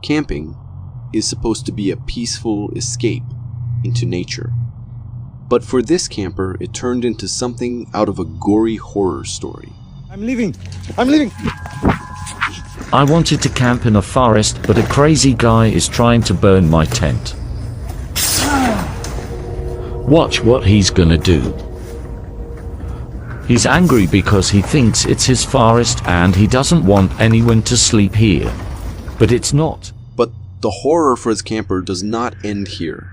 Camping is supposed to be a peaceful escape into nature. But for this camper, it turned into something out of a gory horror story. I'm leaving! I'm leaving! I wanted to camp in a forest, but a crazy guy is trying to burn my tent. Watch what he's gonna do. He's angry because he thinks it's his forest and he doesn't want anyone to sleep here. But it's not. But the horror for his camper does not end here.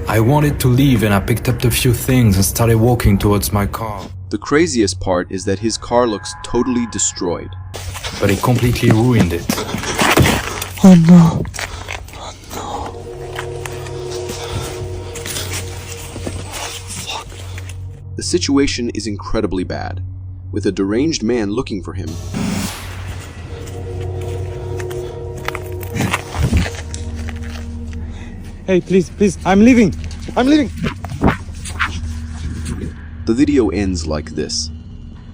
I wanted to leave and I picked up a few things and started walking towards my car. The craziest part is that his car looks totally destroyed. But he completely ruined it. Oh no. The situation is incredibly bad, with a deranged man looking for him. Hey, please, I'm leaving! I'm leaving! The video ends like this,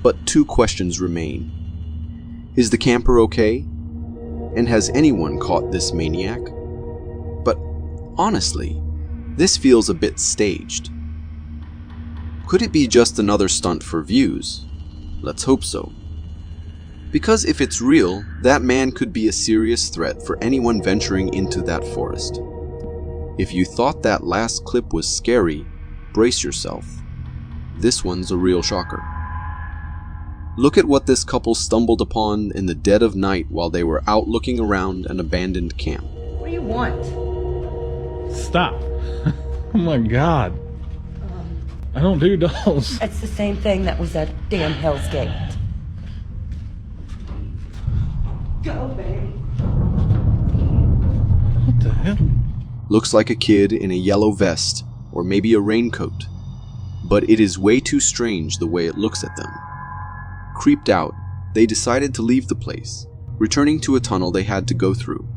but two questions remain. Is the camper okay? And has anyone caught this maniac? But honestly, this feels a bit staged. Could it be just another stunt for views? Let's hope so. Because if it's real, that man could be a serious threat for anyone venturing into that forest. If you thought that last clip was scary, brace yourself. This one's a real shocker. Look at what this couple stumbled upon in the dead of night while they were out looking around an abandoned camp. What do you want? Stop. Oh my god. I don't do dolls. It's the same thing that was at damn Hell's Gate. Go, babe. What the hell? Looks like a kid in a yellow vest, or maybe a raincoat. But it is way too strange the way it looks at them. Creeped out, they decided to leave the place, returning to a tunnel they had to go through.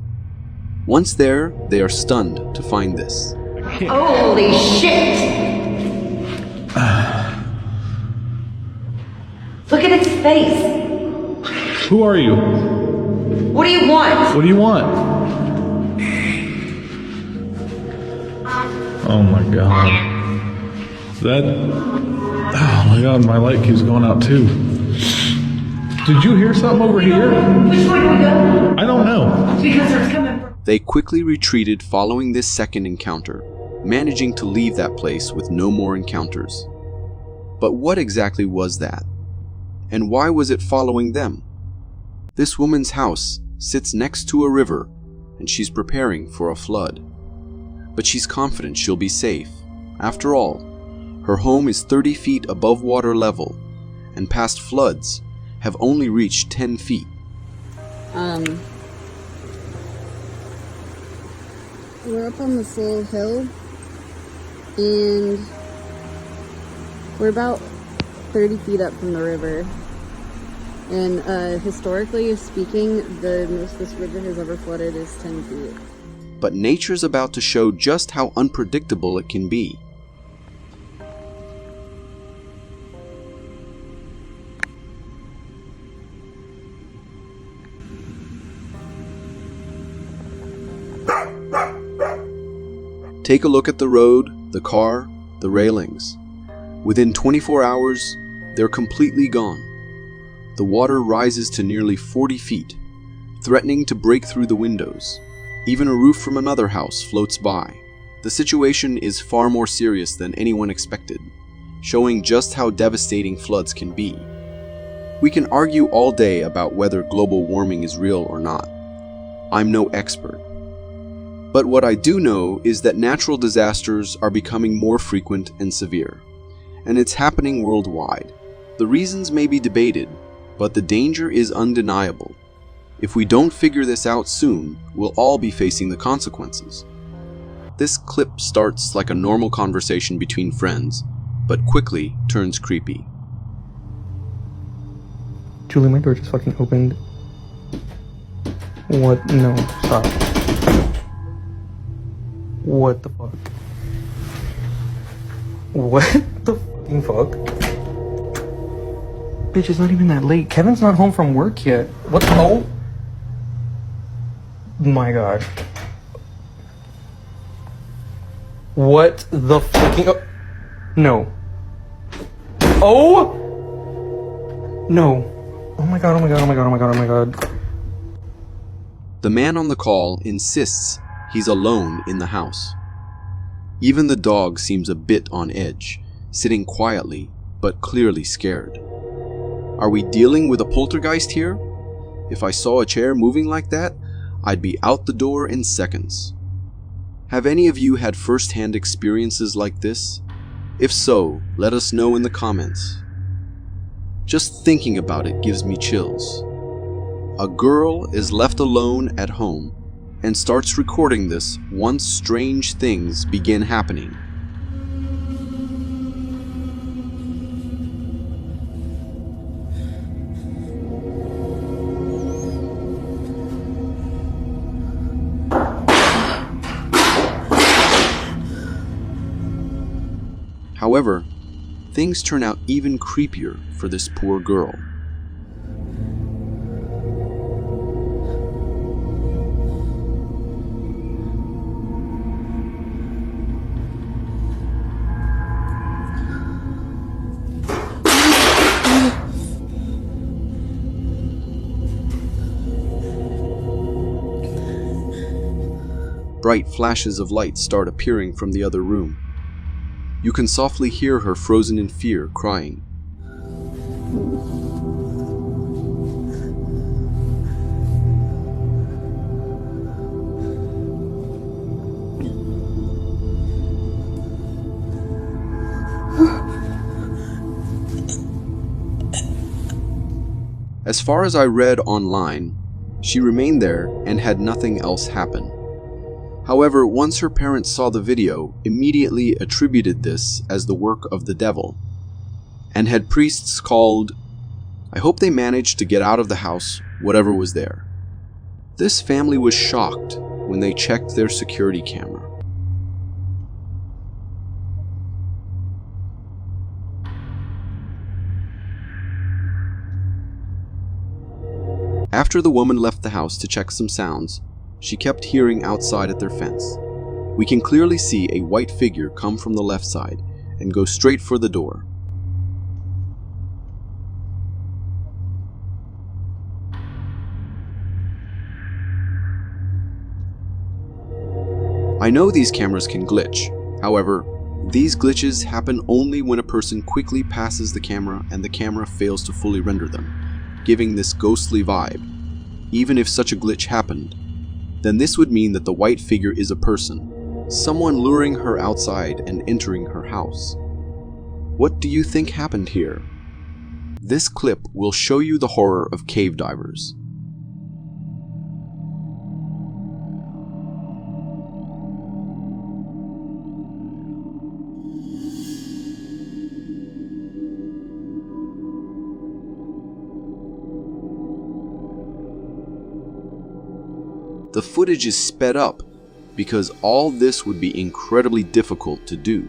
Once there, they are stunned to find this. Holy shit! Look at its face! Who are you? What do you want? What do you want? Oh my god. That... Oh my god, my light keeps going out too. Did you hear something over here? Which way do we go? I don't know. Because it's coming from... They quickly retreated following this second encounter, managing to leave that place with no more encounters. But what exactly was that? And why was it following them? This woman's house sits next to a river, and she's preparing for a flood. But she's confident she'll be safe. After all, her home is 30 feet above water level, and past floods have only reached 10 feet. We're up on this little hill, and we're about 30 feet up from the river. And historically speaking, the most this river has ever flooded is 10 feet. But nature's about to show just how unpredictable it can be. Take a look at the road, the car, the railings. Within 24 hours, they're completely gone. The water rises to nearly 40 feet, threatening to break through the windows. Even a roof from another house floats by. The situation is far more serious than anyone expected, showing just how devastating floods can be. We can argue all day about whether global warming is real or not. I'm no expert. But what I do know is that natural disasters are becoming more frequent and severe, and it's happening worldwide. The reasons may be debated, but the danger is undeniable. If we don't figure this out soon, we'll all be facing the consequences. This clip starts like a normal conversation between friends, but quickly turns creepy. Julie, my door just fucking opened. What? No, stop. What the fuck? What the fucking fuck? Bitch, it's not even that late. Kevin's not home from work yet. What? Oh my god. What the fucking... Oh. No. Oh! No. Oh my god, oh my god, oh my god, oh my god, oh my god. The man on the call insists he's alone in the house. Even the dog seems a bit on edge, sitting quietly but clearly scared. Are we dealing with a poltergeist here? If I saw a chair moving like that, I'd be out the door in seconds. Have any of you had first-hand experiences like this? If so, let us know in the comments. Just thinking about it gives me chills. A girl is left alone at home and starts recording this once strange things begin happening. However, things turn out even creepier for this poor girl. Bright flashes of light start appearing from the other room. You can softly hear her frozen in fear, crying. As far as I read online, she remained there and had nothing else happen. However, once her parents saw the video, immediately attributed this as the work of the devil, and had priests called. I hope they managed to get out of the house, whatever was there. This family was shocked when they checked their security camera. After the woman left the house to check some sounds, she kept hearing outside at their fence. We can clearly see a white figure come from the left side and go straight for the door. I know these cameras can glitch. However, these glitches happen only when a person quickly passes the camera and the camera fails to fully render them, giving this ghostly vibe. Even if such a glitch happened, then this would mean that the white figure is a person, someone luring her outside and entering her house. What do you think happened here? This clip will show you the horror of cave divers. The footage is sped up because all this would be incredibly difficult to do.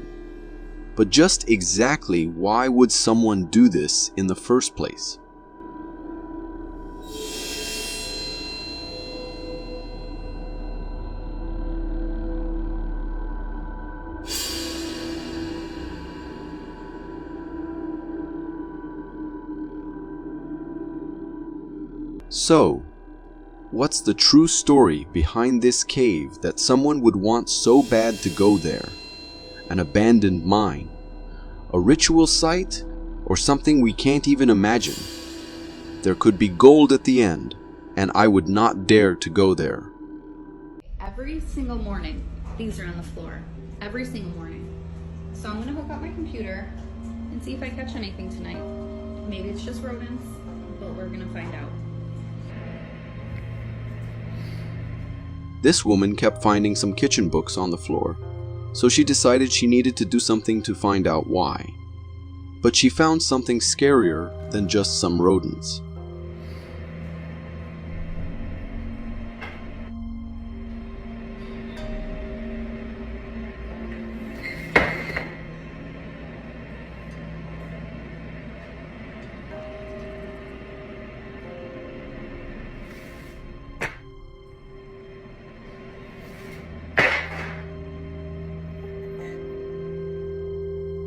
But just exactly why would someone do this in the first place? So, what's the true story behind this cave that someone would want so bad to go there? An abandoned mine? A ritual site? Or something we can't even imagine? There could be gold at the end, and I would not dare to go there. Every single morning, these are on the floor. Every single morning. So I'm gonna hook up my computer and see if I catch anything tonight. Maybe it's just rodents, but we're gonna find out. This woman kept finding some kitchen books on the floor, so she decided she needed to do something to find out why. But she found something scarier than just some rodents.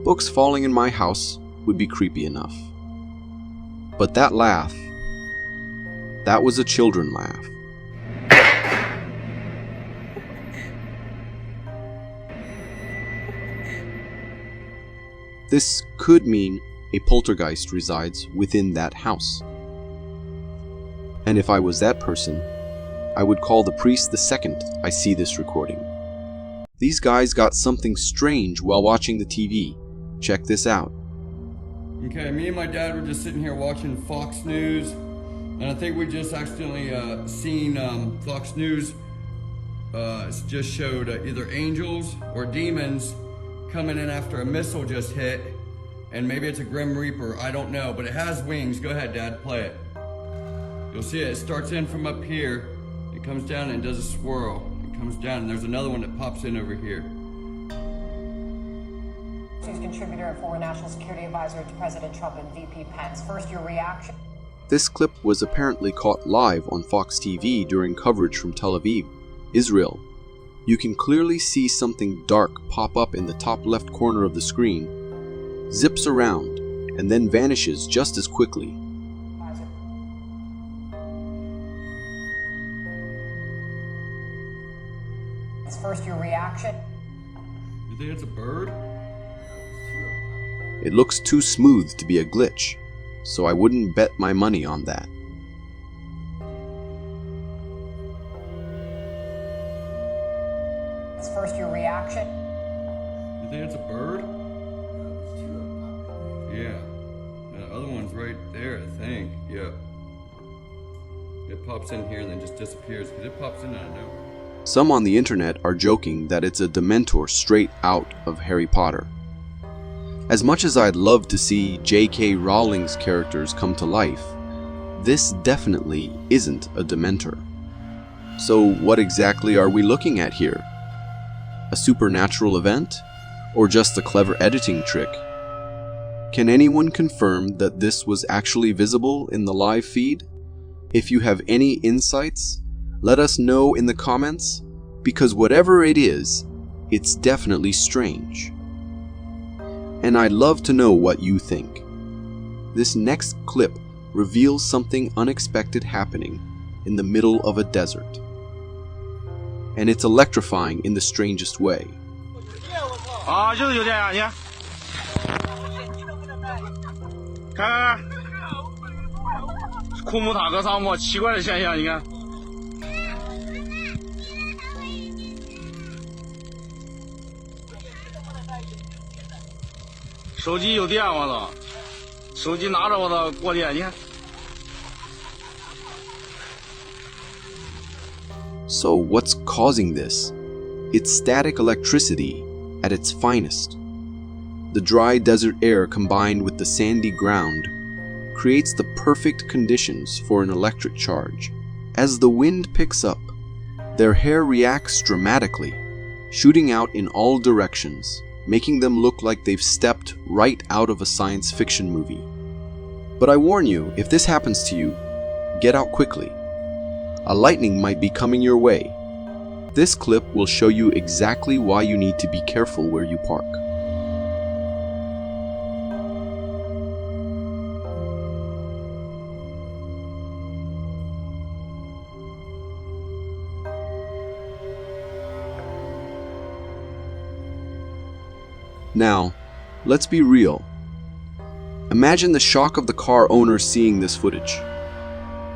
books falling in my house would be creepy enough. But that laugh, that was a children laugh. This could mean a poltergeist resides within that house. And if I was that person, I would call the priest the second I see this recording. These guys got something strange while watching the TV. Check this out. Okay, me and my dad were just sitting here watching Fox News, and I think we just accidentally seen Fox News just showed either angels or demons coming in after a missile just hit, and maybe it's a Grim Reaper, I don't know, but it has wings. Go ahead, Dad, play it. You'll see it starts in from up here, it comes down and does a swirl. It comes down, and there's another one that pops in over here. News contributor and former National Security Advisor to President Trump and VP Pence. First, your reaction. This clip was apparently caught live on Fox TV during coverage from Tel Aviv, Israel. You can clearly see something dark pop up in the top left corner of the screen, zips around, and then vanishes just as quickly. First, your reaction. You think it's a bird? It looks too smooth to be a glitch, so I wouldn't bet my money on that. First, your reaction. You think it's a bird? Yeah. The other one's right there, I think. Yeah. It pops in here and then just disappears because it pops in out of nowhere. Some on the internet are joking that it's a Dementor straight out of Harry Potter. As much as I'd love to see J.K. Rowling's characters come to life, this definitely isn't a Dementor. So what exactly are we looking at here? A supernatural event? Or just a clever editing trick? Can anyone confirm that this was actually visible in the live feed? If you have any insights, let us know in the comments, because whatever it is, it's definitely strange. And I'd love to know what you think. This next clip reveals something unexpected happening in the middle of a desert. And it's electrifying in the strangest way. So what's causing this? It's static electricity at its finest. The dry desert air combined with the sandy ground creates the perfect conditions for an electric charge. As the wind picks up, their hair reacts dramatically, shooting out in all directions, making them look like they've stepped right out of a science fiction movie. But I warn you, if this happens to you, get out quickly. A lightning might be coming your way. This clip will show you exactly why you need to be careful where you park. Now, let's be real. Imagine the shock of the car owner seeing this footage.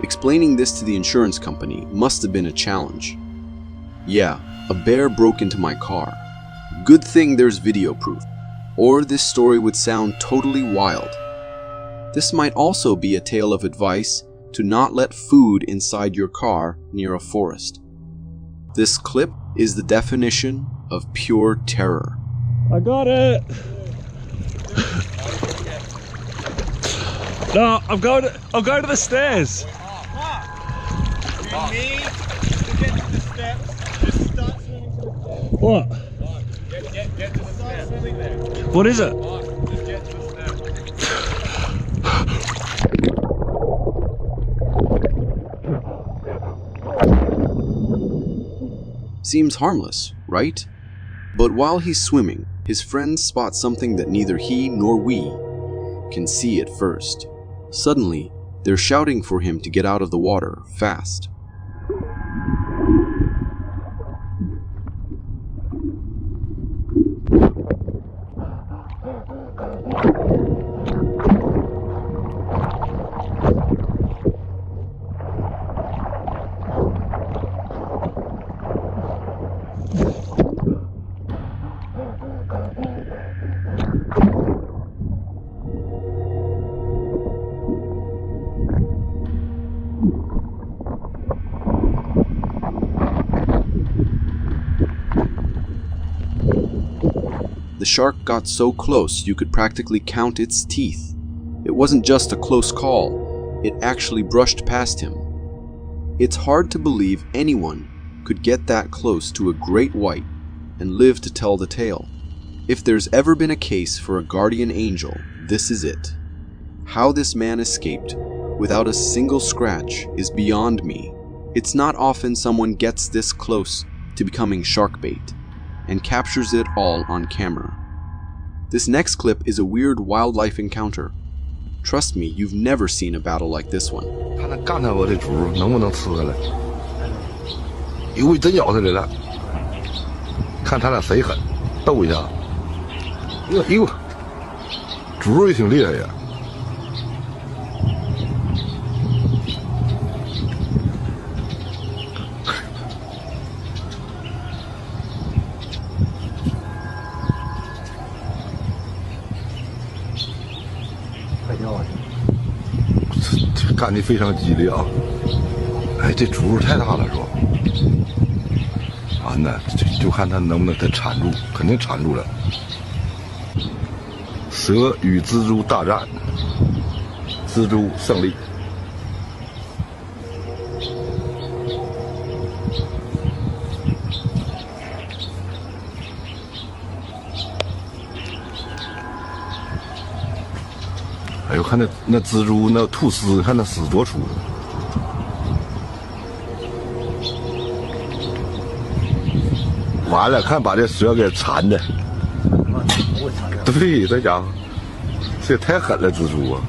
Explaining this to the insurance company must have been a challenge. Yeah, a bear broke into my car. Good thing there's video proof, or this story would sound totally wild. This might also be a tale of advice to not let food inside your car near a forest. This clip is the definition of pure terror. I got it. No, I'm going to the stairs. You need to get to the steps. Just start swimming to the steps. What? Get to the steps. Start swimming there. What is it? Just get to the steps. Seems harmless, right? But while he's swimming, his friends spot something that neither he nor we can see at first. Suddenly, they're shouting for him to get out of the water, fast. The shark got so close you could practically count its teeth. It wasn't just a close call, it actually brushed past him. It's hard to believe anyone could get that close to a great white and live to tell the tale. If there's ever been a case for a guardian angel, this is it. How this man escaped without a single scratch is beyond me. It's not often someone gets this close to becoming shark bait and captures it all on camera. This next clip is a weird wildlife encounter. Trust me, you've never seen a battle like this one. 看他干他我这猪能不能吃下来？因为真咬下来了，看他俩谁狠，斗一下。哎呦，猪也挺厉害呀。 干得非常激烈啊！哎，这猪太大了，是吧？完了，就看它能不能给缠住，肯定缠住了。蛇与蜘蛛大战，蜘蛛胜利。哎呦，看那蜘蛛那吐丝，看那丝多粗！完了，看把这蛇给缠的。对，这家伙，这也太狠了，蜘蛛啊！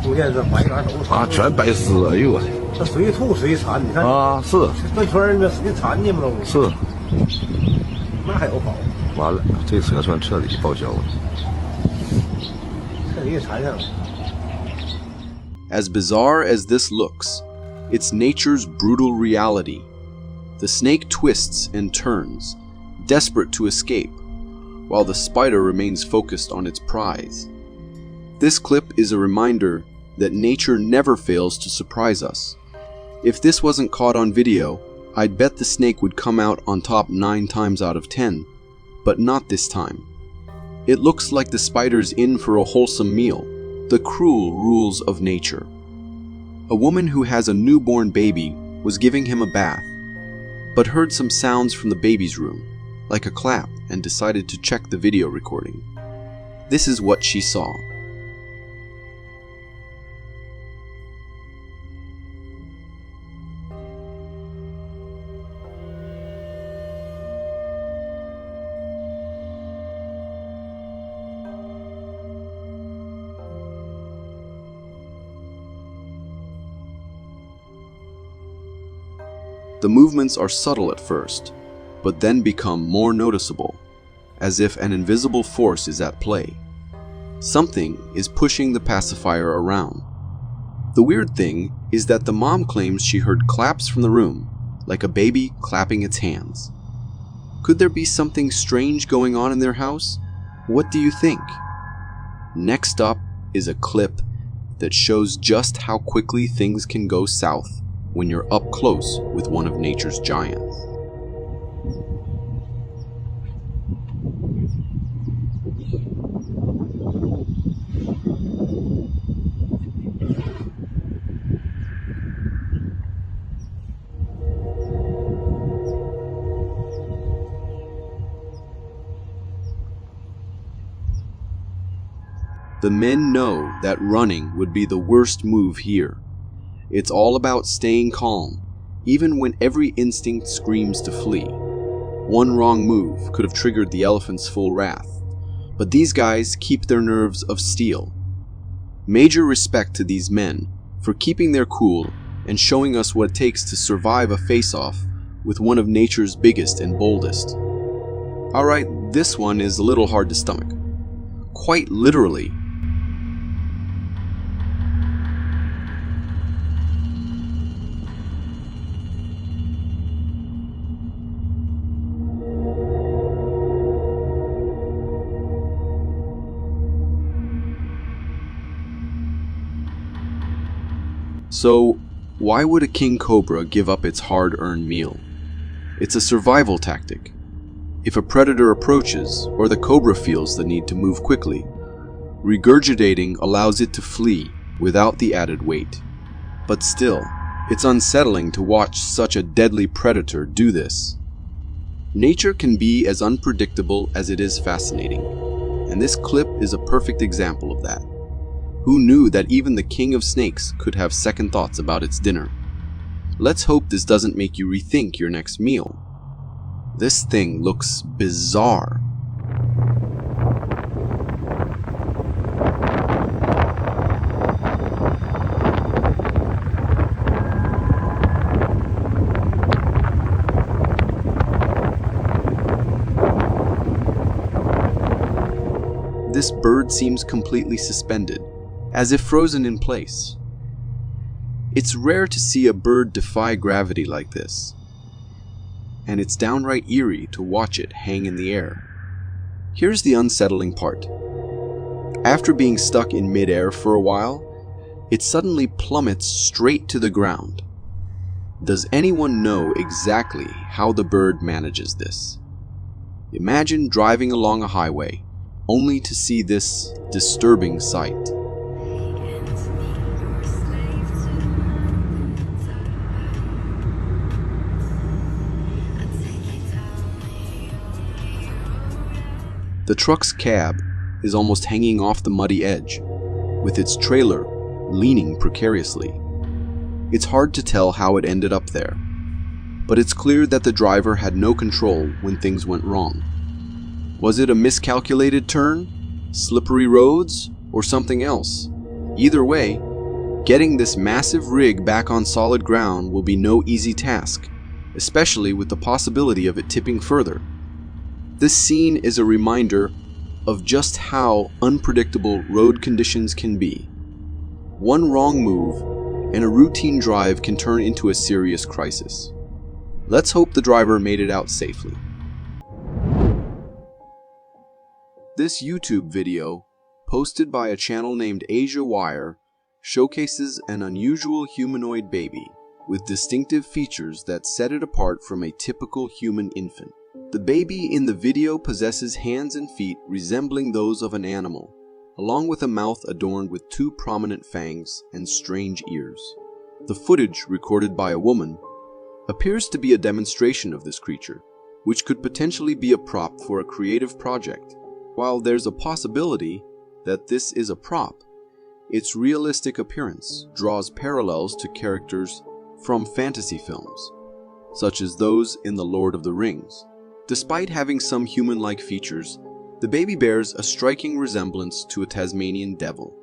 中间这白杆都是啊，全白丝，哎呦我！这随吐随缠，你看啊，是这圈儿那使劲缠你们都是，那还有跑。 完了，这蛇算彻底报销了，彻底给缠上了。As bizarre as this looks, it's nature's brutal reality. The snake twists and turns, desperate to escape, while the spider remains focused on its prize. This clip is a reminder that nature never fails to surprise us. If this wasn't caught on video, I'd bet the snake would come out on top 9 times out of 10. But not this time. It looks like the spider's in for a wholesome meal, the cruel rules of nature. A woman who has a newborn baby was giving him a bath, but heard some sounds from the baby's room, like a clap, and decided to check the video recording. This is what she saw. The movements are subtle at first, but then become more noticeable, as if an invisible force is at play. Something is pushing the pacifier around. The weird thing is that the mom claims she heard claps from the room, like a baby clapping its hands. Could there be something strange going on in their house? What do you think? Next up is a clip that shows just how quickly things can go south when you're up close with one of nature's giants. The men know that running would be the worst move here. It's all about staying calm even when every instinct screams to flee. One wrong move could have triggered the elephant's full wrath, but these guys keep their nerves of steel. Major respect to these men for keeping their cool and showing us what it takes to survive a face-off with one of nature's biggest and boldest. Alright, this one is a little hard to stomach. Quite literally. So, why would a king cobra give up its hard-earned meal? It's a survival tactic. If a predator approaches, or the cobra feels the need to move quickly, regurgitating allows it to flee without the added weight. But still, it's unsettling to watch such a deadly predator do this. Nature can be as unpredictable as it is fascinating, and this clip is a perfect example of that. Who knew that even the king of snakes could have second thoughts about its dinner? Let's hope this doesn't make you rethink your next meal. This thing looks bizarre. This bird seems completely suspended, as if frozen in place. It's rare to see a bird defy gravity like this, and it's downright eerie to watch it hang in the air. Here's the unsettling part. After being stuck in midair for a while, it suddenly plummets straight to the ground. Does anyone know exactly how the bird manages this? Imagine driving along a highway, only to see this disturbing sight. The truck's cab is almost hanging off the muddy edge, with its trailer leaning precariously. It's hard to tell how it ended up there, but it's clear that the driver had no control when things went wrong. Was it a miscalculated turn, slippery roads, or something else? Either way, getting this massive rig back on solid ground will be no easy task, especially with the possibility of it tipping further. This scene is a reminder of just how unpredictable road conditions can be. One wrong move, and a routine drive can turn into a serious crisis. Let's hope the driver made it out safely. This YouTube video, posted by a channel named Asia Wire, showcases an unusual humanoid baby with distinctive features that set it apart from a typical human infant. The baby in the video possesses hands and feet resembling those of an animal, along with a mouth adorned with two prominent fangs and strange ears. The footage, recorded by a woman, appears to be a demonstration of this creature, which could potentially be a prop for a creative project. While there's a possibility that this is a prop, its realistic appearance draws parallels to characters from fantasy films, such as those in The Lord of the Rings. Despite having some human-like features, the baby bears a striking resemblance to a Tasmanian devil,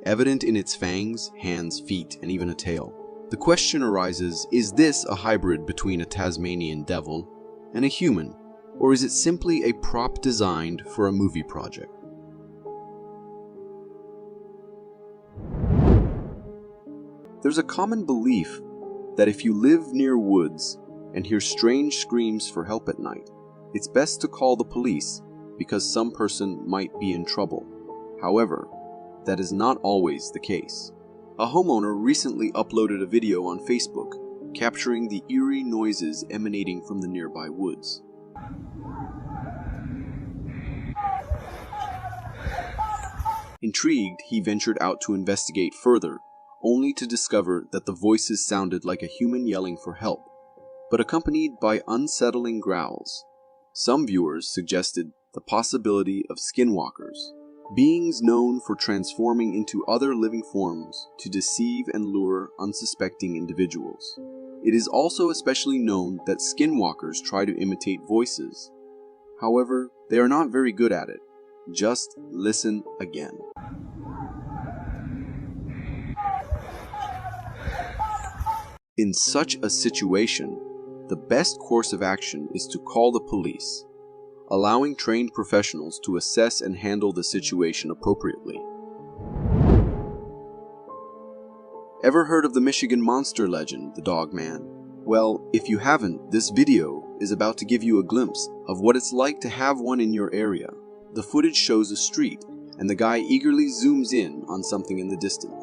evident in its fangs, hands, feet, and even a tail. The question arises, is this a hybrid between a Tasmanian devil and a human, or is it simply a prop designed for a movie project? There's a common belief that if you live near woods and hear strange screams for help at night, it's best to call the police because some person might be in trouble. However, that is not always the case. A homeowner recently uploaded a video on Facebook capturing the eerie noises emanating from the nearby woods. Intrigued, he ventured out to investigate further, only to discover that the voices sounded like a human yelling for help, but accompanied by unsettling growls. Some viewers suggested the possibility of skinwalkers, beings known for transforming into other living forms to deceive and lure unsuspecting individuals. It is also especially known that skinwalkers try to imitate voices. However, they are not very good at it. Just listen again. In such a situation, the best course of action is to call the police, allowing trained professionals to assess and handle the situation appropriately. Ever heard of the Michigan monster legend, the Dog Man? Well, if you haven't, this video is about to give you a glimpse of what it's like to have one in your area. The footage shows a street, and the guy eagerly zooms in on something in the distance.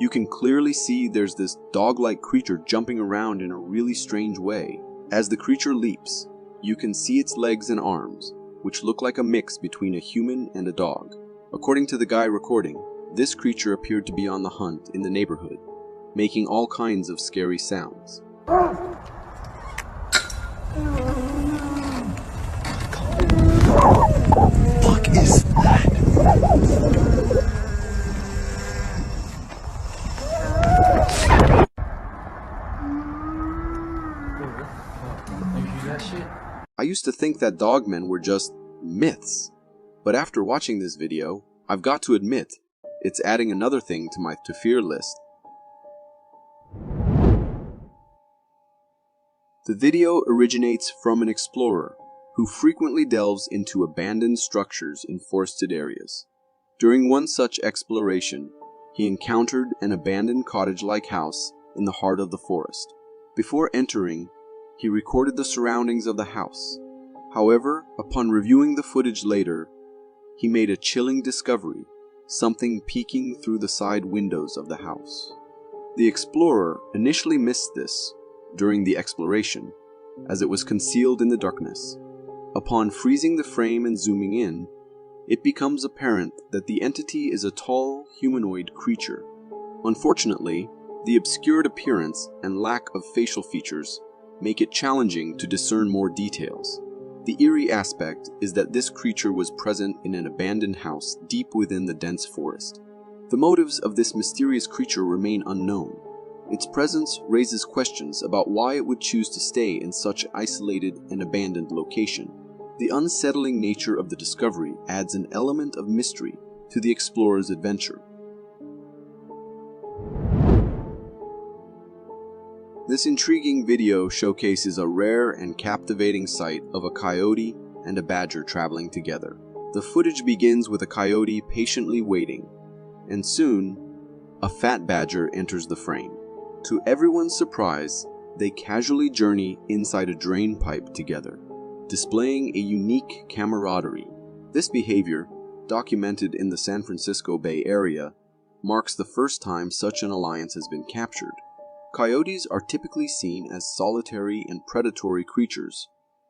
You can clearly see there's this dog-like creature jumping around in a really strange way. As the creature leaps, you can see its legs and arms, which look like a mix between a human and a dog. According to the guy recording, this creature appeared to be on the hunt in the neighborhood, making all kinds of scary sounds. Fuck is that? I used to think that dogmen were just myths, but after watching this video, I've got to admit, it's adding another thing to my to fear list. The video originates from an explorer who frequently delves into abandoned structures in forested areas. During one such exploration, he encountered an abandoned cottage-like house in the heart of the forest. Before entering, he recorded the surroundings of the house. However, upon reviewing the footage later, he made a chilling discovery, something peeking through the side windows of the house. The explorer initially missed this during the exploration, as it was concealed in the darkness. Upon freezing the frame and zooming in, it becomes apparent that the entity is a tall, humanoid creature. Unfortunately, the obscured appearance and lack of facial features make it challenging to discern more details. The eerie aspect is that this creature was present in an abandoned house deep within the dense forest. The motives of this mysterious creature remain unknown. Its presence raises questions about why it would choose to stay in such an isolated and abandoned location. The unsettling nature of the discovery adds an element of mystery to the explorer's adventure. This intriguing video showcases a rare and captivating sight of a coyote and a badger traveling together. The footage begins with a coyote patiently waiting, and soon, a fat badger enters the frame. To everyone's surprise, they casually journey inside a drain pipe together, displaying a unique camaraderie. This behavior, documented in the San Francisco Bay Area, marks the first time such an alliance has been captured. Coyotes are typically seen as solitary and predatory creatures,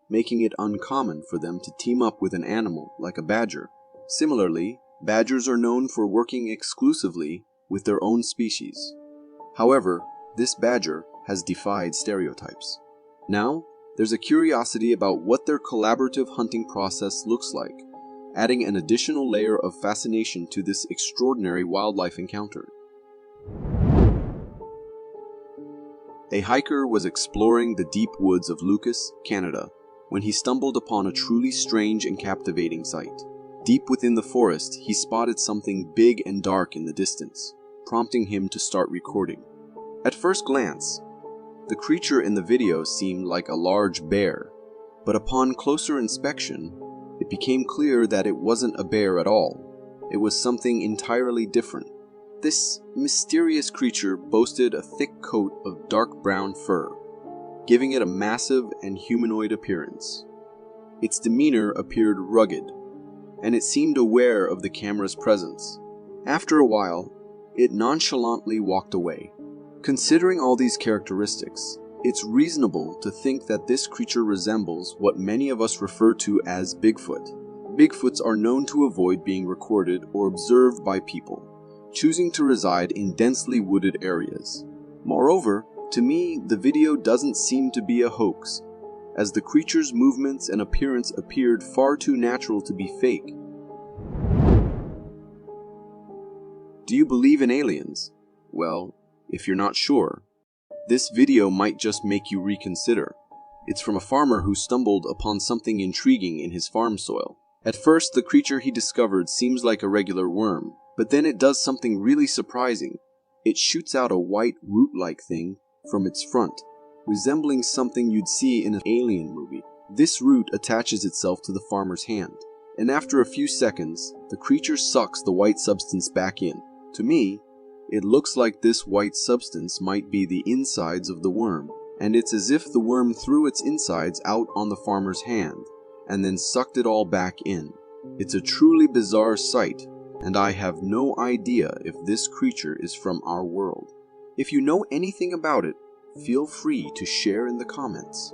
making it uncommon for them to team up with an animal like a badger. Similarly, badgers are known for working exclusively with their own species. However, this badger has defied stereotypes. Now, there's a curiosity about what their collaborative hunting process looks like, adding an additional layer of fascination to this extraordinary wildlife encounter. A hiker was exploring the deep woods of Lucas, Canada, when he stumbled upon a truly strange and captivating sight. Deep within the forest, he spotted something big and dark in the distance, prompting him to start recording. At first glance, the creature in the video seemed like a large bear, but upon closer inspection, it became clear that it wasn't a bear at all. It was something entirely different. This mysterious creature boasted a thick coat of dark brown fur, giving it a massive and humanoid appearance. Its demeanor appeared rugged, and it seemed aware of the camera's presence. After a while, it nonchalantly walked away. Considering all these characteristics, it's reasonable to think that this creature resembles what many of us refer to as Bigfoot. Bigfoots are known to avoid being recorded or observed by people, choosing to reside in densely wooded areas. Moreover, to me, the video doesn't seem to be a hoax, as the creature's movements and appearance appeared far too natural to be fake. Do you believe in aliens? Well, if you're not sure, This video might just make you reconsider. It's from a farmer who stumbled upon something intriguing in his farm soil. At first, the creature he discovered seems like a regular worm, but then it does something really surprising. It shoots out a white root-like thing from its front, resembling something you'd see in an alien movie. This root attaches itself to the farmer's hand, and after a few seconds, the creature sucks the white substance back in. To me, it looks like this white substance might be the insides of the worm, and it's as if the worm threw its insides out on the farmer's hand, and then sucked it all back in. It's a truly bizarre sight, and I have no idea if this creature is from our world. If you know anything about it, feel free to share in the comments.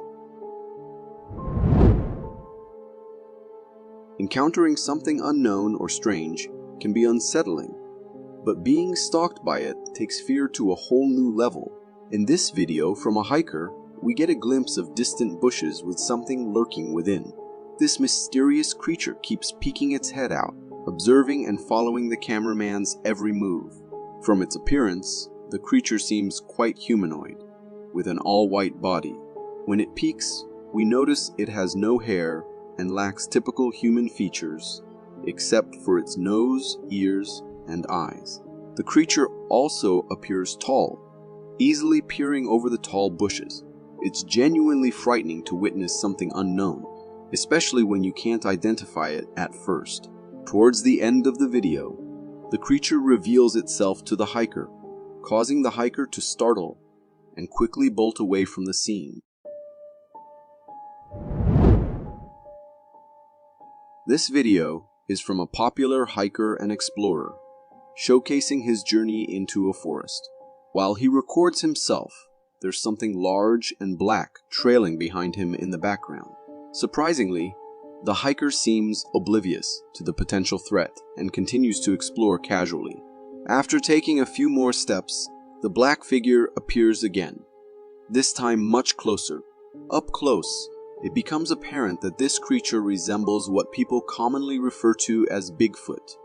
Encountering something unknown or strange can be unsettling, but being stalked by it takes fear to a whole new level. In this video from a hiker, we get a glimpse of distant bushes with something lurking within. This mysterious creature keeps peeking its head out, observing and following the cameraman's every move. From its appearance, the creature seems quite humanoid, with an all-white body. When it peeks, we notice it has no hair and lacks typical human features, except for its nose, ears, and eyes. The creature also appears tall, easily peering over the tall bushes. It's genuinely frightening to witness something unknown, especially when you can't identify it at first. Towards the end of the video, the creature reveals itself to the hiker, causing the hiker to startle and quickly bolt away from the scene. This video is from a popular hiker and explorer, showcasing his journey into a forest. While he records himself, there's something large and black trailing behind him in the background. Surprisingly, the hiker seems oblivious to the potential threat and continues to explore casually. After taking a few more steps, the black figure appears again, this time much closer. Up close, it becomes apparent that this creature resembles what people commonly refer to as Bigfoot.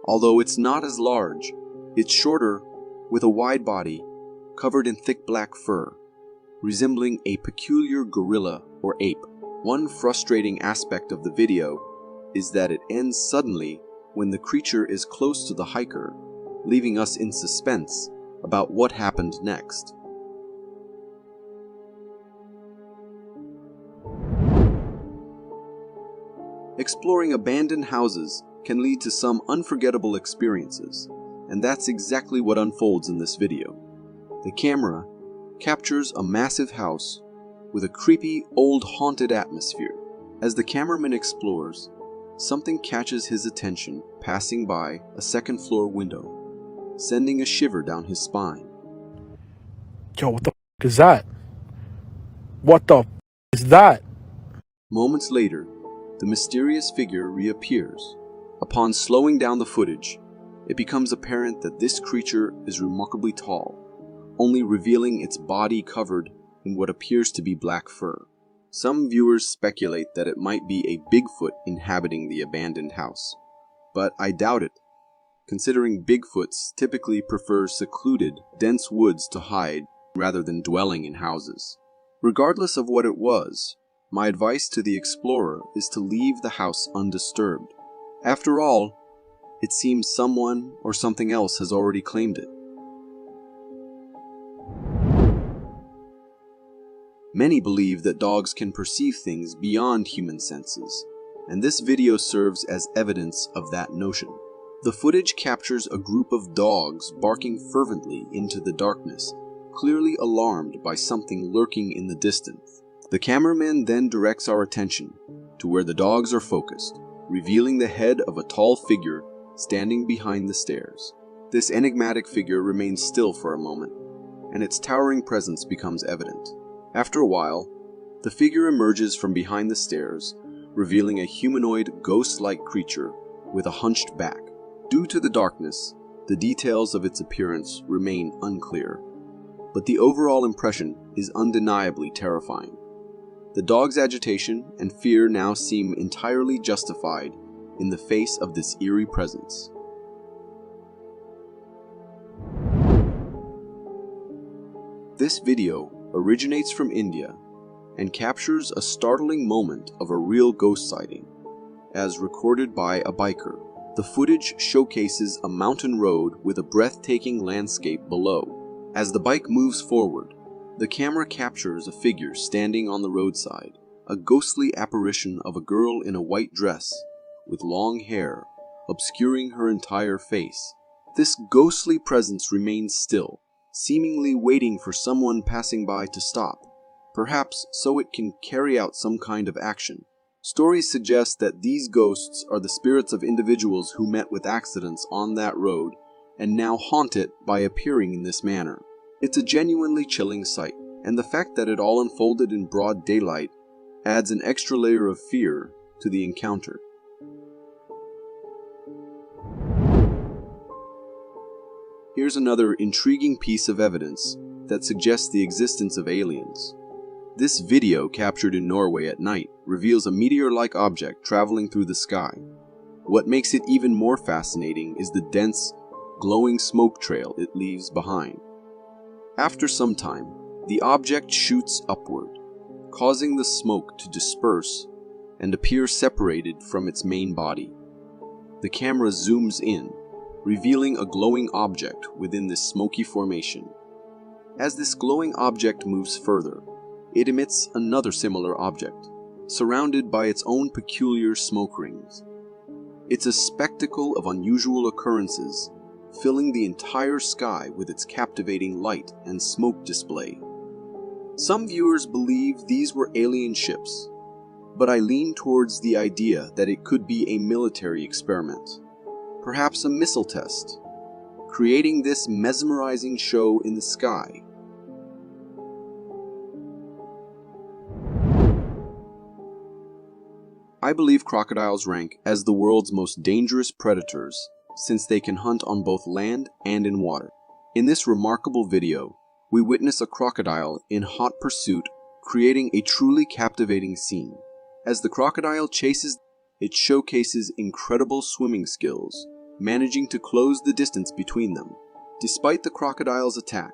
Although it's not as large, it's shorter, with a wide body, covered in thick black fur, resembling a peculiar gorilla or ape. One frustrating aspect of the video is that it ends suddenly when the creature is close to the hiker, leaving us in suspense about what happened next. Exploring abandoned houses can lead to some unforgettable experiences, and that's exactly what unfolds in this video. The camera captures a massive house with a creepy, old haunted atmosphere. As the cameraman explores, something catches his attention passing by a second-floor window, sending a shiver down his spine. Yo, what the f is that? What the f is that? Moments later, the mysterious figure reappears. Upon slowing down the footage, it becomes apparent that this creature is remarkably tall, only revealing its body covered in what appears to be black fur. Some viewers speculate that it might be a Bigfoot inhabiting the abandoned house, but I doubt it, considering Bigfoots typically prefer secluded, dense woods to hide rather than dwelling in houses. Regardless of what it was, my advice to the explorer is to leave the house undisturbed. After all, it seems someone or something else has already claimed it. Many believe that dogs can perceive things beyond human senses, and this video serves as evidence of that notion. The footage captures a group of dogs barking fervently into the darkness, clearly alarmed by something lurking in the distance. The cameraman then directs our attention to where the dogs are focused, revealing the head of a tall figure standing behind the stairs. This enigmatic figure remains still for a moment, and its towering presence becomes evident. After a while, the figure emerges from behind the stairs, revealing a humanoid, ghost-like creature with a hunched back. Due to the darkness, the details of its appearance remain unclear, but the overall impression is undeniably terrifying. The dog's agitation and fear now seem entirely justified in the face of this eerie presence. This video originates from India and captures a startling moment of a real ghost sighting, as recorded by a biker. The footage showcases a mountain road with a breathtaking landscape below. As the bike moves forward, the camera captures a figure standing on the roadside, a ghostly apparition of a girl in a white dress with long hair obscuring her entire face. This ghostly presence remains still, seemingly waiting for someone passing by to stop, perhaps so it can carry out some kind of action. Stories suggest that these ghosts are the spirits of individuals who met with accidents on that road and now haunt it by appearing in this manner. It's a genuinely chilling sight, and the fact that it all unfolded in broad daylight adds an extra layer of fear to the encounter. Here's another intriguing piece of evidence that suggests the existence of aliens. This video, captured in Norway at night, reveals a meteor-like object traveling through the sky. What makes it even more fascinating is the dense, glowing smoke trail it leaves behind. After some time, the object shoots upward, causing the smoke to disperse and appear separated from its main body. The camera zooms in, revealing a glowing object within this smoky formation. As this glowing object moves further, it emits another similar object, surrounded by its own peculiar smoke rings. It's a spectacle of unusual occurrences, filling the entire sky with its captivating light and smoke display. Some viewers believe these were alien ships, but I lean towards the idea that it could be a military experiment, perhaps a missile test, creating this mesmerizing show in the sky. I believe crocodiles rank as the world's most dangerous predators, since they can hunt on both land and in water. In this remarkable video, we witness a crocodile in hot pursuit, creating a truly captivating scene. As the crocodile chases, it showcases incredible swimming skills, managing to close the distance between them. Despite the crocodile's attack,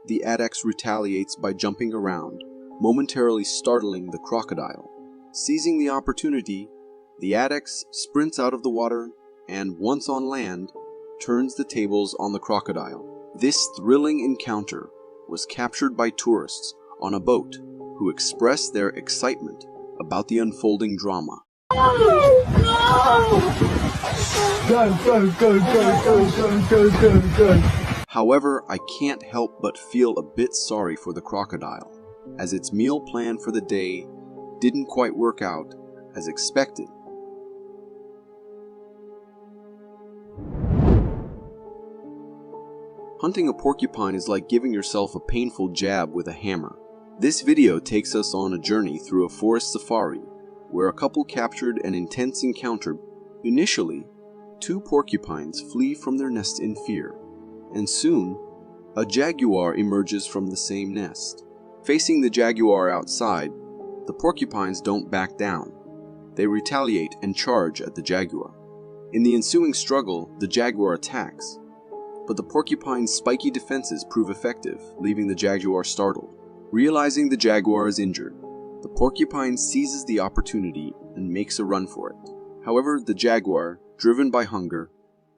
the addax retaliates by jumping around, momentarily startling the crocodile. Seizing the opportunity, the addax sprints out of the water and, once on land, turns the tables on the crocodile. This thrilling encounter was captured by tourists on a boat who expressed their excitement about the unfolding drama. However, I can't help but feel a bit sorry for the crocodile, as its meal plan for the day didn't quite work out as expected. Hunting a porcupine is like giving yourself a painful jab with a hammer. This video takes us on a journey through a forest safari, where a couple captured an intense encounter. Initially, two porcupines flee from their nest in fear, and soon, a jaguar emerges from the same nest. Facing the jaguar outside, the porcupines don't back down. They retaliate and charge at the jaguar. In the ensuing struggle, the jaguar attacks, but the porcupine's spiky defenses prove effective, leaving the jaguar startled. Realizing the jaguar is injured, the porcupine seizes the opportunity and makes a run for it. However, the jaguar, driven by hunger,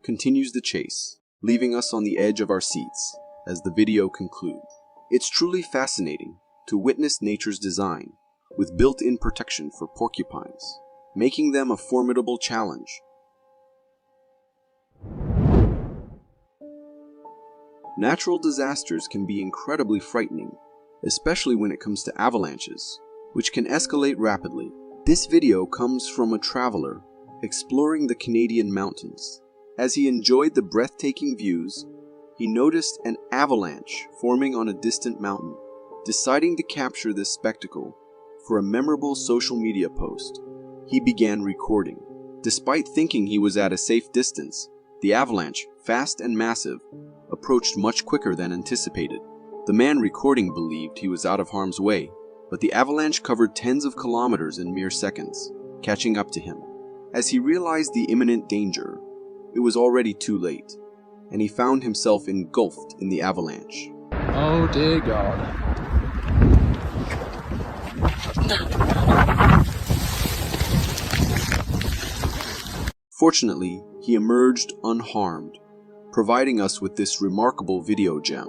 continues the chase, leaving us on the edge of our seats as the video concludes. It's truly fascinating to witness nature's design, with built-in protection for porcupines, making them a formidable challenge. Natural disasters can be incredibly frightening, especially when it comes to avalanches, which can escalate rapidly. This video comes from a traveler exploring the Canadian mountains. As he enjoyed the breathtaking views, he noticed an avalanche forming on a distant mountain. Deciding to capture this spectacle for a memorable social media post, he began recording. Despite thinking he was at a safe distance, the avalanche, fast and massive, approached much quicker than anticipated. The man recording believed he was out of harm's way, but the avalanche covered tens of kilometers in mere seconds, catching up to him. As he realized the imminent danger, it was already too late, and he found himself engulfed in the avalanche. Oh dear God. Fortunately, he emerged unharmed, providing us with this remarkable video gem.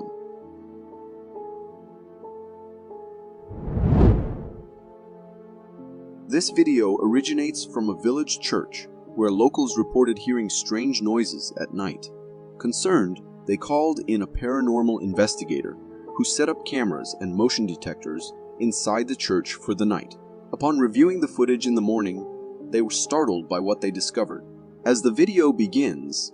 This video originates from a village church where locals reported hearing strange noises at night. Concerned, they called in a paranormal investigator who set up cameras and motion detectors inside the church for the night. Upon reviewing the footage in the morning, they were startled by what they discovered. As the video begins,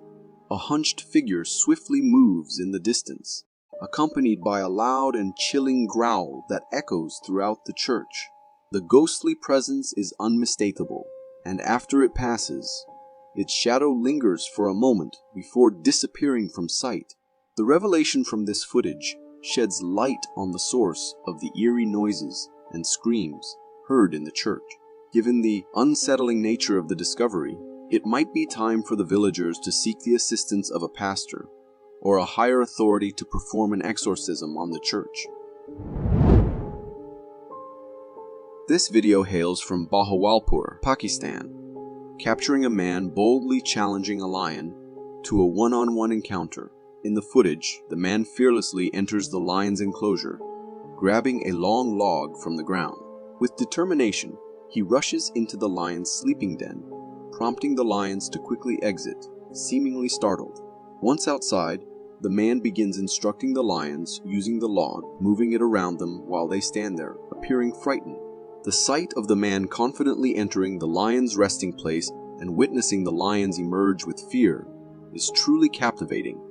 a hunched figure swiftly moves in the distance, accompanied by a loud and chilling growl that echoes throughout the church. The ghostly presence is unmistakable, and after it passes, its shadow lingers for a moment before disappearing from sight. The revelation from this footage sheds light on the source of the eerie noises and screams heard in the church. Given the unsettling nature of the discovery, it might be time for the villagers to seek the assistance of a pastor or a higher authority to perform an exorcism on the church. This video hails from Bahawalpur, Pakistan, capturing a man boldly challenging a lion to a one-on-one encounter. In the footage, the man fearlessly enters the lion's enclosure, grabbing a long log from the ground. With determination, he rushes into the lion's sleeping den, prompting the lions to quickly exit, seemingly startled. Once outside, the man begins instructing the lions using the log, moving it around them while they stand there, appearing frightened. The sight of the man confidently entering the lion's resting place and witnessing the lions emerge with fear is truly captivating.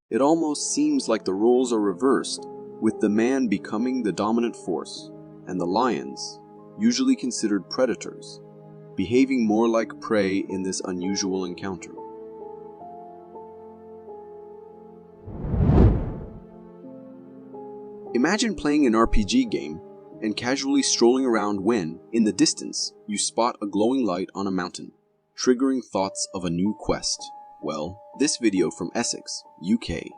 It almost seems like the roles are reversed, with the man becoming the dominant force, and the lions, usually considered predators, behaving more like prey in this unusual encounter. Imagine playing an RPG game and casually strolling around when, in the distance, you spot a glowing light on a mountain, triggering thoughts of a new quest. Well, this video from Essex, UK,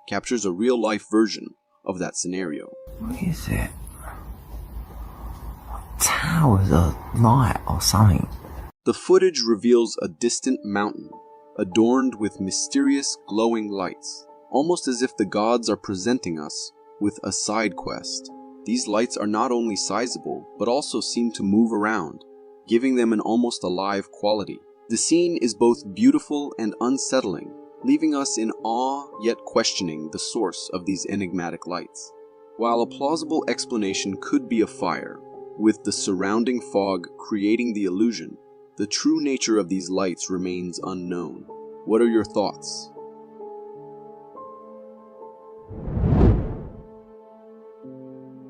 captures a real-life version of that scenario. What is it? Towers of light or something. The footage reveals a distant mountain, adorned with mysterious glowing lights, almost as if the gods are presenting us with a side quest. These lights are not only sizable, but also seem to move around, giving them an almost alive quality. The scene is both beautiful and unsettling, leaving us in awe yet questioning the source of these enigmatic lights. While a plausible explanation could be a fire, with the surrounding fog creating the illusion, the true nature of these lights remains unknown. What are your thoughts?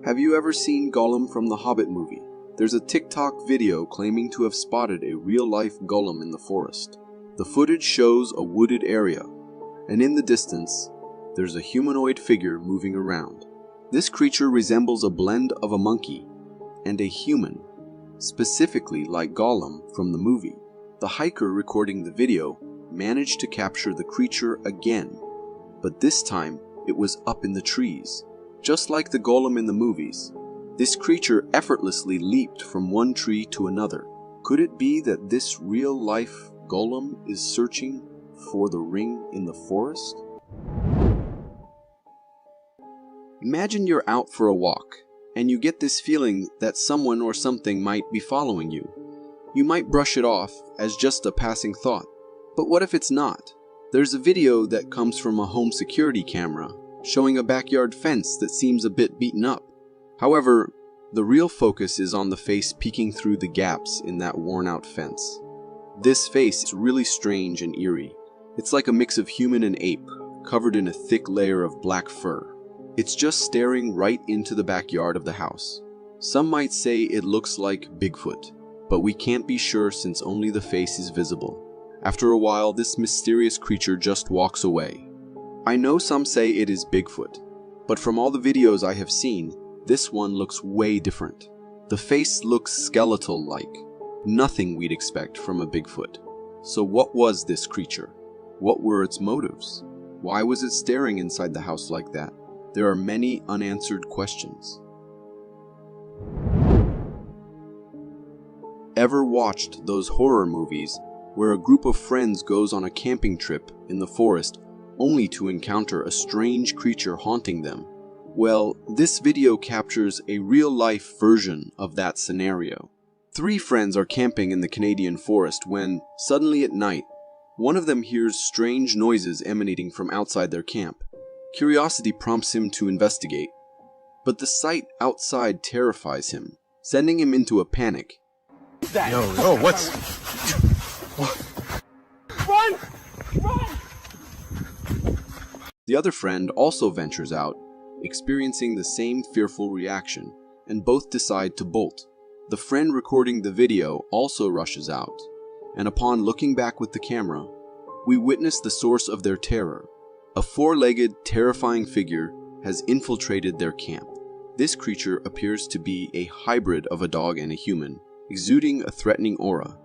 Have you ever seen Gollum from the Hobbit movie? There's a TikTok video claiming to have spotted a real-life golem in the forest. The footage shows a wooded area, and in the distance, there's a humanoid figure moving around. This creature resembles a blend of a monkey and a human, specifically like Gollum from the movie. The hiker recording the video managed to capture the creature again, but this time it was up in the trees. Just like the golem in the movies, this creature effortlessly leaped from one tree to another. Could it be that this real-life golem is searching for the ring in the forest? Imagine you're out for a walk, and you get this feeling that someone or something might be following you. You might brush it off as just a passing thought. But what if it's not? There's a video that comes from a home security camera showing a backyard fence that seems a bit beaten up. However, the real focus is on the face peeking through the gaps in that worn-out fence. This face is really strange and eerie. It's like a mix of human and ape, covered in a thick layer of black fur. It's just staring right into the backyard of the house. Some might say it looks like Bigfoot, but we can't be sure since only the face is visible. After a while, this mysterious creature just walks away. I know some say it is Bigfoot, but from all the videos I have seen, this one looks way different. The face looks skeletal-like, Nothing we'd expect from a Bigfoot. So what was this creature? What were its motives? Why was it staring inside the house like that? There are many unanswered questions. Ever watched those horror movies where a group of friends goes on a camping trip in the forest only to encounter a strange creature haunting them? Well, this video captures a real-life version of that scenario. 3 friends are camping in the Canadian forest when, suddenly at night, one of them hears strange noises emanating from outside their camp. Curiosity prompts him to investigate, but the sight outside terrifies him, sending him into a panic. Yo, what's... Run! Run! The other friend also ventures out, experiencing the same fearful reaction, and both decide to bolt. The friend recording the video also rushes out, and upon looking back with the camera, we witness the source of their terror. A 4-legged, terrifying figure has infiltrated their camp. This creature appears to be a hybrid of a dog and a human, exuding a threatening aura.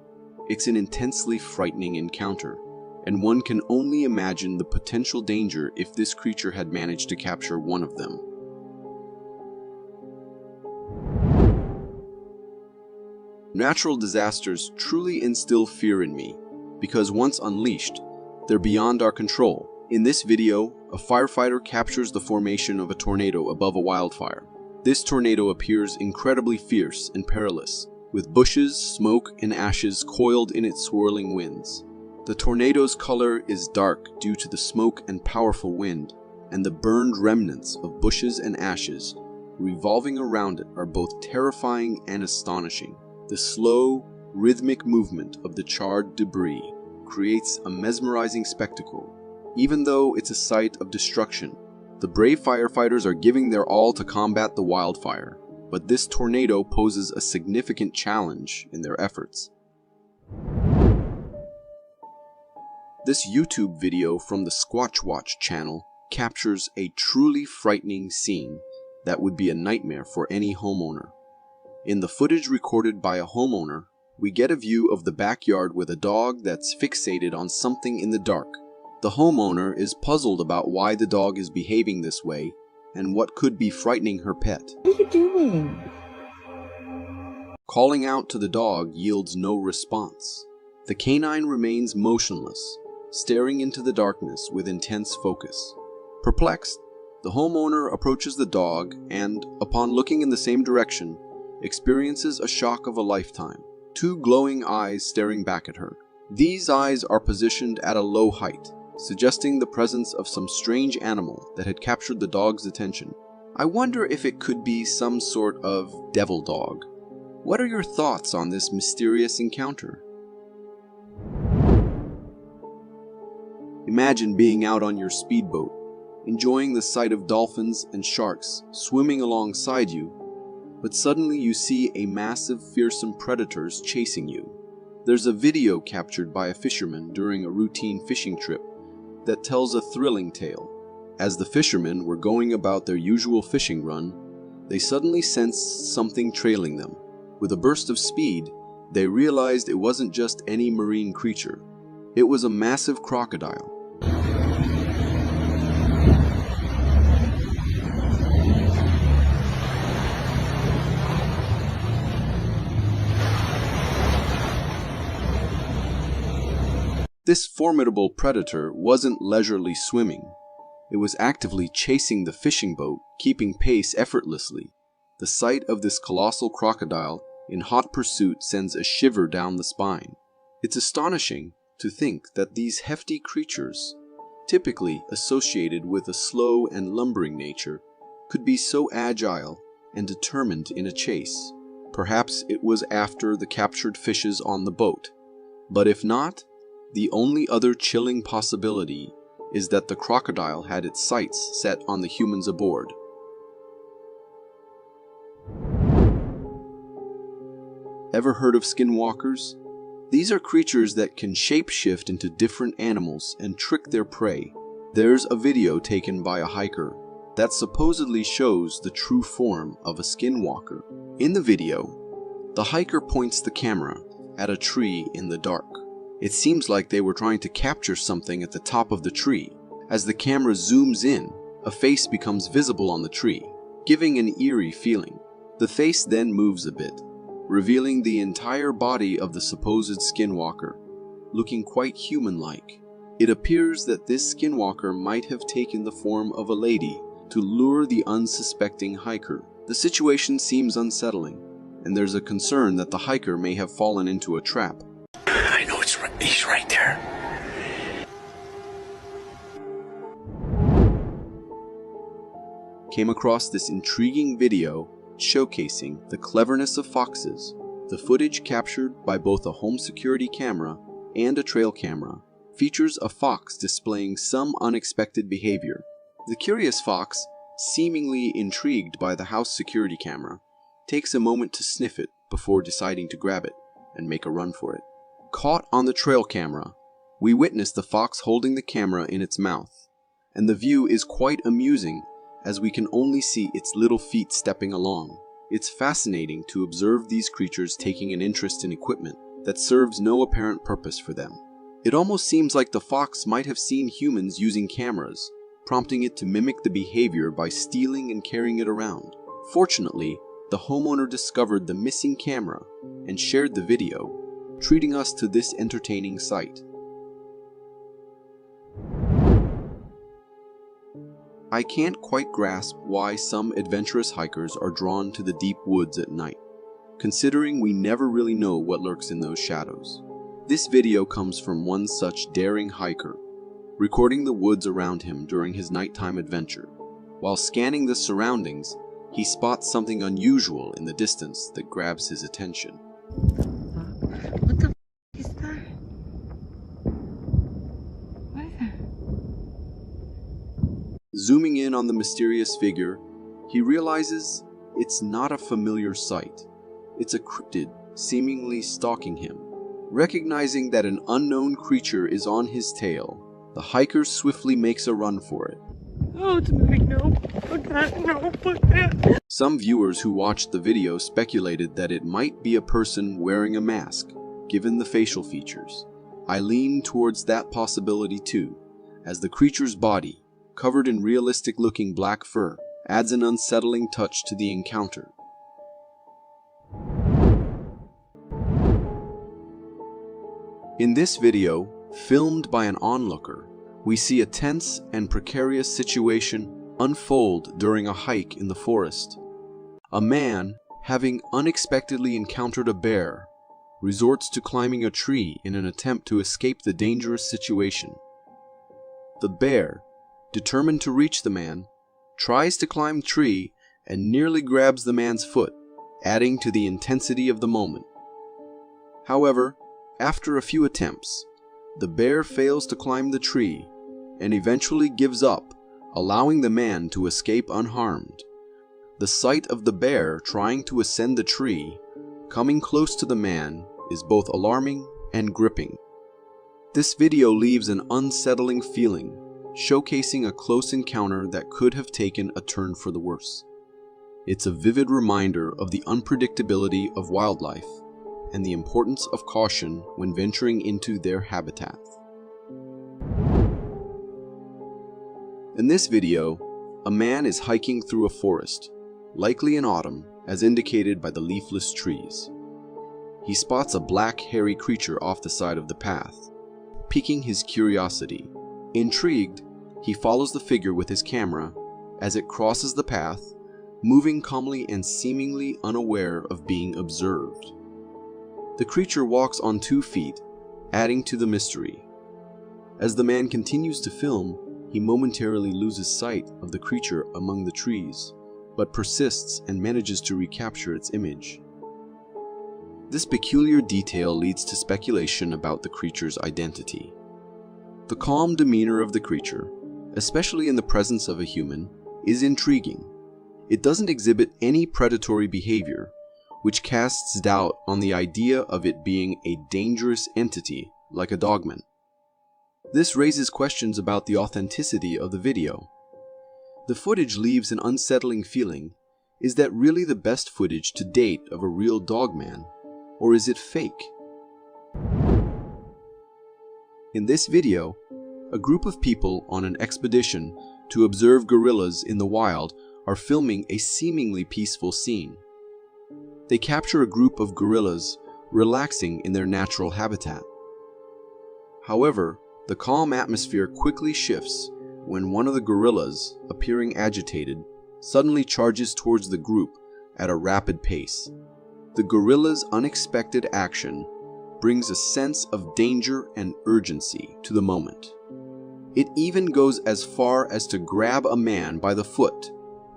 It's an intensely frightening encounter, and one can only imagine the potential danger if this creature had managed to capture one of them. Natural disasters truly instill fear in me, because once unleashed, they're beyond our control. In this video, a firefighter captures the formation of a tornado above a wildfire. This tornado appears incredibly fierce and perilous, with bushes, smoke, and ashes coiled in its swirling winds. The tornado's color is dark due to the smoke and powerful wind, and the burned remnants of bushes and ashes revolving around it are both terrifying and astonishing. The slow, rhythmic movement of the charred debris creates a mesmerizing spectacle. Even though it's a site of destruction, the brave firefighters are giving their all to combat the wildfire, but this tornado poses a significant challenge in their efforts. This YouTube video from the Squatch Watch channel captures a truly frightening scene that would be a nightmare for any homeowner. In the footage recorded by a homeowner, we get a view of the backyard with a dog that's fixated on something in the dark. The homeowner is puzzled about why the dog is behaving this way and what could be frightening her pet. What are you doing? Calling out to the dog yields no response. The canine remains motionless, staring into the darkness with intense focus. Perplexed, the homeowner approaches the dog and, upon looking in the same direction, experiences a shock of a lifetime. 2 glowing eyes staring back at her. These eyes are positioned at a low height, suggesting the presence of some strange animal that had captured the dog's attention. I wonder if it could be some sort of devil dog. What are your thoughts on this mysterious encounter? Imagine being out on your speedboat, enjoying the sight of dolphins and sharks swimming alongside you, but suddenly you see a massive, fearsome predators chasing you. There's a video captured by a fisherman during a routine fishing trip that tells a thrilling tale. As the fishermen were going about their usual fishing run, they suddenly sensed something trailing them. With a burst of speed, they realized it wasn't just any marine creature. It was a massive crocodile. This formidable predator wasn't leisurely swimming. It was actively chasing the fishing boat, keeping pace effortlessly. The sight of this colossal crocodile in hot pursuit sends a shiver down the spine. It's astonishing to think that these hefty creatures, typically associated with a slow and lumbering nature, could be so agile and determined in a chase. Perhaps it was after the captured fishes on the boat. But if not, the only other chilling possibility is that the crocodile had its sights set on the humans aboard. Ever heard of skinwalkers? These are creatures that can shapeshift into different animals and trick their prey. There's a video taken by a hiker that supposedly shows the true form of a skinwalker. In the video, the hiker points the camera at a tree in the dark. It seems like they were trying to capture something at the top of the tree. As the camera zooms in, a face becomes visible on the tree, giving an eerie feeling. The face then moves a bit, revealing the entire body of the supposed skinwalker, looking quite human-like. It appears that this skinwalker might have taken the form of a lady to lure the unsuspecting hiker. The situation seems unsettling, and there's a concern that the hiker may have fallen into a trap. I know he's right there. Came across this intriguing video showcasing the cleverness of foxes. The footage captured by both a home security camera and a trail camera features a fox displaying some unexpected behavior. The curious fox, seemingly intrigued by the house security camera, takes a moment to sniff it before deciding to grab it and make a run for it. Caught on the trail camera, we witness the fox holding the camera in its mouth, and the view is quite amusing as we can only see its little feet stepping along. It's fascinating to observe these creatures taking an interest in equipment that serves no apparent purpose for them. It almost seems like the fox might have seen humans using cameras, prompting it to mimic the behavior by stealing and carrying it around. Fortunately, the homeowner discovered the missing camera and shared the video, treating us to this entertaining sight. I can't quite grasp why some adventurous hikers are drawn to the deep woods at night, considering we never really know what lurks in those shadows. This video comes from one such daring hiker, recording the woods around him during his nighttime adventure. While scanning the surroundings, he spots something unusual in the distance that grabs his attention. What the f is that? What is that? Zooming in on the mysterious figure, he realizes it's not a familiar sight. It's a cryptid seemingly stalking him. Recognizing that an unknown creature is on his tail, the hiker swiftly makes a run for it. Oh, it's moving. No. Put that. No, put that. Some viewers who watched the video speculated that it might be a person wearing a mask, given the facial features. I lean towards that possibility too, as the creature's body, covered in realistic-looking black fur, adds an unsettling touch to the encounter. In this video, filmed by an onlooker, we see a tense and precarious situation unfold during a hike in the forest. A man, having unexpectedly encountered a bear, resorts to climbing a tree in an attempt to escape the dangerous situation. The bear, determined to reach the man, tries to climb the tree and nearly grabs the man's foot, adding to the intensity of the moment. However, after a few attempts, the bear fails to climb the tree and eventually gives up, allowing the man to escape unharmed. The sight of the bear trying to ascend the tree, coming close to the man, is both alarming and gripping. This video leaves an unsettling feeling, showcasing a close encounter that could have taken a turn for the worse. It's a vivid reminder of the unpredictability of wildlife and the importance of caution when venturing into their habitat. In this video, a man is hiking through a forest, likely in autumn, as indicated by the leafless trees. He spots a black, hairy creature off the side of the path, piquing his curiosity. Intrigued, he follows the figure with his camera as it crosses the path, moving calmly and seemingly unaware of being observed. The creature walks on 2 feet, adding to the mystery. As the man continues to film, he momentarily loses sight of the creature among the trees, but persists and manages to recapture its image. This peculiar detail leads to speculation about the creature's identity. The calm demeanor of the creature, especially in the presence of a human, is intriguing. It doesn't exhibit any predatory behavior, which casts doubt on the idea of it being a dangerous entity like a dogman. This raises questions about the authenticity of the video. The footage leaves an unsettling feeling. Is that really the best footage to date of a real dogman, or is it fake? In this video, a group of people on an expedition to observe gorillas in the wild are filming a seemingly peaceful scene. They capture a group of gorillas relaxing in their natural habitat. However, the calm atmosphere quickly shifts when one of the gorillas, appearing agitated, suddenly charges towards the group at a rapid pace. The gorilla's unexpected action brings a sense of danger and urgency to the moment. It even goes as far as to grab a man by the foot,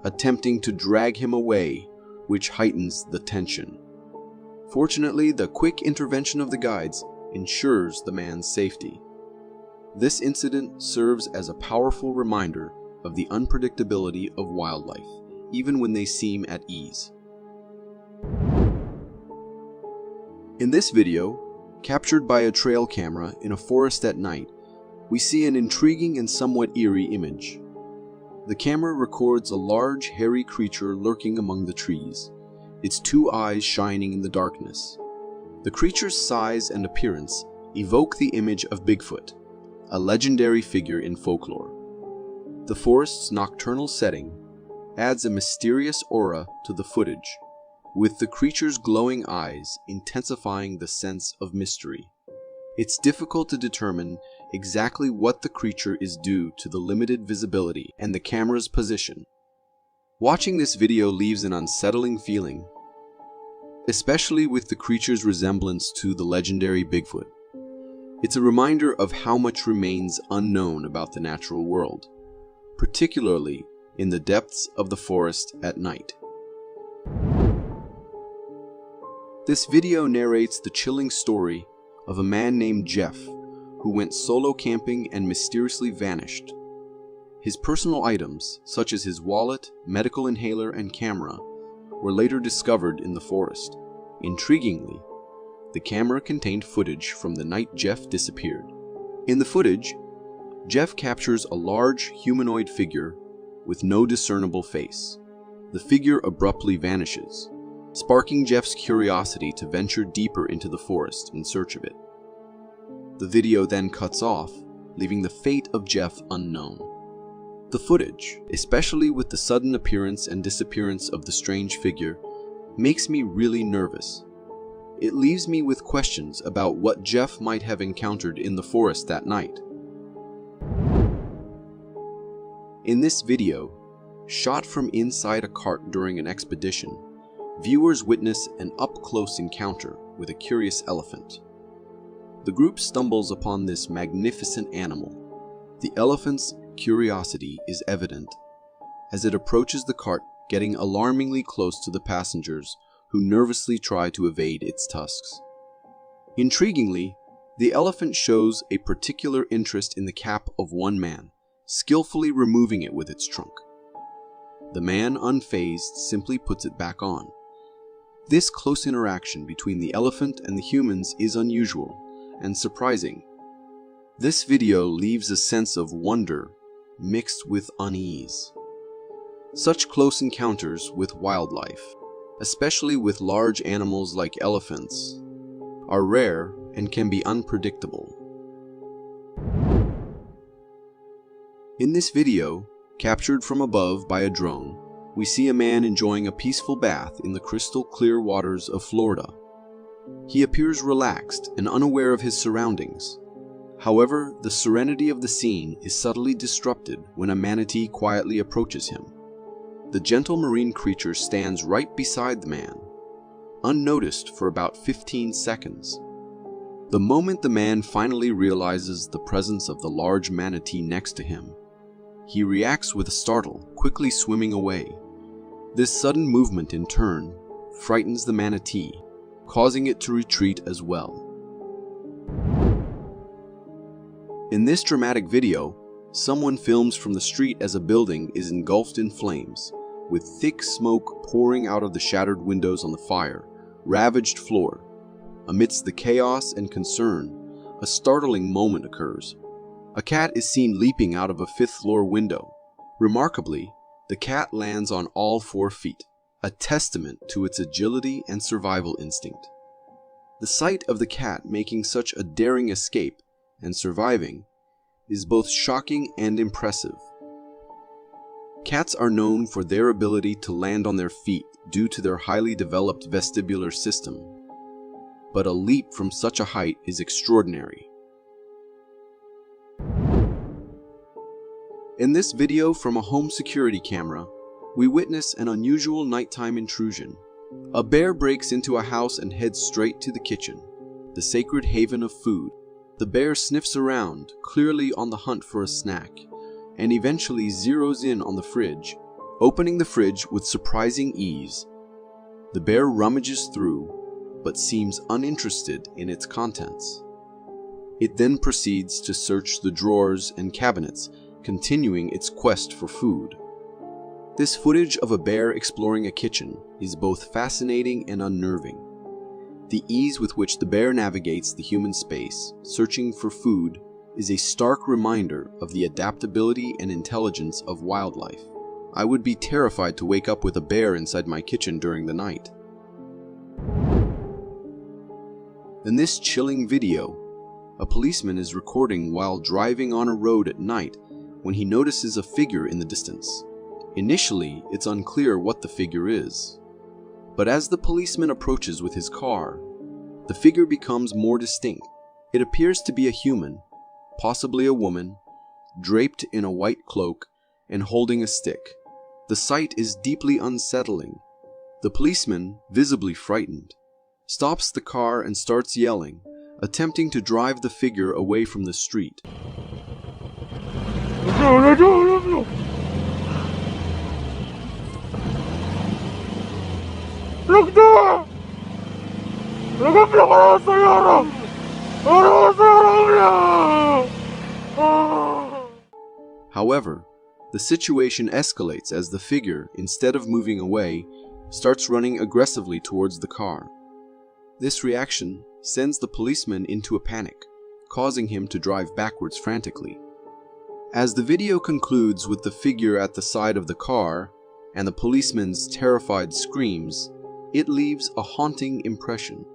attempting to drag him away, which heightens the tension. Fortunately, the quick intervention of the guides ensures the man's safety. This incident serves as a powerful reminder of the unpredictability of wildlife, even when they seem at ease. In this video, captured by a trail camera in a forest at night, we see an intriguing and somewhat eerie image. The camera records a large, hairy creature lurking among the trees, its two eyes shining in the darkness. The creature's size and appearance evoke the image of Bigfoot, a legendary figure in folklore. The forest's nocturnal setting adds a mysterious aura to the footage, with the creature's glowing eyes intensifying the sense of mystery. It's difficult to determine exactly what the creature is due to the limited visibility and the camera's position. Watching this video leaves an unsettling feeling, especially with the creature's resemblance to the legendary Bigfoot. It's a reminder of how much remains unknown about the natural world, particularly in the depths of the forest at night. This video narrates the chilling story of a man named Jeff who went solo camping and mysteriously vanished. His personal items, such as his wallet, medical inhaler, and camera, were later discovered in the forest. Intriguingly, the camera contained footage from the night Jeff disappeared. In the footage, Jeff captures a large humanoid figure with no discernible face. The figure abruptly vanishes, sparking Jeff's curiosity to venture deeper into the forest in search of it. The video then cuts off, leaving the fate of Jeff unknown. The footage, especially with the sudden appearance and disappearance of the strange figure, makes me really nervous. It leaves me with questions about what Jeff might have encountered in the forest that night. In this video, shot from inside a cart during an expedition, viewers witness an up-close encounter with a curious elephant. The group stumbles upon this magnificent animal. The elephant's curiosity is evident as it approaches the cart, getting alarmingly close to the passengers who nervously try to evade its tusks. Intriguingly, the elephant shows a particular interest in the cap of one man, skillfully removing it with its trunk. The man, unfazed, simply puts it back on. This close interaction between the elephant and the humans is unusual and surprising. This video leaves a sense of wonder mixed with unease. Such close encounters with wildlife, especially with large animals like elephants, are rare and can be unpredictable. In this video, captured from above by a drone, we see a man enjoying a peaceful bath in the crystal clear waters of Florida. He appears relaxed and unaware of his surroundings. However, the serenity of the scene is subtly disrupted when a manatee quietly approaches him. The gentle marine creature stands right beside the man, unnoticed for about 15 seconds. The moment the man finally realizes the presence of the large manatee next to him, he reacts with a startle, quickly swimming away. This sudden movement, in turn, frightens the manatee, causing it to retreat as well. In this dramatic video, someone films from the street as a building is engulfed in flames, with thick smoke pouring out of the shattered windows on the fire-ravaged floor. Amidst the chaos and concern, a startling moment occurs. A cat is seen leaping out of a fifth-floor window. Remarkably, the cat lands on all 4 feet, a testament to its agility and survival instinct. The sight of the cat making such a daring escape and surviving is both shocking and impressive. Cats are known for their ability to land on their feet due to their highly developed vestibular system, but a leap from such a height is extraordinary. In this video from a home security camera, we witness an unusual nighttime intrusion. A bear breaks into a house and heads straight to the kitchen, the sacred haven of food. The bear sniffs around, clearly on the hunt for a snack, and eventually zeroes in on the fridge, opening the fridge with surprising ease. The bear rummages through, but seems uninterested in its contents. It then proceeds to search the drawers and cabinets, continuing its quest for food. This footage of a bear exploring a kitchen is both fascinating and unnerving. The ease with which the bear navigates the human space, searching for food, is a stark reminder of the adaptability and intelligence of wildlife. I would be terrified to wake up with a bear inside my kitchen during the night. In this chilling video, a policeman is recording while driving on a road at night when he notices a figure in the distance. Initially, it's unclear what the figure is, but as the policeman approaches with his car, the figure becomes more distinct. It appears to be a human, possibly a woman, draped in a white cloak and holding a stick. The sight is deeply unsettling. The policeman, visibly frightened, stops the car and starts yelling, attempting to drive the figure away from the street. Look there! Look up the However, the situation escalates as the figure, instead of moving away, starts running aggressively towards the car. This reaction sends the policeman into a panic, causing him to drive backwards frantically. As the video concludes with the figure at the side of the car and the policeman's terrified screams, it leaves a haunting impression.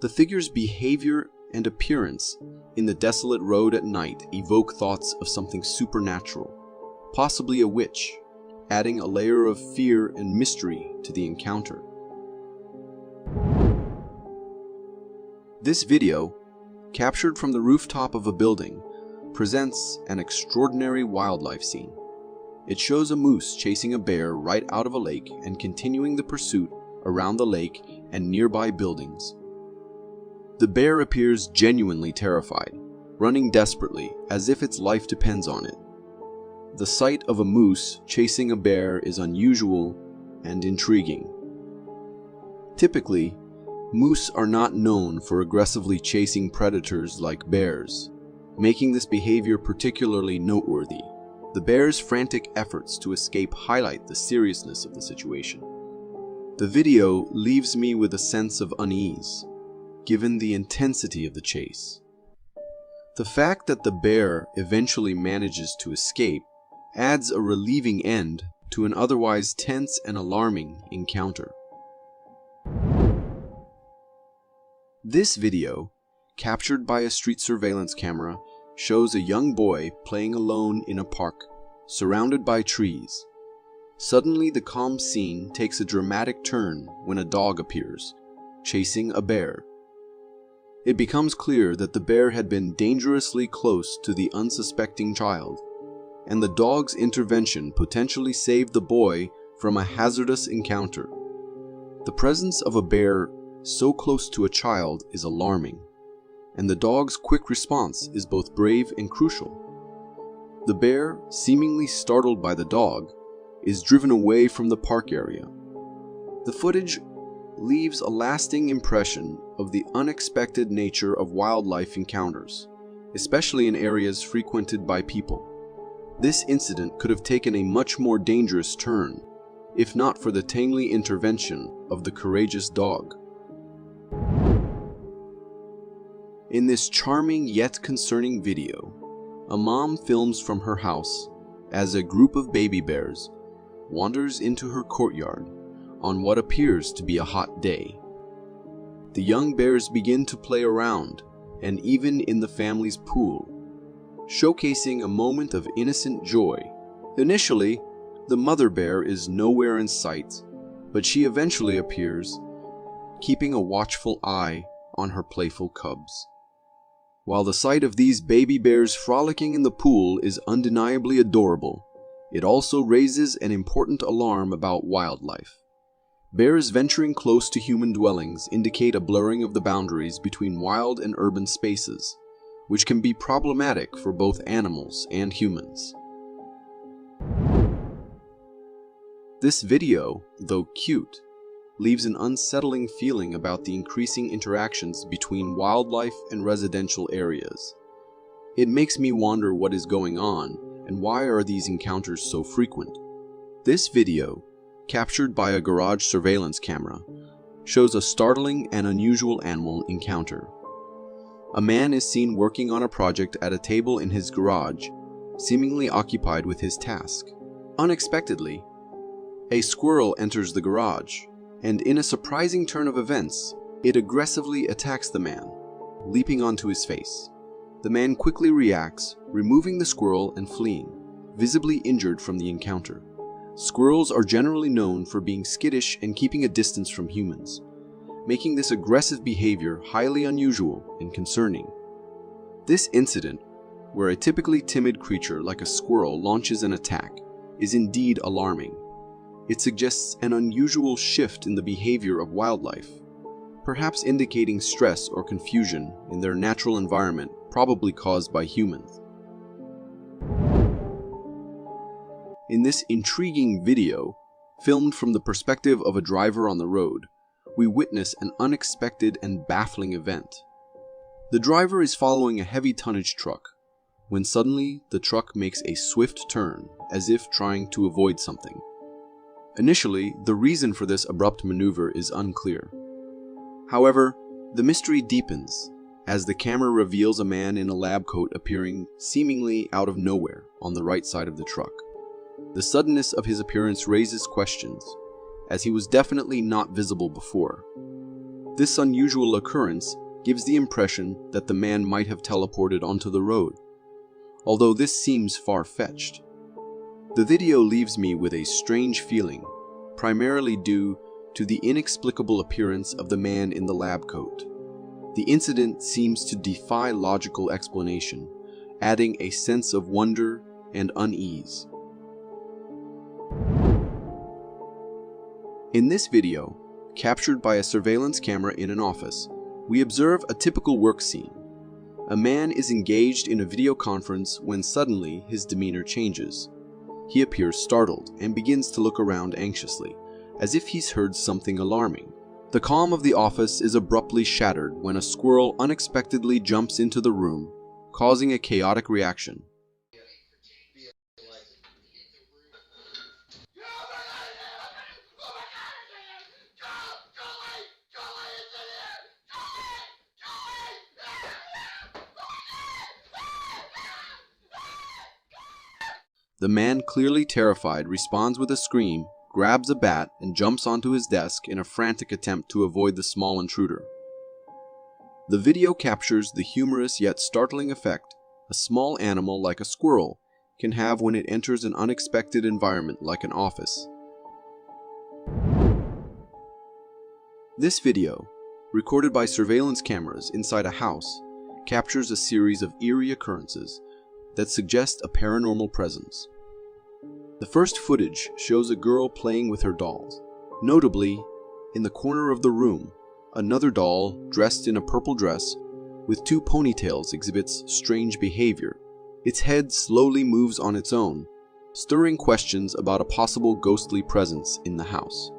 The figure's behavior and appearance in the desolate road at night evoke thoughts of something supernatural, possibly a witch, adding a layer of fear and mystery to the encounter. This video, captured from the rooftop of a building, presents an extraordinary wildlife scene. It shows a moose chasing a bear right out of a lake and continuing the pursuit around the lake and nearby buildings. The bear appears genuinely terrified, running desperately as if its life depends on it. The sight of a moose chasing a bear is unusual and intriguing. Typically, moose are not known for aggressively chasing predators like bears, making this behavior particularly noteworthy. The bear's frantic efforts to escape highlight the seriousness of the situation. The video leaves me with a sense of unease, given the intensity of the chase. The fact that the bear eventually manages to escape adds a relieving end to an otherwise tense and alarming encounter. This video, captured by a street surveillance camera, shows a young boy playing alone in a park, surrounded by trees. Suddenly, the calm scene takes a dramatic turn when a dog appears, chasing a bear. It becomes clear that the bear had been dangerously close to the unsuspecting child, and the dog's intervention potentially saved the boy from a hazardous encounter. The presence of a bear so close to a child is alarming, and the dog's quick response is both brave and crucial. The bear, seemingly startled by the dog, is driven away from the park area. The footage leaves a lasting impression of the unexpected nature of wildlife encounters, especially in areas frequented by people. This incident could have taken a much more dangerous turn, if not for the timely intervention of the courageous dog. In this charming yet concerning video, a mom films from her house as a group of baby bears wanders into her courtyard on what appears to be a hot day. the young bears begin to play around, and even in the family's pool, showcasing a moment of innocent joy. Initially, the mother bear is nowhere in sight, but she eventually appears, keeping a watchful eye on her playful cubs. While the sight of these baby bears frolicking in the pool is undeniably adorable, it also raises an important alarm about wildlife. Bears venturing close to human dwellings indicate a blurring of the boundaries between wild and urban spaces, which can be problematic for both animals and humans. This video, though cute, leaves an unsettling feeling about the increasing interactions between wildlife and residential areas. It makes me wonder what is going on and why are these encounters so frequent. This video, captured by a garage surveillance camera, shows a startling and unusual animal encounter. A man is seen working on a project at a table in his garage, seemingly occupied with his task. Unexpectedly, a squirrel enters the garage, and in a surprising turn of events, it aggressively attacks the man, leaping onto his face. The man quickly reacts, removing the squirrel and fleeing, visibly injured from the encounter. Squirrels are generally known for being skittish and keeping a distance from humans, making this aggressive behavior highly unusual and concerning. This incident, where a typically timid creature like a squirrel launches an attack, is indeed alarming. It suggests an unusual shift in the behavior of wildlife, perhaps indicating stress or confusion in their natural environment, probably caused by humans. In this intriguing video, filmed from the perspective of a driver on the road, we witness an unexpected and baffling event. The driver is following a heavy tonnage truck, when suddenly the truck makes a swift turn, as if trying to avoid something. Initially, the reason for this abrupt maneuver is unclear. However, the mystery deepens as the camera reveals a man in a lab coat appearing seemingly out of nowhere on the right side of the truck. The suddenness of his appearance raises questions, as he was definitely not visible before. This unusual occurrence gives the impression that the man might have teleported onto the road, although this seems far-fetched. The video leaves me with a strange feeling, primarily due to the inexplicable appearance of the man in the lab coat. The incident seems to defy logical explanation, adding a sense of wonder and unease. In this video, captured by a surveillance camera in an office, we observe a typical work scene. A man is engaged in a video conference when suddenly his demeanor changes. He appears startled and begins to look around anxiously, as if he's heard something alarming. The calm of the office is abruptly shattered when a squirrel unexpectedly jumps into the room, causing a chaotic reaction. The man, clearly terrified, responds with a scream, grabs a bat, and jumps onto his desk in a frantic attempt to avoid the small intruder. The video captures the humorous yet startling effect a small animal like a squirrel can have when it enters an unexpected environment like an office. This video, recorded by surveillance cameras inside a house, captures a series of eerie occurrences that suggest a paranormal presence. The first footage shows a girl playing with her dolls. Notably, in the corner of the room, another doll dressed in a purple dress with two ponytails exhibits strange behavior. Its head slowly moves on its own, stirring questions about a possible ghostly presence in the house.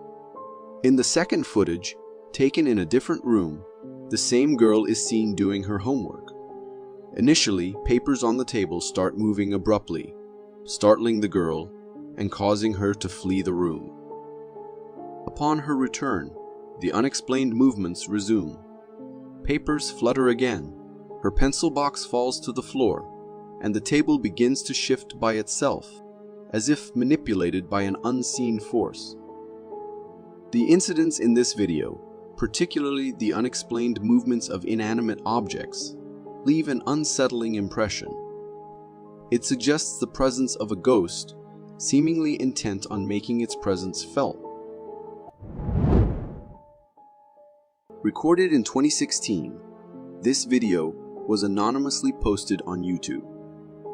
In the second footage, taken in a different room, the same girl is seen doing her homework. Initially, papers on the table start moving abruptly, startling the girl and causing her to flee the room. Upon her return, the unexplained movements resume. Papers flutter again, her pencil box falls to the floor, and the table begins to shift by itself, as if manipulated by an unseen force. The incidents in this video particularly the unexplained movements of inanimate objects, leave an unsettling impression. It suggests the presence of a ghost, seemingly intent on making its presence felt. Recorded in 2016, this video was anonymously posted on YouTube,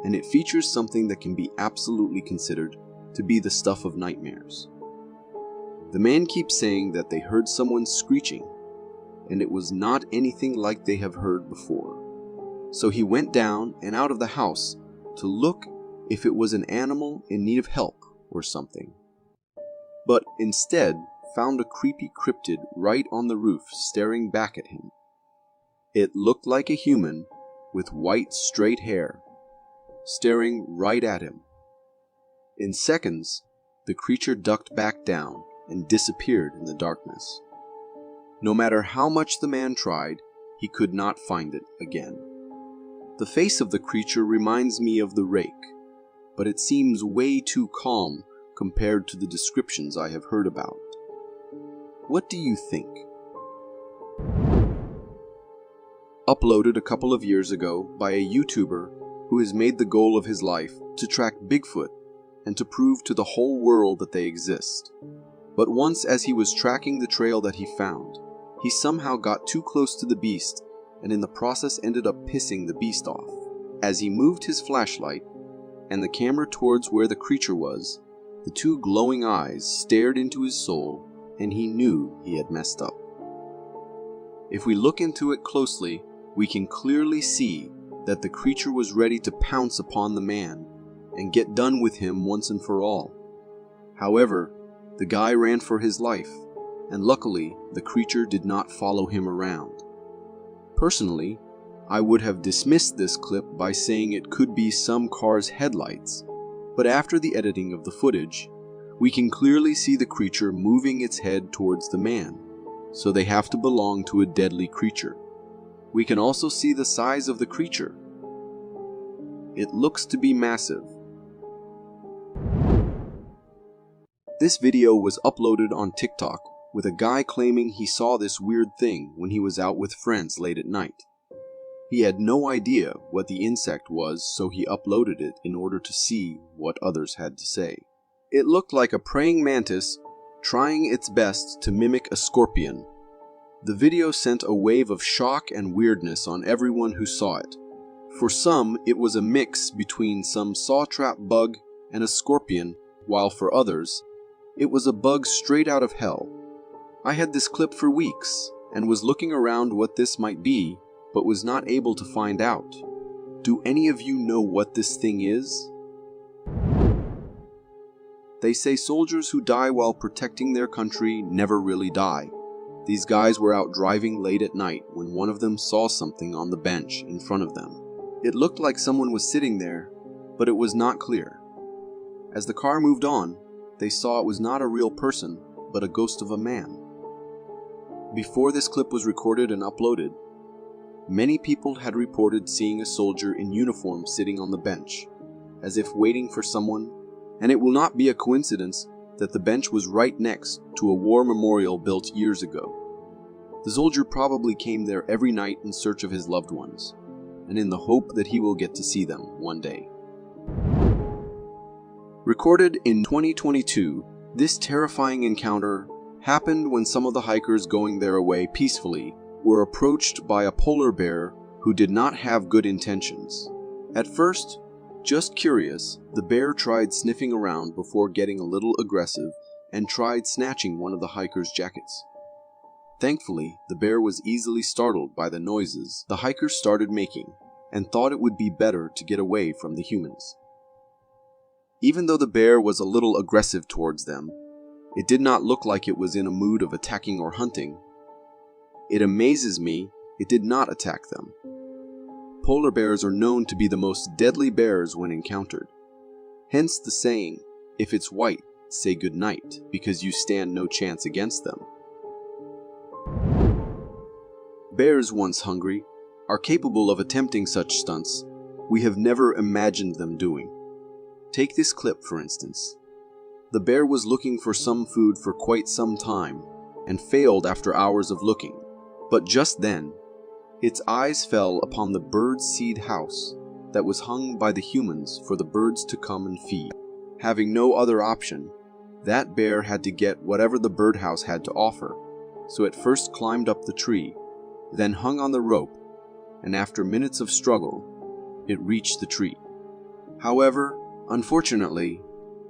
and it features something that can be absolutely considered to be the stuff of nightmares. The man keeps saying that they heard someone screeching, and it was not anything like they have heard before. So he went down and out of the house to look if it was an animal in need of help or something, but instead found a creepy cryptid right on the roof staring back at him. It looked like a human with white straight hair, staring right at him. In seconds, the creature ducked back down and disappeared in the darkness. No matter how much the man tried, he could not find it again. The face of the creature reminds me of the rake, but it seems way too calm compared to the descriptions I have heard about. What do you think? Uploaded a couple of years ago by a YouTuber who has made the goal of his life to track Bigfoot and to prove to the whole world that they exist. But once as he was tracking the trail that he found, he somehow got too close to the beast and in the process ended up pissing the beast off. As he moved his flashlight and the camera towards where the creature was, the two glowing eyes stared into his soul and he knew he had messed up. If we look into it closely, we can clearly see that the creature was ready to pounce upon the man and get done with him once and for all. However, the guy ran for his life, and luckily the creature did not follow him around. Personally, I would have dismissed this clip by saying it could be some car's headlights, but after the editing of the footage, we can clearly see the creature moving its head towards the man, so they have to belong to a deadly creature. We can also see the size of the creature. It looks to be massive. This video was uploaded on TikTok with a guy claiming he saw this weird thing when he was out with friends late at night. He had no idea what the insect was, so he uploaded it in order to see what others had to say. It looked like a praying mantis trying its best to mimic a scorpion. The video sent a wave of shock and weirdness on everyone who saw it. For some, it was a mix between some saw-trap bug and a scorpion, while for others, it was a bug straight out of hell. I had this clip for weeks and was looking around what this might be, but was not able to find out. Do any of you know what this thing is? They say soldiers who die while protecting their country never really die. These guys were out driving late at night when one of them saw something on the bench in front of them. It looked like someone was sitting there, but it was not clear. As the car moved on, they saw it was not a real person, but a ghost of a man. Before this clip was recorded and uploaded, many people had reported seeing a soldier in uniform sitting on the bench, as if waiting for someone, and it will not be a coincidence that the bench was right next to a war memorial built years ago. The soldier probably came there every night in search of his loved ones, and in the hope that he will get to see them one day. Recorded in 2022, this terrifying encounter happened when some of the hikers going their way peacefully were approached by a polar bear who did not have good intentions. At first, just curious, the bear tried sniffing around before getting a little aggressive and tried snatching one of the hikers' jackets. Thankfully, the bear was easily startled by the noises the hikers started making and thought it would be better to get away from the humans. Even though the bear was a little aggressive towards them, it did not look like it was in a mood of attacking or hunting. It amazes me it did not attack them. Polar bears are known to be the most deadly bears when encountered. Hence the saying, if it's white, say goodnight, because you stand no chance against them. Bears, once hungry, are capable of attempting such stunts we have never imagined them doing. Take this clip, for instance. The bear was looking for some food for quite some time, and failed after hours of looking. But just then, its eyes fell upon the bird's seed house that was hung by the humans for the birds to come and feed. Having no other option, that bear had to get whatever the birdhouse had to offer, so it first climbed up the tree, then hung on the rope, and after minutes of struggle, it reached the tree. However, unfortunately,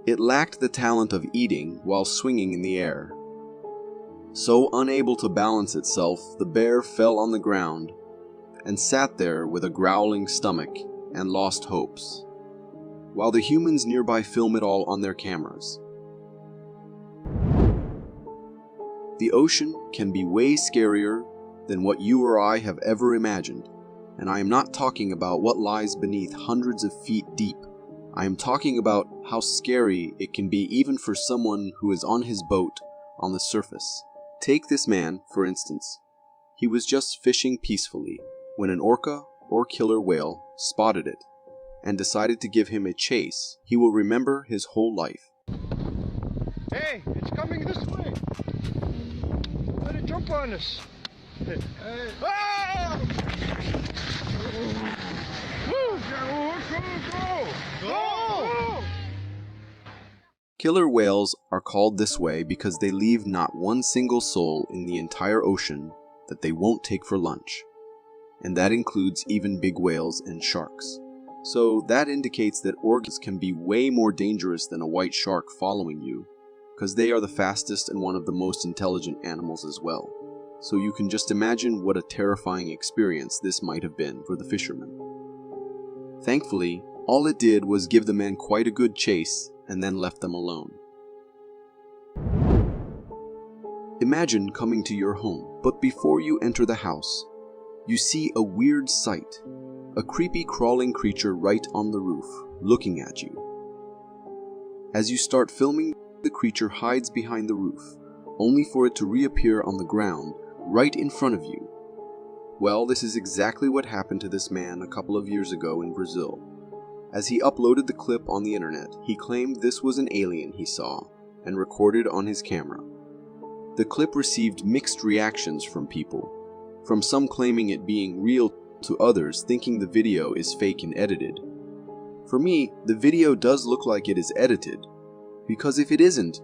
it lacked the talent of eating while swinging in the air. So unable to balance itself, the bear fell on the ground and sat there with a growling stomach and lost hopes, while the humans nearby film it all on their cameras. The ocean can be way scarier than what you or I have ever imagined, and I am not talking about what lies beneath hundreds of feet deep. I am talking about how scary it can be even for someone who is on his boat on the surface. Take this man, for instance. He was just fishing peacefully when an orca or killer whale spotted it and decided to give him a chase he will remember his whole life. Hey, it's coming this way. Let it jump on us. Ah! Go! Killer whales are called this way because they leave not one single soul in the entire ocean that they won't take for lunch. And that includes even big whales and sharks. So that indicates that orcas can be way more dangerous than a white shark following you, because they are the fastest and one of the most intelligent animals as well. So you can just imagine what a terrifying experience this might have been for the fishermen. Thankfully, all it did was give the men quite a good chase and then left them alone. Imagine coming to your home, but before you enter the house, you see a weird sight, a creepy crawling creature right on the roof, looking at you. As you start filming, the creature hides behind the roof, only for it to reappear on the ground right in front of you. Well, this is exactly what happened to this man a couple of years ago in Brazil. As he uploaded the clip on the internet, he claimed this was an alien he saw and recorded on his camera. The clip received mixed reactions from people, from some claiming it being real to others thinking the video is fake and edited. For me, the video does look like it is edited, because if it isn't,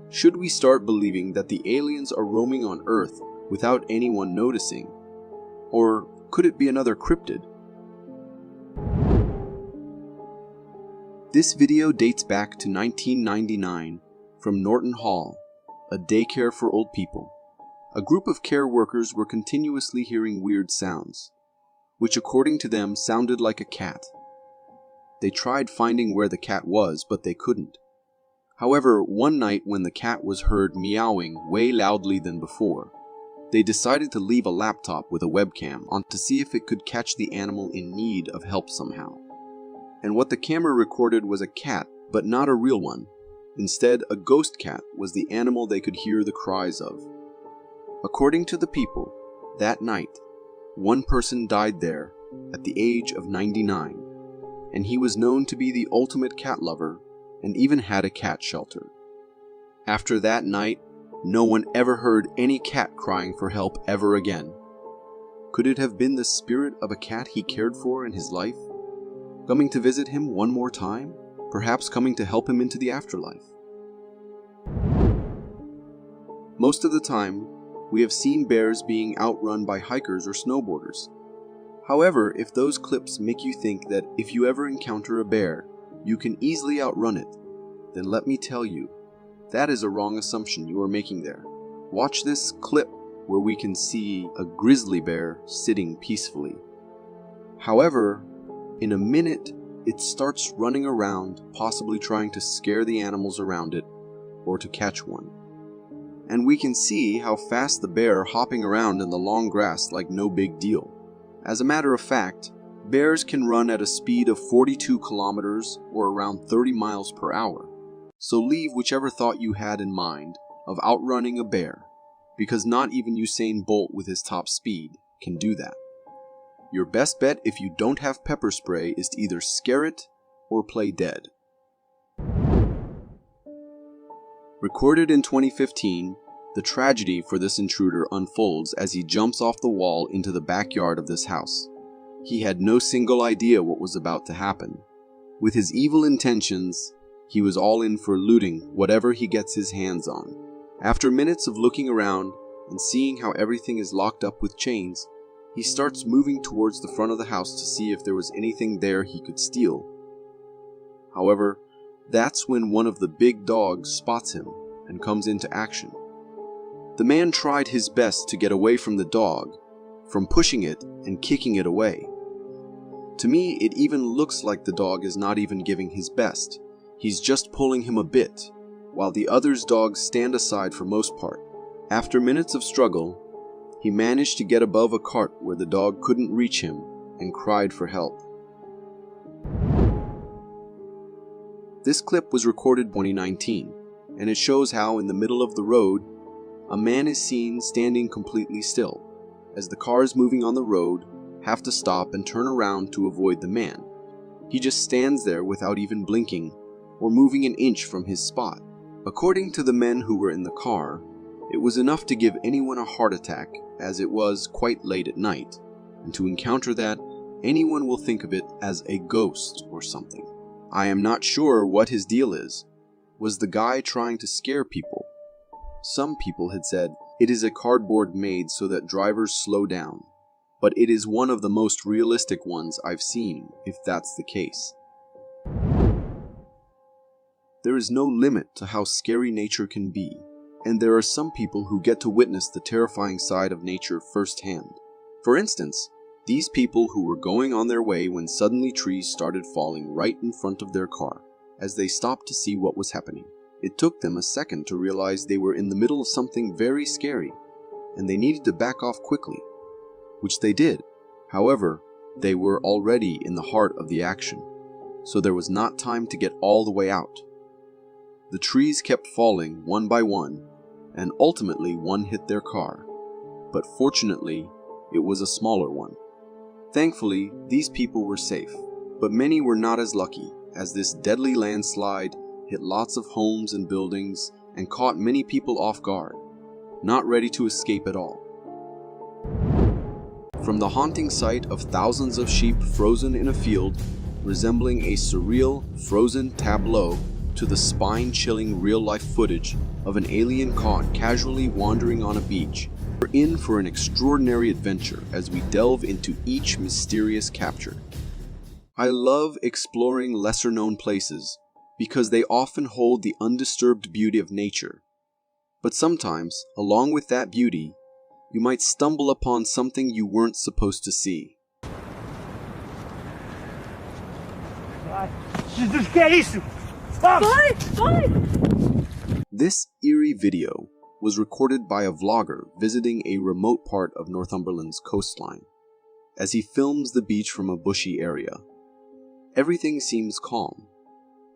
should we start believing that the aliens are roaming on Earth without anyone noticing? Or could it be another cryptid? This video dates back to 1999 from Norton Hall, a daycare for old people. A group of care workers were continuously hearing weird sounds, which according to them sounded like a cat. They tried finding where the cat was, but they couldn't. However, one night when the cat was heard meowing way loudly than before, they decided to leave a laptop with a webcam on to see if it could catch the animal in need of help somehow. And what the camera recorded was a cat, but not a real one. Instead, a ghost cat was the animal they could hear the cries of. According to the people, that night, one person died there at the age of 99, and he was known to be the ultimate cat lover and even had a cat shelter. After that night, no one ever heard any cat crying for help ever again. Could it have been the spirit of a cat he cared for in his life, coming to visit him one more time, perhaps coming to help him into the afterlife? Most of the time, we have seen bears being outrun by hikers or snowboarders. However, if those clips make you think that if you ever encounter a bear, you can easily outrun it, then let me tell you, that is a wrong assumption you are making there. Watch this clip where we can see a grizzly bear sitting peacefully. However, in a minute, it starts running around, possibly trying to scare the animals around it or to catch one. And we can see how fast the bear hopping around in the long grass like no big deal. As a matter of fact, bears can run at a speed of 42 kilometers or around 30 miles per hour. So leave whichever thought you had in mind of outrunning a bear, because not even Usain Bolt with his top speed can do that. Your best bet if you don't have pepper spray is to either scare it or play dead. Recorded in 2015, The tragedy for this intruder unfolds as he jumps off the wall into the backyard of this house. He had no single idea what was about to happen. With his evil intentions, he was all in for looting whatever he gets his hands on. After minutes of looking around and seeing how everything is locked up with chains, he starts moving towards the front of the house to see if there was anything there he could steal. However, that's when one of the big dogs spots him and comes into action. The man tried his best to get away from the dog, from pushing it and kicking it away. To me, it even looks like the dog is not even giving his best. He's just pulling him a bit, while the other's dogs stand aside for most part. After minutes of struggle, he managed to get above a cart where the dog couldn't reach him and cried for help. This clip was recorded in 2019, and it shows how in the middle of the road, a man is seen standing completely still, as the cars moving on the road have to stop and turn around to avoid the man. He just stands there without even blinking or moving an inch from his spot. According to the men who were in the car, it was enough to give anyone a heart attack, as it was quite late at night, and to encounter that, anyone will think of it as a ghost or something. I am not sure what his deal is. Was the guy trying to scare people? Some people had said it is a cardboard made so that drivers slow down, but it is one of the most realistic ones I've seen, if that's the case. There is no limit to how scary nature can be, and there are some people who get to witness the terrifying side of nature firsthand. For instance, these people who were going on their way when suddenly trees started falling right in front of their car, as they stopped to see what was happening. It took them a second to realize they were in the middle of something very scary, and they needed to back off quickly, which they did. However, they were already in the heart of the action, so there was not time to get all the way out. The trees kept falling one by one, and ultimately one hit their car, but fortunately, it was a smaller one. Thankfully, these people were safe, but many were not as lucky, as this deadly landslide hit lots of homes and buildings and caught many people off guard, not ready to escape at all. From the haunting sight of thousands of sheep frozen in a field, resembling a surreal, frozen tableau, to the spine-chilling real-life footage of an alien caught casually wandering on a beach, we're in for an extraordinary adventure as we delve into each mysterious capture. I love exploring lesser-known places because they often hold the undisturbed beauty of nature. But sometimes, along with that beauty, you might stumble upon something you weren't supposed to see. This eerie video was recorded by a vlogger visiting a remote part of Northumberland's coastline. As he films the beach from a bushy area, everything seems calm.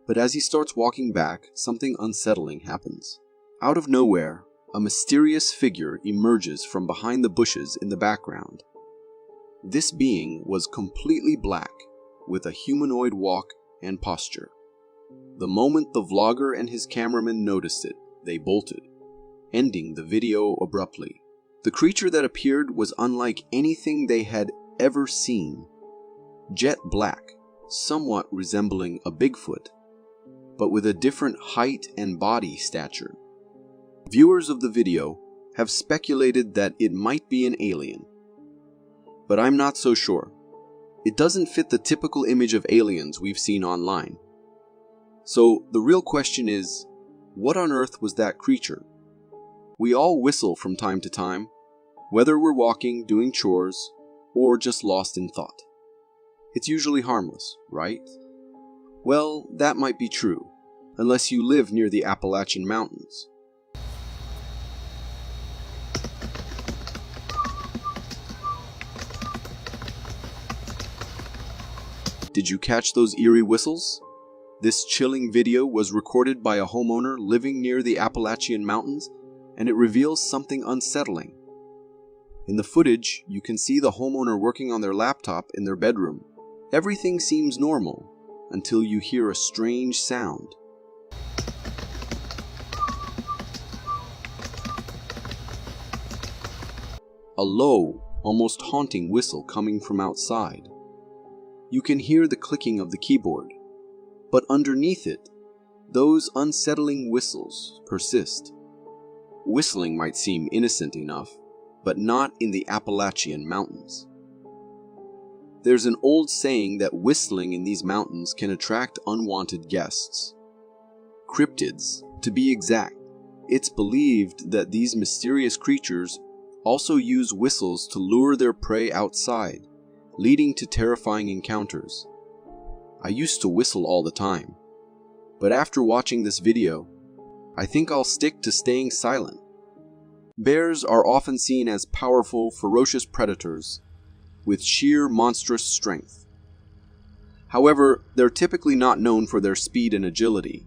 But as he starts walking back, something unsettling happens. Out of nowhere, a mysterious figure emerges from behind the bushes in the background. This being was completely black, with a humanoid walk and posture. The moment the vlogger and his cameraman noticed it, they bolted, ending the video abruptly. The creature that appeared was unlike anything they had ever seen. Jet black, somewhat resembling a Bigfoot, but with a different height and body stature. Viewers of the video have speculated that it might be an alien, but I'm not so sure. It doesn't fit the typical image of aliens we've seen online. So the real question is, what on earth was that creature? We all whistle from time to time, whether we're walking, doing chores, or just lost in thought. It's usually harmless, right? Well, that might be true, unless you live near the Appalachian Mountains. Did you catch those eerie whistles? This chilling video was recorded by a homeowner living near the Appalachian Mountains, and it reveals something unsettling. In the footage, you can see the homeowner working on their laptop in their bedroom. Everything seems normal until you hear a strange sound. a low, almost haunting whistle coming from outside. You can hear the clicking of the keyboard, but underneath it, those unsettling whistles persist. Whistling might seem innocent enough, but not in the Appalachian Mountains. There's an old saying that whistling in these mountains can attract unwanted guests. Cryptids, to be exact. It's believed that these mysterious creatures also use whistles to lure their prey outside, leading to terrifying encounters. I used to whistle all the time, but after watching this video, I think I'll stick to staying silent. Bears are often seen as powerful, ferocious predators with sheer monstrous strength. However, they're typically not known for their speed and agility,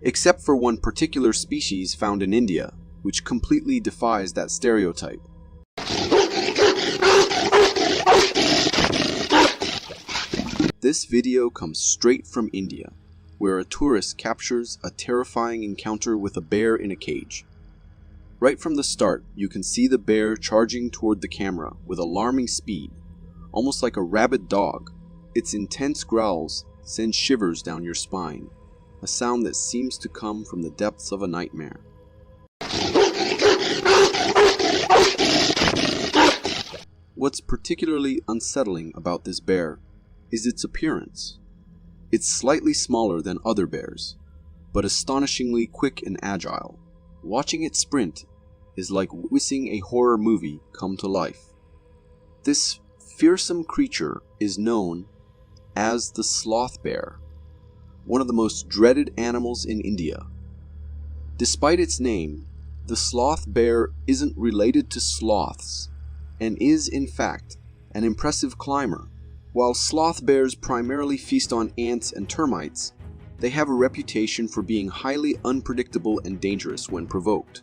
except for one particular species found in India, which completely defies that stereotype. This video comes straight from India, where a tourist captures a terrifying encounter with a bear in a cage. Right from the start, you can see the bear charging toward the camera with alarming speed, almost like a rabid dog. Its intense growls send shivers down your spine, a sound that seems to come from the depths of a nightmare. What's particularly unsettling about this bear is its appearance. It's slightly smaller than other bears, but astonishingly quick and agile. Watching it sprint is like witnessing a horror movie come to life. This fearsome creature is known as the sloth bear, one of the most dreaded animals in India. Despite its name, the sloth bear isn't related to sloths, and is in fact an impressive climber. While sloth bears primarily feast on ants and termites, they have a reputation for being highly unpredictable and dangerous when provoked.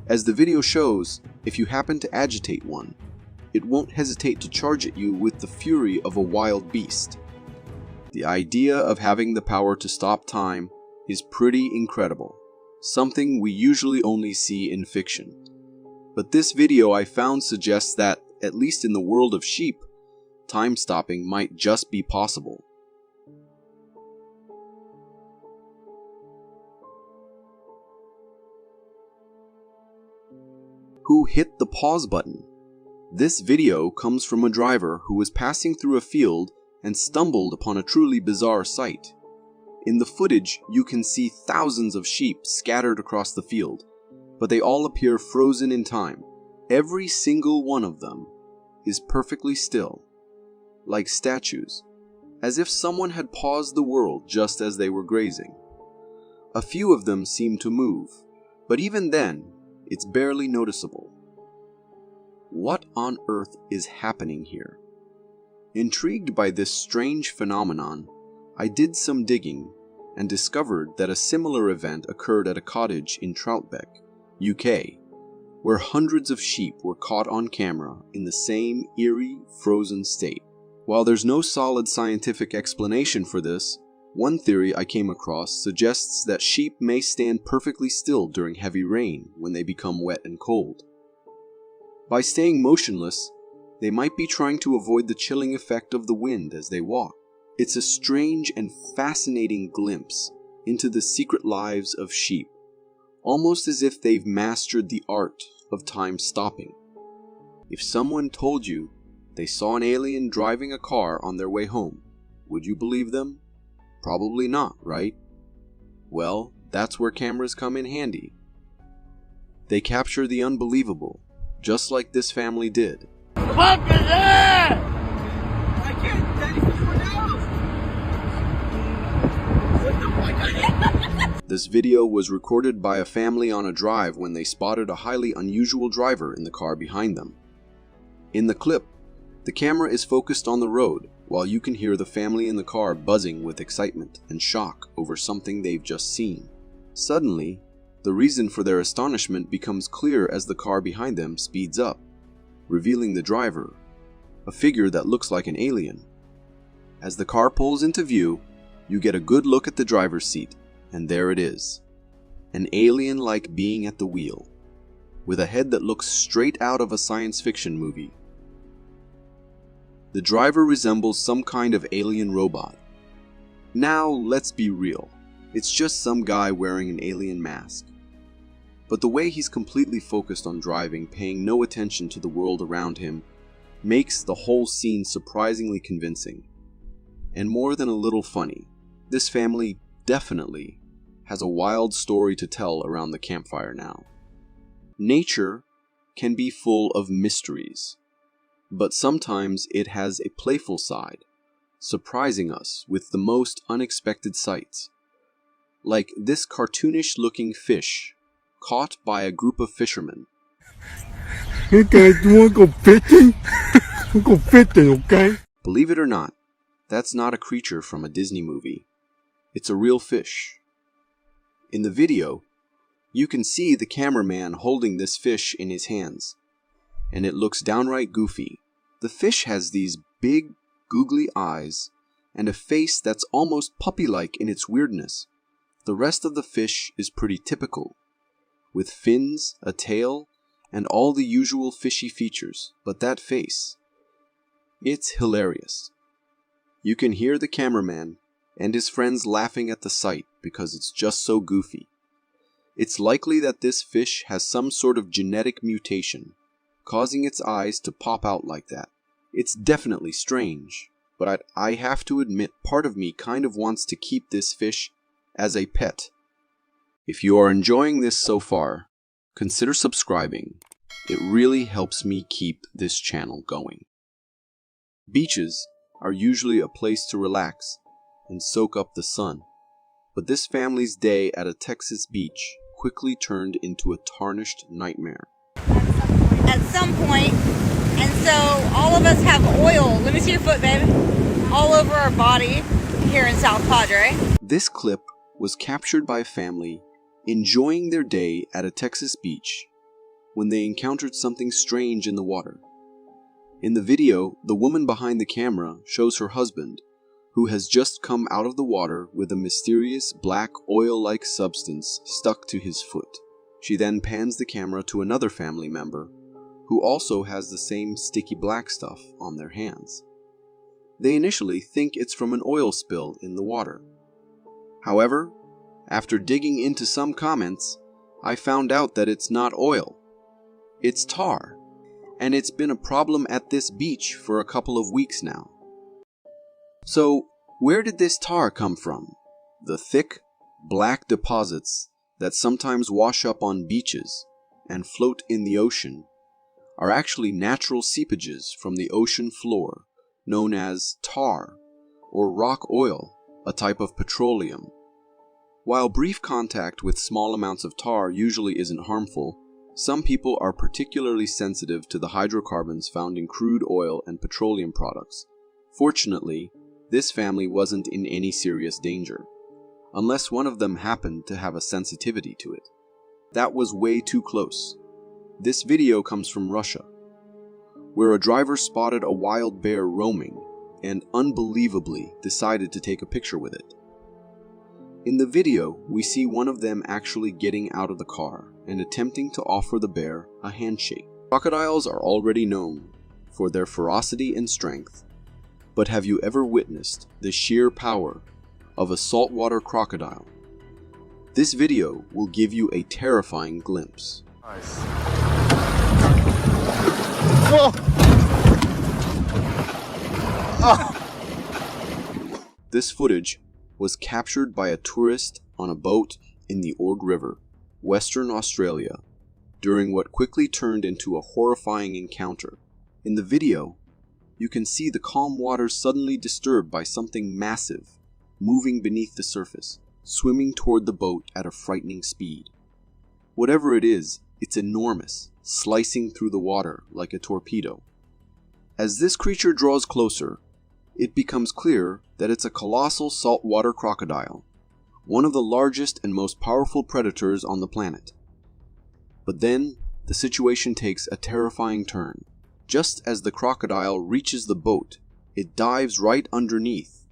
As the video shows, if you happen to agitate one, it won't hesitate to charge at you with the fury of a wild beast. The idea of having the power to stop time is pretty incredible, something we usually only see in fiction. But this video I found suggests that, at least in the world of sheep, time stopping might just be possible. Who hit the pause button? This video comes from a driver who was passing through a field and stumbled upon a truly bizarre sight. In the footage, you can see thousands of sheep scattered across the field, but they all appear frozen in time. Every single one of them is perfectly still, like statues, as if someone had paused the world just as they were grazing. A few of them seem to move, but even then, it's barely noticeable. What on earth is happening here? Intrigued by this strange phenomenon, I did some digging and discovered that a similar event occurred at a cottage in Troutbeck, UK, where hundreds of sheep were caught on camera in the same eerie, frozen state. While there's no solid scientific explanation for this, one theory I came across suggests that sheep may stand perfectly still during heavy rain when they become wet and cold. By staying motionless, they might be trying to avoid the chilling effect of the wind as they walk. It's a strange and fascinating glimpse into the secret lives of sheep, almost as if they've mastered the art of time stopping. If someone told you they saw an alien driving a car on their way home, would you believe them? Probably not, right? Well, that's where cameras come in handy. They capture the unbelievable, just like this family did. What the fuck is that? I can't take this one out. This video was recorded by a family on a drive when they spotted a highly unusual driver in the car behind them. In the clip, the camera is focused on the road, while you can hear the family in the car buzzing with excitement and shock over something they've just seen. Suddenly, the reason for their astonishment becomes clear as the car behind them speeds up, revealing the driver, a figure that looks like an alien. As the car pulls into view, you get a good look at the driver's seat, and there it is, an alien-like being at the wheel. with a head that looks straight out of a science fiction movie. The driver resembles some kind of alien robot. Now, let's be real. It's just some guy wearing an alien mask. But the way he's completely focused on driving, paying no attention to the world around him, makes the whole scene surprisingly convincing. And more than a little funny. This family definitely has a wild story to tell around the campfire now. Nature can be full of mysteries, but sometimes it has a playful side, surprising us with the most unexpected sights. Like this cartoonish-looking fish caught by a group of fishermen. Hey guys, you wanna go fishing? We'll go fishing, okay? Believe it or not, that's not a creature from a Disney movie. It's a real fish. In the video, you can see the cameraman holding this fish in his hands, and it looks downright goofy. The fish has these big, googly eyes and a face that's almost puppy-like in its weirdness. The rest of the fish is pretty typical, with fins, a tail, and all the usual fishy features, but that face, it's hilarious. You can hear the cameraman and his friends laughing at the sight because it's just so goofy. It's likely that this fish has some sort of genetic mutation, causing its eyes to pop out like that. It's definitely strange, but I have to admit part of me kind of wants to keep this fish as a pet. If you are enjoying this so far, consider subscribing. It really helps me keep this channel going. Beaches are usually a place to relax and soak up the sun, but this family's day at a Texas beach quickly turned into a tarnished nightmare. At some point, and so all of us have oil, let me see your foot, baby, all over our body here in South Padre. This clip was captured by a family enjoying their day at a Texas beach when they encountered something strange in the water. In the video, the woman behind the camera shows her husband, who has just come out of the water with a mysterious black oil-like substance stuck to his foot. She then pans the camera to another family member, who also has the same sticky black stuff on their hands. They initially think it's from an oil spill in the water. However, after digging into some comments, I found out that it's not oil. It's tar, and it's been a problem at this beach for a couple of weeks now. So, where did this tar come from? The thick, black deposits that sometimes wash up on beaches and float in the ocean are actually natural seepages from the ocean floor known as tar or rock oil, a type of petroleum. While brief contact with small amounts of tar usually isn't harmful, some people are particularly sensitive to the hydrocarbons found in crude oil and petroleum products. Fortunately, this family wasn't in any serious danger, unless one of them happened to have a sensitivity to it. That was way too close. This video comes from Russia, where a driver spotted a wild bear roaming and unbelievably decided to take a picture with it. In the video, we see one of them actually getting out of the car and attempting to offer the bear a handshake. Crocodiles are already known for their ferocity and strength, but have you ever witnessed the sheer power of a saltwater crocodile? This video will give you a terrifying glimpse. Nice. This footage was captured by a tourist on a boat in the Ord River, Western Australia, during what quickly turned into a horrifying encounter. In the video, you can see the calm waters suddenly disturbed by something massive, moving beneath the surface, swimming toward the boat at a frightening speed. Whatever it is, it's enormous, slicing through the water like a torpedo. As this creature draws closer, it becomes clear that it's a colossal saltwater crocodile, one of the largest and most powerful predators on the planet. But then, the situation takes a terrifying turn. Just as the crocodile reaches the boat, it dives right underneath,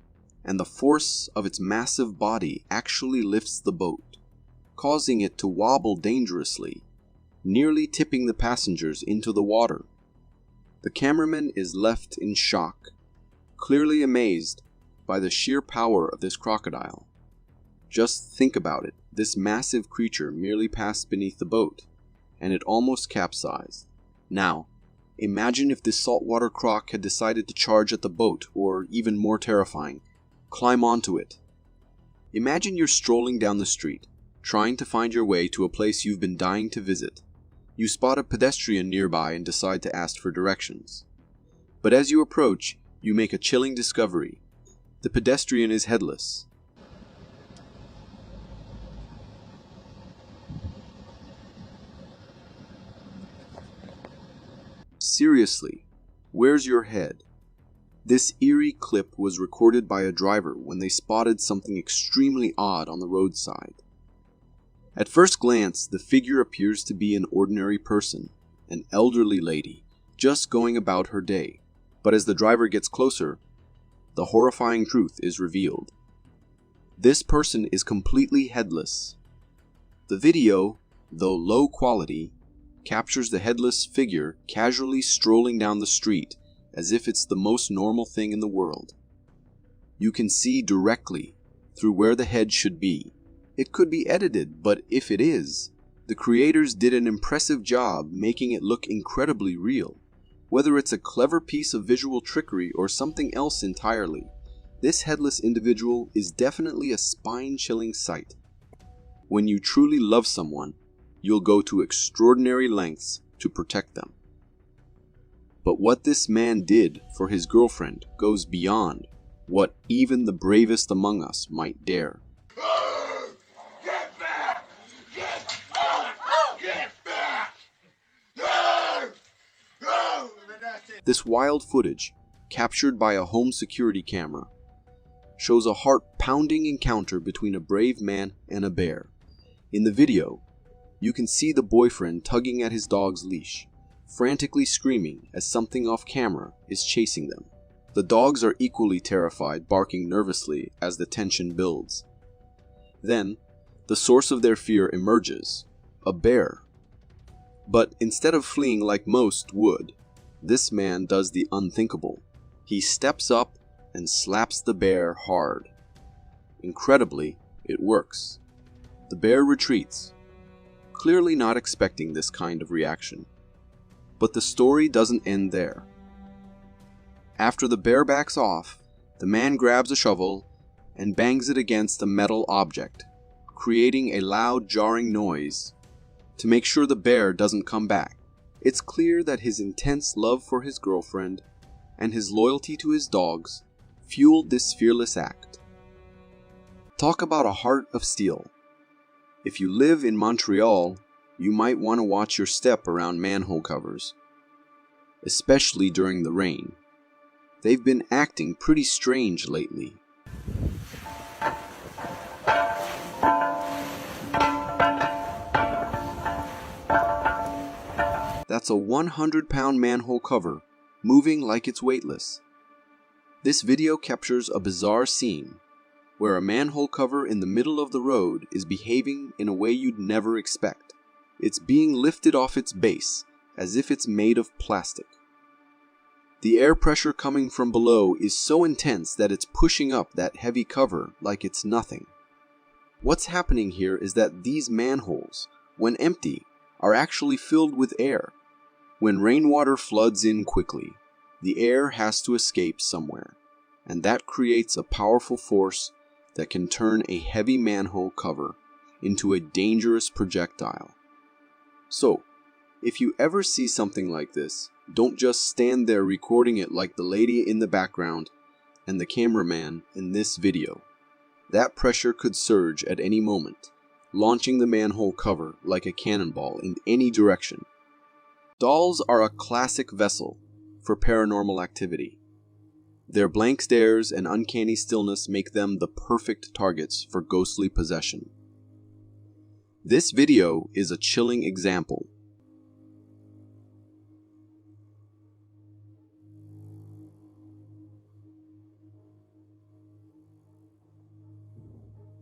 and the force of its massive body actually lifts the boat, causing it to wobble dangerously nearly tipping the passengers into the water. The cameraman is left in shock, clearly amazed by the sheer power of this crocodile. Just think about it. This massive creature merely passed beneath the boat, and it almost capsized. Now, imagine if this saltwater croc had decided to charge at the boat, or even more terrifying, climb onto it. Imagine you're strolling down the street, trying to find your way to a place you've been dying to visit. You spot a pedestrian nearby and decide to ask for directions. But as you approach, you make a chilling discovery. The pedestrian is headless. Seriously, where's your head? This eerie clip was recorded by a driver when they spotted something extremely odd on the roadside. At first glance, the figure appears to be an ordinary person, an elderly lady, just going about her day. But as the driver gets closer, the horrifying truth is revealed. This person is completely headless. The video, though low quality, captures the headless figure casually strolling down the street as if it's the most normal thing in the world. You can see directly through where the head should be. It could be edited, but if it is, the creators did an impressive job making it look incredibly real. Whether it's a clever piece of visual trickery or something else entirely, this headless individual is definitely a spine-chilling sight. When you truly love someone, you'll go to extraordinary lengths to protect them. But what this man did for his girlfriend goes beyond what even the bravest among us might dare. Get back! Get back! Get back! No! No! This wild footage, captured by a home security camera, shows a heart-pounding encounter between a brave man and a bear. In the video, you can see the boyfriend tugging at his dog's leash, frantically screaming as something off camera is chasing them. The dogs are equally terrified, barking nervously as the tension builds. Then, the source of their fear emerges, a bear. But instead of fleeing like most would, this man does the unthinkable. He steps up and slaps the bear hard. Incredibly, it works. The bear retreats, clearly not expecting this kind of reaction. But the story doesn't end there. After the bear backs off, the man grabs a shovel and bangs it against a metal object, creating a loud, jarring noise to make sure the bear doesn't come back. It's clear that his intense love for his girlfriend and his loyalty to his dogs fueled this fearless act. Talk about a heart of steel. If you live in Montreal, you might want to watch your step around manhole covers, especially during the rain. They've been acting pretty strange lately. That's a 100-pound manhole cover, moving like it's weightless. This video captures a bizarre scene where a manhole cover in the middle of the road is behaving in a way you'd never expect. It's being lifted off its base as if it's made of plastic. The air pressure coming from below is so intense that it's pushing up that heavy cover like it's nothing. What's happening here is that these manholes, when empty, are actually filled with air. When rainwater floods in quickly, the air has to escape somewhere, and that creates a powerful force that can turn a heavy manhole cover into a dangerous projectile. So, if you ever see something like this, don't just stand there recording it like the lady in the background and the cameraman in this video. That pressure could surge at any moment, launching the manhole cover like a cannonball in any direction. Dolls are a classic vessel for paranormal activity. Their blank stares and uncanny stillness make them the perfect targets for ghostly possession. This video is a chilling example.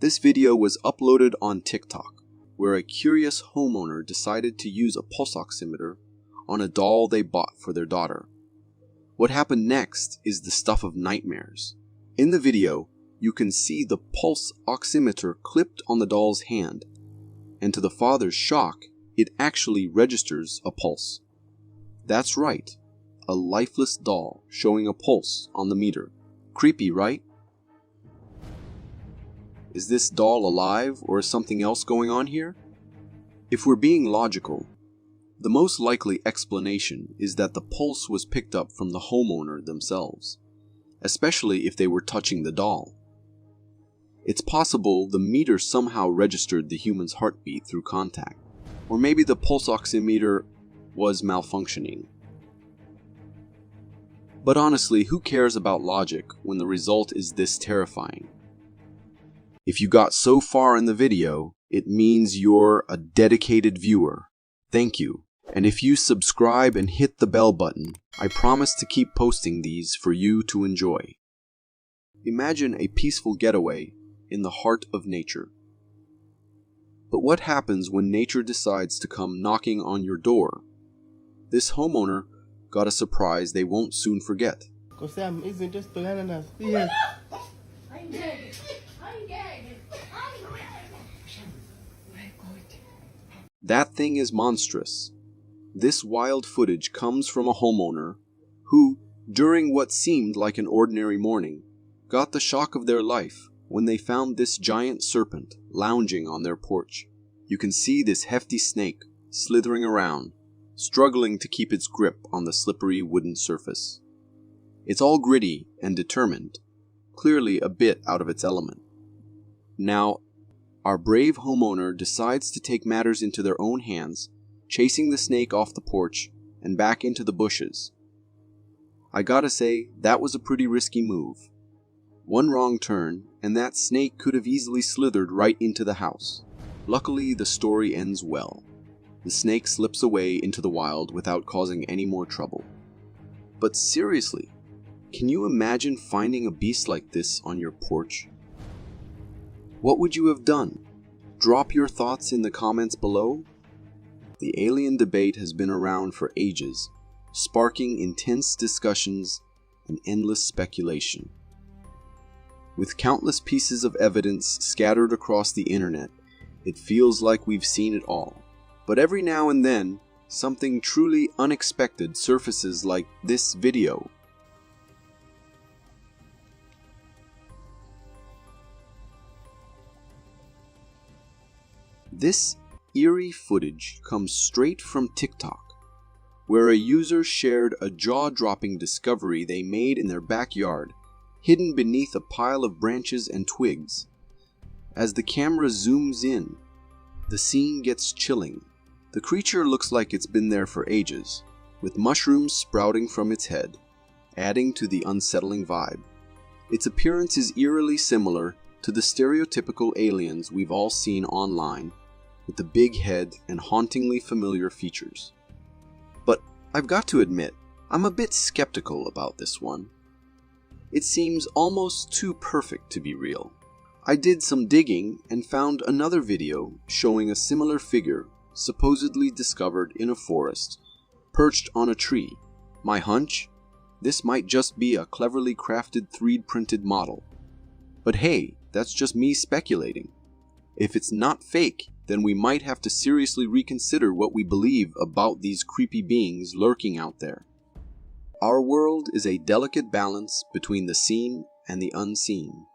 This video was uploaded on TikTok. where a curious homeowner decided to use a pulse oximeter on a doll they bought for their daughter. What happened next is the stuff of nightmares. In the video, you can see the pulse oximeter clipped on the doll's hand, and to the father's shock, it actually registers a pulse. That's right, a lifeless doll showing a pulse on the meter. Creepy, right? Is this doll alive, or is something else going on here? If we're being logical, the most likely explanation is that the pulse was picked up from the homeowner themselves, especially if they were touching the doll. It's possible the meter somehow registered the human's heartbeat through contact, or maybe the pulse oximeter was malfunctioning. But honestly, who cares about logic when the result is this terrifying? If you got so far in the video, it means you're a dedicated viewer. Thank you. And if you subscribe and hit the bell button, I promise to keep posting these for you to enjoy. Imagine a peaceful getaway in the heart of nature. But what happens when nature decides to come knocking on your door? This homeowner got a surprise they won't soon forget. Sam isn't just planning us. Yes. That thing is monstrous. This wild footage comes from a homeowner who, during what seemed like an ordinary morning, got the shock of their life when they found this giant serpent lounging on their porch. You can see this hefty snake slithering around, struggling to keep its grip on the slippery wooden surface. It's all gritty and determined, clearly a bit out of its element. Now, our brave homeowner decides to take matters into their own hands, chasing the snake off the porch and back into the bushes. I gotta say, that was a pretty risky move. One wrong turn, and that snake could have easily slithered right into the house. Luckily, the story ends well. The snake slips away into the wild without causing any more trouble. But seriously, can you imagine finding a beast like this on your porch? What would you have done? Drop your thoughts in the comments below. The alien debate has been around for ages, sparking intense discussions and endless speculation. With countless pieces of evidence scattered across the internet, it feels like we've seen it all. But every now and then, something truly unexpected surfaces like this video. This eerie footage comes straight from TikTok, where a user shared a jaw-dropping discovery they made in their backyard, hidden beneath a pile of branches and twigs. As the camera zooms in, the scene gets chilling. The creature looks like it's been there for ages, with mushrooms sprouting from its head, adding to the unsettling vibe. Its appearance is eerily similar to the stereotypical aliens we've all seen online, with the big head and hauntingly familiar features. But I've got to admit, I'm a bit skeptical about this one. It seems almost too perfect to be real. I did some digging and found another video showing a similar figure supposedly discovered in a forest, perched on a tree. My hunch? This might just be a cleverly crafted 3D-printed model. But hey, that's just me speculating. If it's not fake, then we might have to seriously reconsider what we believe about these creepy beings lurking out there. Our world is a delicate balance between the seen and the unseen,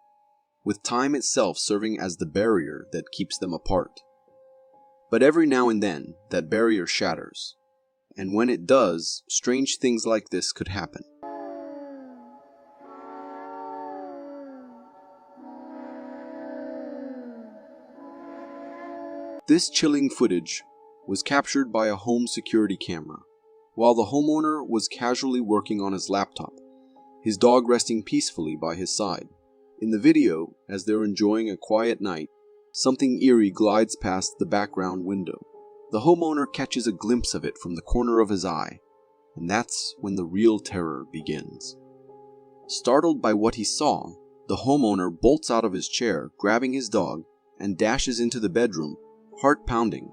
with time itself serving as the barrier that keeps them apart. But every now and then, that barrier shatters, and when it does, strange things like this could happen. This chilling footage was captured by a home security camera, while the homeowner was casually working on his laptop, his dog resting peacefully by his side. In the video, as they're enjoying a quiet night, something eerie glides past the background window. The homeowner catches a glimpse of it from the corner of his eye, and that's when the real terror begins. Startled by what he saw, the homeowner bolts out of his chair, grabbing his dog, and dashes into the bedroom, heart pounding.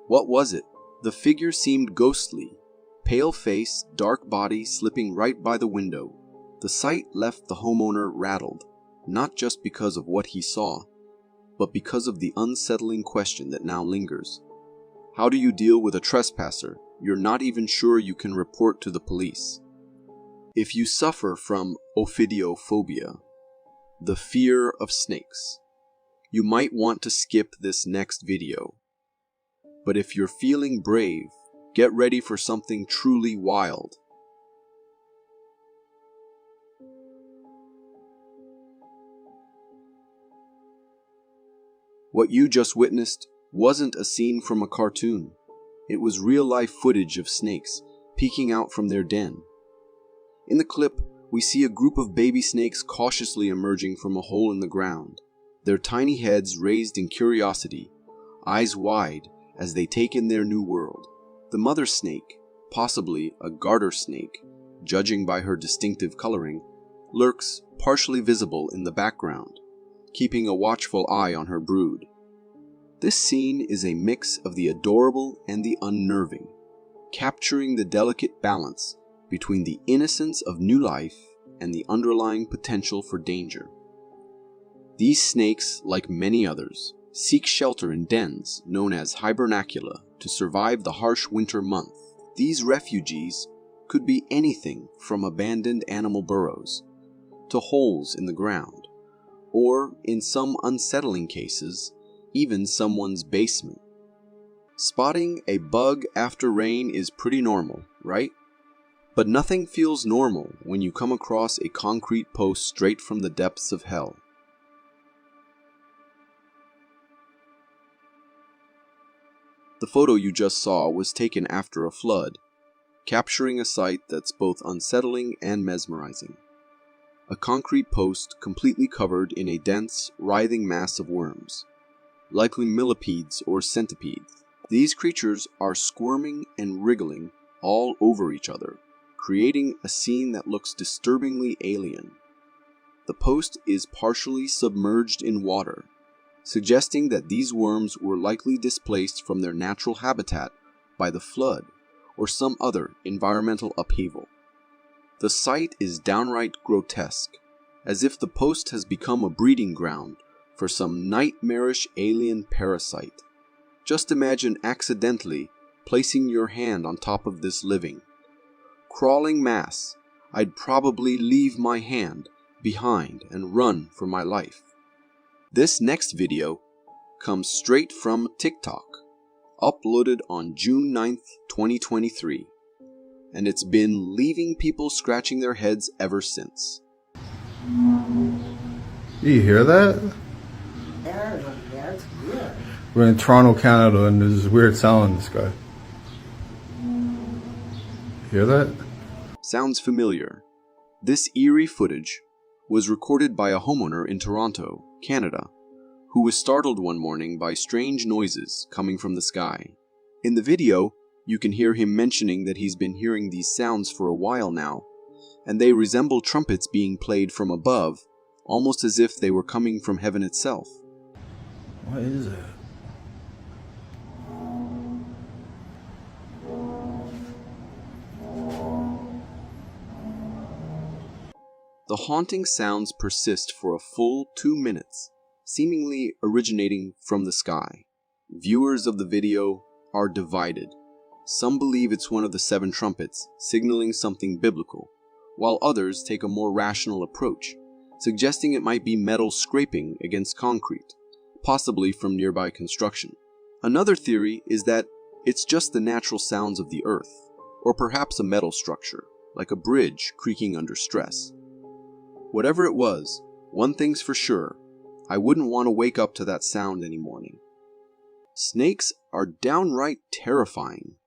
What was it? The figure seemed ghostly. Pale face, dark body slipping right by the window. The sight left the homeowner rattled, not just because of what he saw, but because of the unsettling question that now lingers. How do you deal with a trespasser you're not even sure you can report to the police? If you suffer from ophidiophobia, the fear of snakes, you might want to skip this next video. But if you're feeling brave, get ready for something truly wild. What you just witnessed wasn't a scene from a cartoon. It was real-life footage of snakes peeking out from their den. In the clip, we see a group of baby snakes cautiously emerging from a hole in the ground, their tiny heads raised in curiosity, eyes wide as they take in their new world. The mother snake, possibly a garter snake, judging by her distinctive coloring, lurks partially visible in the background, keeping a watchful eye on her brood. This scene is a mix of the adorable and the unnerving, capturing the delicate balance between the innocence of new life and the underlying potential for danger. These snakes, like many others, seek shelter in dens known as hibernacula to survive the harsh winter month. These refugees could be anything from abandoned animal burrows to holes in the ground, or, in some unsettling cases, even someone's basement. Spotting a bug after rain is pretty normal, right? But nothing feels normal when you come across a concrete post straight from the depths of hell. The photo you just saw was taken after a flood, capturing a sight that's both unsettling and mesmerizing. A concrete post completely covered in a dense, writhing mass of worms, likely millipedes or centipedes. These creatures are squirming and wriggling all over each other, creating a scene that looks disturbingly alien. The post is partially submerged in water, suggesting that these worms were likely displaced from their natural habitat by the flood or some other environmental upheaval. The sight is downright grotesque, as if the post has become a breeding ground for some nightmarish alien parasite. Just imagine accidentally placing your hand on top of this living, crawling mass. I'd probably leave my hand behind and run for my life. This next video comes straight from TikTok, uploaded on June 9th, 2023, and it's been leaving people scratching their heads ever since. You hear that? Yeah, it's good. We're in Toronto, Canada, and there's this weird sound in the sky. Hear that? Sounds familiar. This eerie footage was recorded by a homeowner in Toronto, Canada, who was startled one morning by strange noises coming from the sky. In the video, you can hear him mentioning that he's been hearing these sounds for a while now, and they resemble trumpets being played from above, almost as if they were coming from heaven itself. What is it? The haunting sounds persist for a full 2 minutes, seemingly originating from the sky. Viewers of the video are divided. Some believe it's one of the 7 trumpets, signaling something biblical, while others take a more rational approach, suggesting it might be metal scraping against concrete, possibly from nearby construction. Another theory is that it's just the natural sounds of the earth, or perhaps a metal structure, like a bridge creaking under stress. Whatever it was, one thing's for sure, I wouldn't want to wake up to that sound any morning. Snakes are downright terrifying.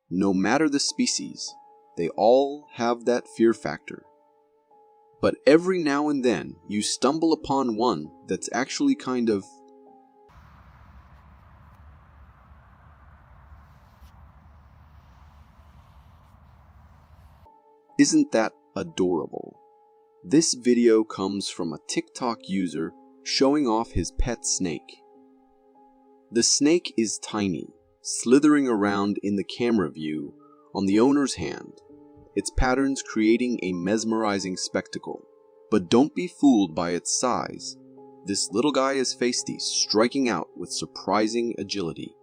No matter the species, they all have that fear factor. But every now and then, you stumble upon one that's actually kind of... Isn't that adorable? This video comes from a TikTok user showing off his pet snake. The snake is tiny, slithering around in the camera view on the owner's hand, its patterns creating a mesmerizing spectacle. But don't be fooled by its size. This little guy is feisty, striking out with surprising agility.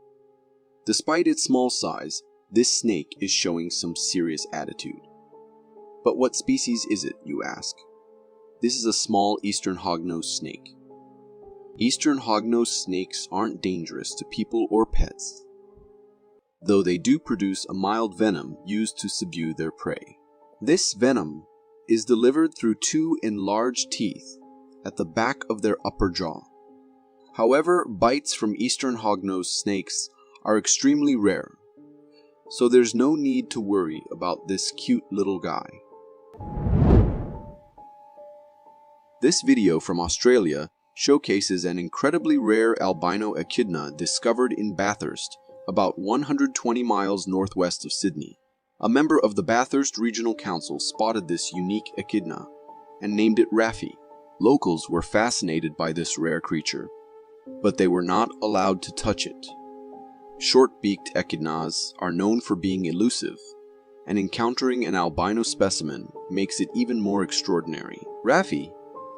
Despite its small size, this snake is showing some serious attitude. But what species is it, you ask? This is a small eastern hognose snake. Eastern hognose snakes aren't dangerous to people or pets, though they do produce a mild venom used to subdue their prey. This venom is delivered through 2 enlarged teeth at the back of their upper jaw. However, bites from eastern hognose snakes are extremely rare, so there's no need to worry about this cute little guy. This video from Australia showcases an incredibly rare albino echidna discovered in Bathurst, about 120 miles northwest of Sydney. A member of the Bathurst Regional Council spotted this unique echidna and named it Raffi. Locals were fascinated by this rare creature, but they were not allowed to touch it. Short-beaked echidnas are known for being elusive, and encountering an albino specimen makes it even more extraordinary. Raffi,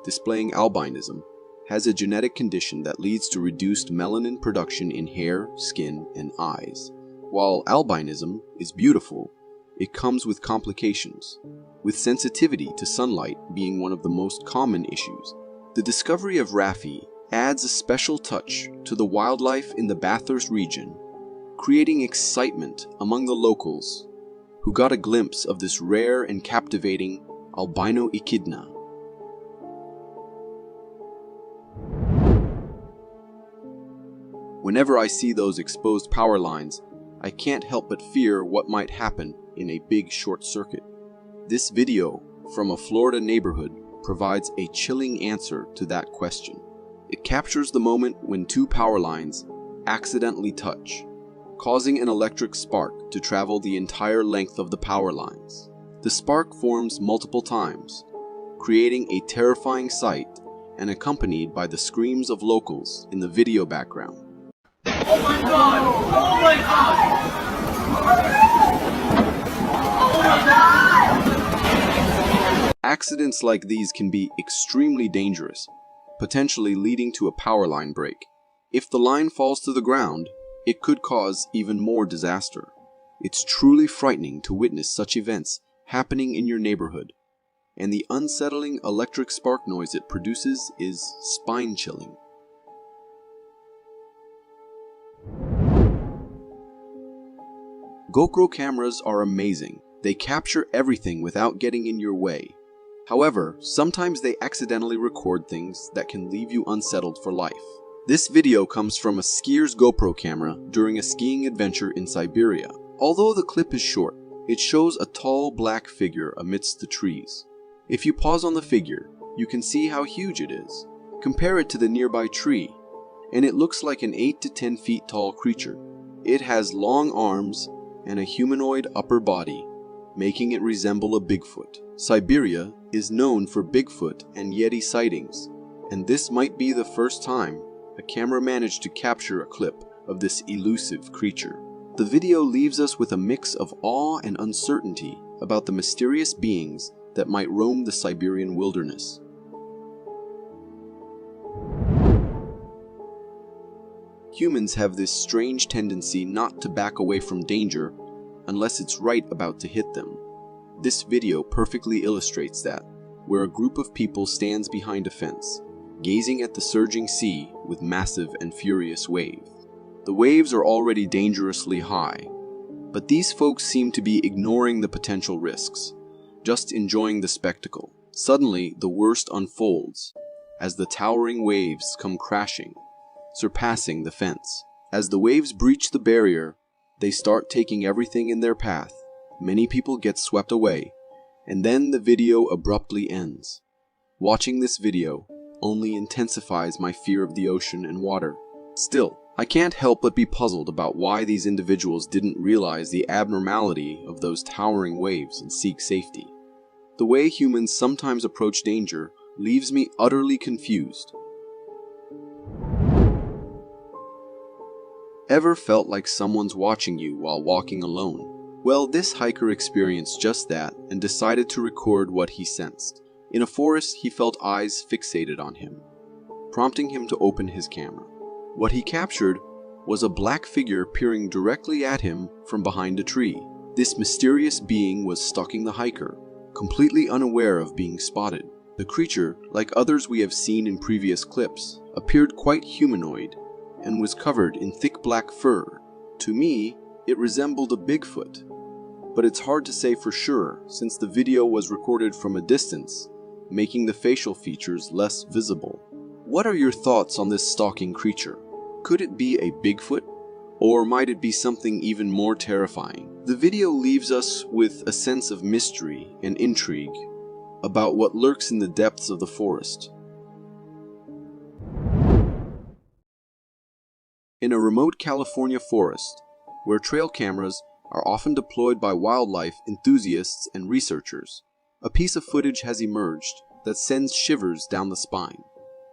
displaying albinism, has a genetic condition that leads to reduced melanin production in hair, skin, and eyes. While albinism is beautiful, it comes with complications, with sensitivity to sunlight being one of the most common issues. The discovery of Raffi adds a special touch to the wildlife in the Bathurst region, creating excitement among the locals who got a glimpse of this rare and captivating albino echidna. Whenever I see those exposed power lines, I can't help but fear what might happen in a big short circuit. This video from a Florida neighborhood provides a chilling answer to that question. It captures the moment when 2 power lines accidentally touch, causing an electric spark to travel the entire length of the power lines. The spark forms multiple times, creating a terrifying sight and accompanied by the screams of locals in the video background. Oh my god! Oh my god! Oh my god! Accidents like these can be extremely dangerous, potentially leading to a power line break. If the line falls to the ground, it could cause even more disaster. It's truly frightening to witness such events happening in your neighborhood, and the unsettling electric spark noise it produces is spine-chilling. GoPro cameras are amazing. They capture everything without getting in your way. However, sometimes they accidentally record things that can leave you unsettled for life. This video comes from a skier's GoPro camera during a skiing adventure in Siberia. Although the clip is short, it shows a tall black figure amidst the trees. If you pause on the figure, you can see how huge it is. Compare it to the nearby tree, and it looks like an 8 to 10 feet tall creature. It has long arms and a humanoid upper body, making it resemble a Bigfoot. Siberia is known for Bigfoot and Yeti sightings, and this might be the first time a camera managed to capture a clip of this elusive creature. The video leaves us with a mix of awe and uncertainty about the mysterious beings that might roam the Siberian wilderness. Humans have this strange tendency not to back away from danger unless it's right about to hit them. This video perfectly illustrates that, where a group of people stands behind a fence, gazing at the surging sea with massive and furious waves. The waves are already dangerously high, but these folks seem to be ignoring the potential risks, just enjoying the spectacle. Suddenly, the worst unfolds, as the towering waves come crashing, surpassing the fence. As the waves breach the barrier, they start taking everything in their path. Many people get swept away, and then the video abruptly ends. Watching this video only intensifies my fear of the ocean and water. Still, I can't help but be puzzled about why these individuals didn't realize the abnormality of those towering waves and seek safety. The way humans sometimes approach danger leaves me utterly confused. Ever felt like someone's watching you while walking alone? Well, this hiker experienced just that and decided to record what he sensed. In a forest, he felt eyes fixated on him, prompting him to open his camera. What he captured was a black figure peering directly at him from behind a tree. This mysterious being was stalking the hiker, completely unaware of being spotted. The creature, like others we have seen in previous clips, appeared quite humanoid and was covered in thick black fur. To me, it resembled a Bigfoot, but it's hard to say for sure since the video was recorded from a distance, making the facial features less visible. What are your thoughts on this stalking creature? Could it be a Bigfoot? Or might it be something even more terrifying? The video leaves us with a sense of mystery and intrigue about what lurks in the depths of the forest. In a remote California forest, where trail cameras are often deployed by wildlife enthusiasts and researchers, a piece of footage has emerged that sends shivers down the spine.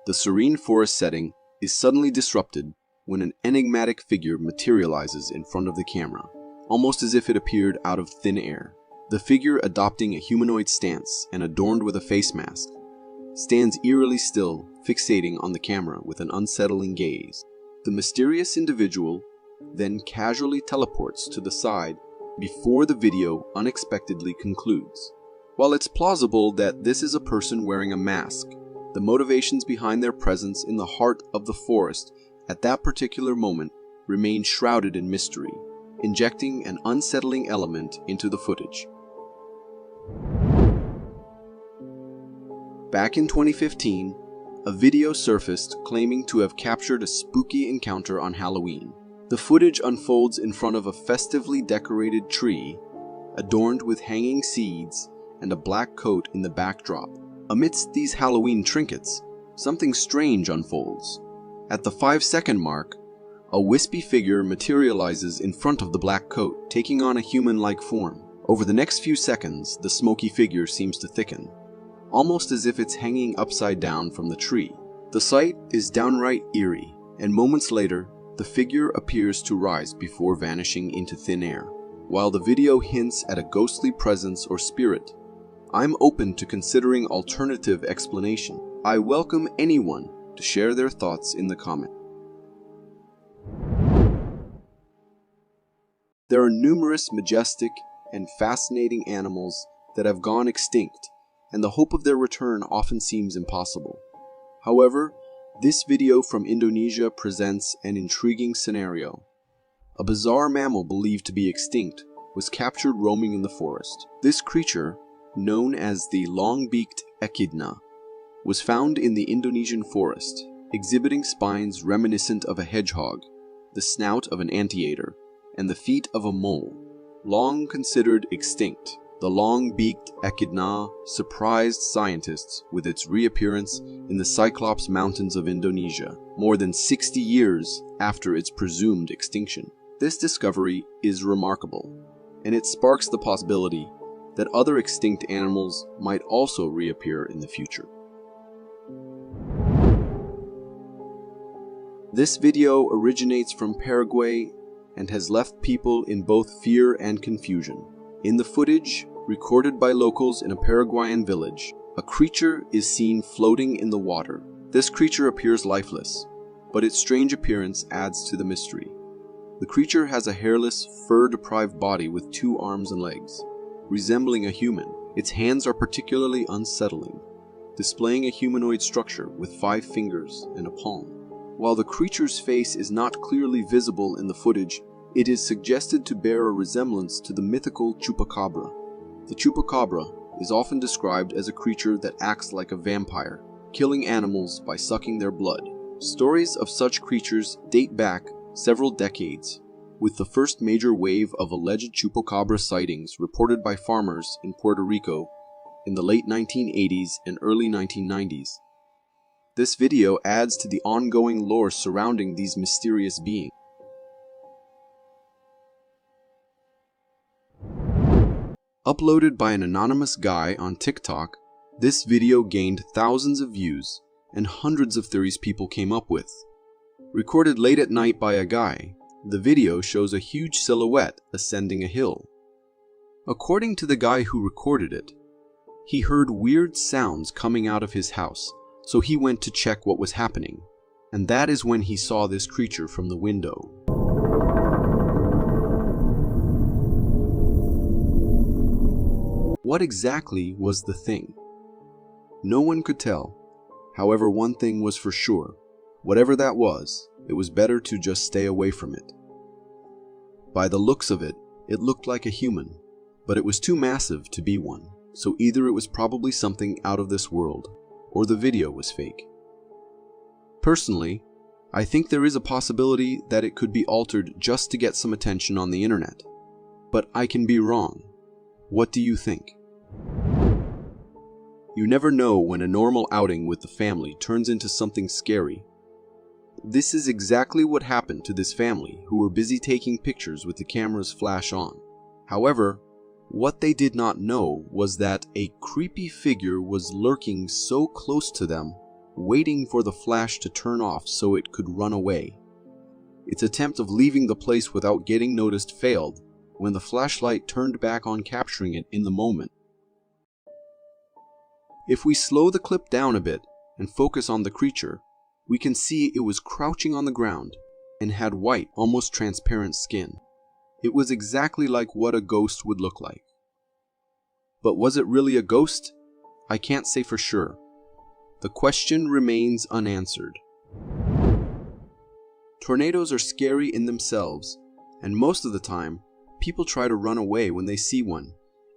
The serene forest setting is suddenly disrupted when an enigmatic figure materializes in front of the camera, almost as if it appeared out of thin air. The figure, adopting a humanoid stance and adorned with a face mask, stands eerily still, fixating on the camera with an unsettling gaze. The mysterious individual then casually teleports to the side before the video unexpectedly concludes. While it's plausible that this is a person wearing a mask, the motivations behind their presence in the heart of the forest at that particular moment remain shrouded in mystery, injecting an unsettling element into the footage. Back in 2015, a video surfaced claiming to have captured a spooky encounter on Halloween. The footage unfolds in front of a festively decorated tree, adorned with hanging seeds and a black coat in the backdrop. Amidst these Halloween trinkets, something strange unfolds. At the 5-second mark, a wispy figure materializes in front of the black coat, taking on a human-like form. Over the next few seconds, the smoky figure seems to thicken, almost as if it's hanging upside down from the tree. The sight is downright eerie, and moments later, the figure appears to rise before vanishing into thin air. While the video hints at a ghostly presence or spirit, I'm open to considering alternative explanation. I welcome anyone to share their thoughts in the comments. There are numerous majestic and fascinating animals that have gone extinct, and the hope of their return often seems impossible. However, this video from Indonesia presents an intriguing scenario. A bizarre mammal believed to be extinct was captured roaming in the forest. This creature, known as the long-beaked echidna, was found in the Indonesian forest, exhibiting spines reminiscent of a hedgehog, the snout of an anteater, and the feet of a mole. Long considered extinct, the long-beaked echidna surprised scientists with its reappearance in the Cyclops Mountains of Indonesia, more than 60 years after its presumed extinction. This discovery is remarkable, and it sparks the possibility that other extinct animals might also reappear in the future. This video originates from Paraguay and has left people in both fear and confusion. In the footage, recorded by locals in a Paraguayan village, a creature is seen floating in the water. This creature appears lifeless, but its strange appearance adds to the mystery. The creature has a hairless, fur-deprived body with 2 arms and legs, resembling a human. Its hands are particularly unsettling, displaying a humanoid structure with 5 fingers and a palm. While the creature's face is not clearly visible in the footage, it is suggested to bear a resemblance to the mythical chupacabra. The chupacabra is often described as a creature that acts like a vampire, killing animals by sucking their blood. Stories of such creatures date back several decades, with the first major wave of alleged chupacabra sightings reported by farmers in Puerto Rico in the late 1980s and early 1990s. This video adds to the ongoing lore surrounding these mysterious beings. Uploaded by an anonymous guy on TikTok, this video gained thousands of views and hundreds of theories people came up with. Recorded late at night by a guy, The video shows a huge silhouette ascending a hill. According to the guy who recorded it, he heard weird sounds coming out of his house, so he went to check what was happening, and that is when he saw this creature from the window. What exactly was the thing? No one could tell. However, one thing was for sure. Whatever that was, it was better to just stay away from it. By the looks of it, it looked like a human, but it was too massive to be one, so either it was probably something out of this world, or the video was fake. Personally, I think there is a possibility that it could be altered just to get some attention on the internet, but I can be wrong. What do you think? You never know when a normal outing with the family turns into something scary. This is exactly what happened to this family who were busy taking pictures with the camera's flash on. However, what they did not know was that a creepy figure was lurking so close to them, waiting for the flash to turn off so it could run away. Its attempt of leaving the place without getting noticed failed when the flashlight turned back on capturing it in the moment. If we slow the clip down a bit and focus on the creature, we can see it was crouching on the ground and had white, almost transparent skin. It was exactly like what a ghost would look like. But was it really a ghost? I can't say for sure. The question remains unanswered. Tornadoes are scary in themselves, and most of the time, people try to run away when they see one,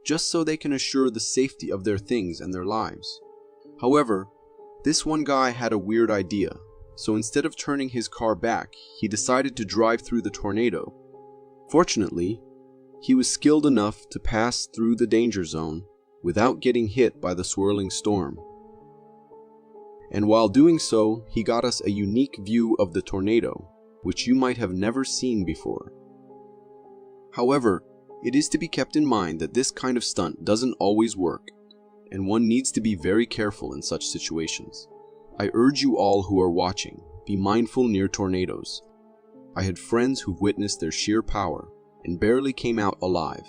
just so they can assure the safety of their things and their lives. However, this one guy had a weird idea, so instead of turning his car back, he decided to drive through the tornado. Fortunately, he was skilled enough to pass through the danger zone without getting hit by the swirling storm. And while doing so, he got us a unique view of the tornado, which you might have never seen before. However, it is to be kept in mind that this kind of stunt doesn't always work, and one needs to be very careful in such situations. I urge you all who are watching, be mindful near tornadoes. I had friends who've witnessed their sheer power and barely came out alive.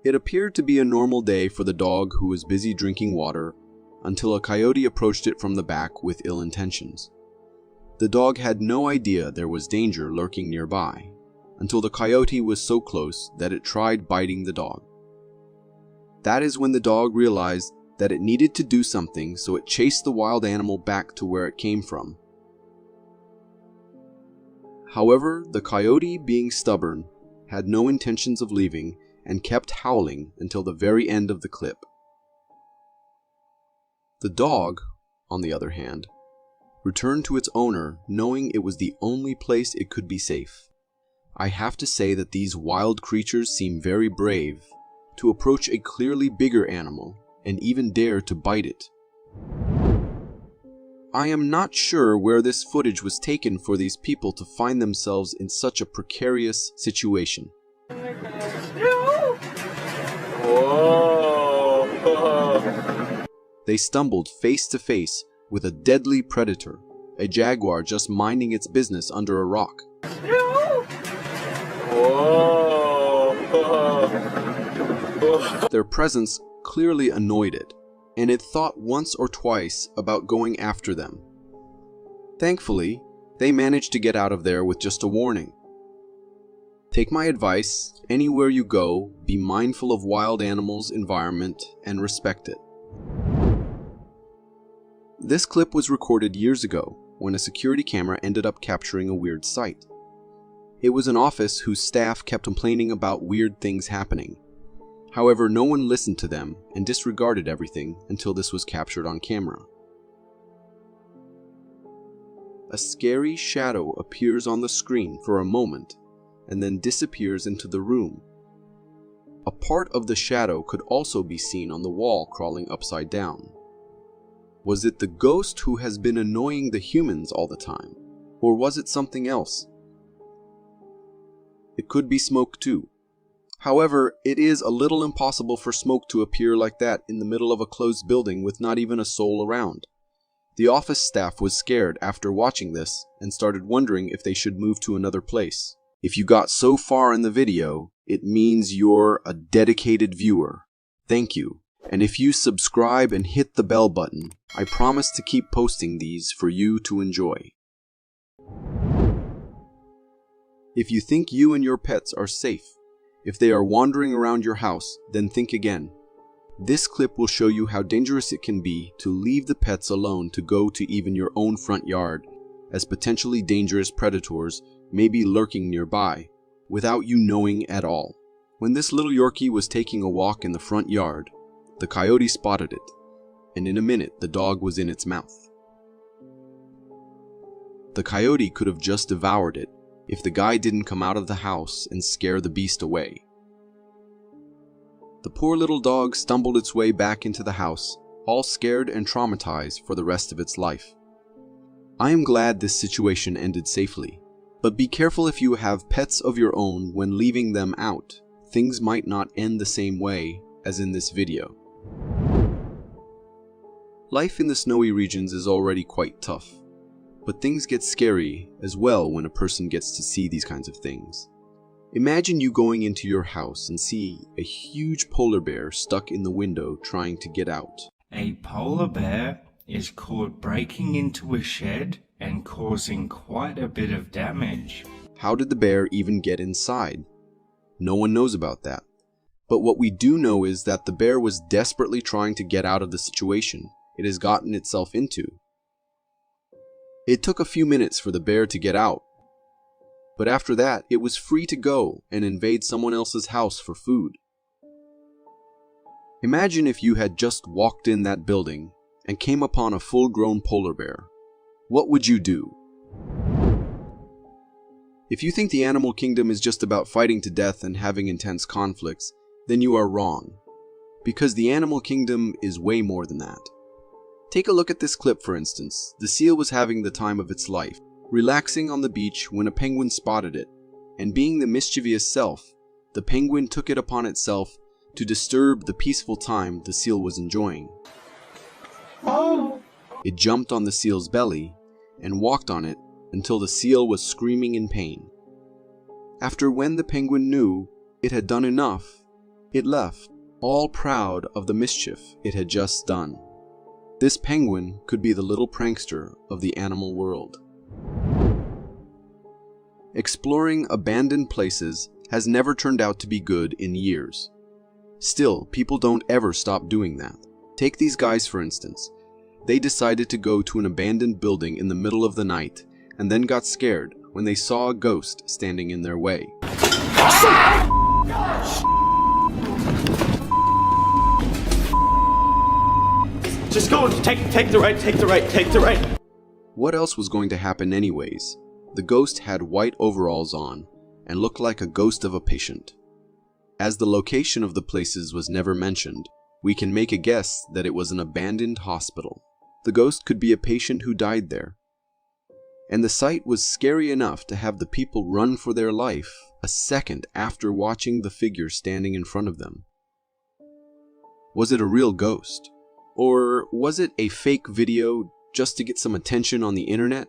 It appeared to be a normal day for the dog who was busy drinking water until a coyote approached it from the back with ill intentions. The dog had no idea there was danger lurking nearby, until the coyote was so close that it tried biting the dog. That is when the dog realized that it needed to do something, so it chased the wild animal back to where it came from. However, the coyote, being stubborn, had no intentions of leaving and kept howling until the very end of the clip. The dog, on the other hand, returned to its owner knowing it was the only place it could be safe. I have to say that these wild creatures seem very brave to approach a clearly bigger animal and even dare to bite it. I am not sure where this footage was taken for these people to find themselves in such a precarious situation. They stumbled face to face with a deadly predator, a jaguar just minding its business under a rock. Their presence clearly annoyed it, and it thought once or twice about going after them. Thankfully, they managed to get out of there with just a warning. Take my advice, anywhere you go, be mindful of wild animals' environment and respect it. This clip was recorded years ago when a security camera ended up capturing a weird sight. It was an office whose staff kept complaining about weird things happening. However, no one listened to them and disregarded everything until this was captured on camera. A scary shadow appears on the screen for a moment and then disappears into the room. A part of the shadow could also be seen on the wall crawling upside down. Was it the ghost who has been annoying the humans all the time, or was it something else? It could be smoke too. However, it is a little impossible for smoke to appear like that in the middle of a closed building with not even a soul around. The office staff was scared after watching this and started wondering if they should move to another place. If you got so far in the video, it means you're a dedicated viewer. Thank you. And if you subscribe and hit the bell button, I promise to keep posting these for you to enjoy. If you think you and your pets are safe, if they are wandering around your house, then think again. This clip will show you how dangerous it can be to leave the pets alone to go to even your own front yard, as potentially dangerous predators may be lurking nearby, without you knowing at all. When this little Yorkie was taking a walk in the front yard, the coyote spotted it, and in a minute the dog was in its mouth. The coyote could have just devoured it if the guy didn't come out of the house and scare the beast away. The poor little dog stumbled its way back into the house, all scared and traumatized for the rest of its life. I am glad this situation ended safely, but be careful if you have pets of your own when leaving them out. Things might not end the same way as in this video. Life in the snowy regions is already quite tough, but things get scary as well when a person gets to see these kinds of things. Imagine you going into your house and see a huge polar bear stuck in the window trying to get out. A polar bear is caught breaking into a shed and causing quite a bit of damage. How did the bear even get inside? No one knows about that. But what we do know is that the bear was desperately trying to get out of the situation it has gotten itself into. It took a few minutes for the bear to get out, but after that it was free to go and invade someone else's house for food. Imagine if you had just walked in that building and came upon a full-grown polar bear. What would you do? If you think the animal kingdom is just about fighting to death and having intense conflicts, then you are wrong, because the animal kingdom is way more than that. Take a look at this clip, for instance. The seal was having the time of its life, relaxing on the beach when a penguin spotted it, and being the mischievous self, the penguin took it upon itself to disturb the peaceful time the seal was enjoying. It jumped on the seal's belly and walked on it until the seal was screaming in pain. After, when the penguin knew it had done enough, it left, all proud of the mischief it had just done. This penguin could be the little prankster of the animal world. Exploring abandoned places has never turned out to be good in years. Still, people don't ever stop doing that. Take these guys, for instance. They decided to go to an abandoned building in the middle of the night and then got scared when they saw a ghost standing in their way. Just go, take the right, take the right, take the right. What else was going to happen anyways? The ghost had white overalls on and looked like a ghost of a patient. As the location of the places was never mentioned, we can make a guess that it was an abandoned hospital. The ghost could be a patient who died there. And the sight was scary enough to have the people run for their life a second after watching the figure standing in front of them. Was it a real ghost? Or was it a fake video just to get some attention on the internet?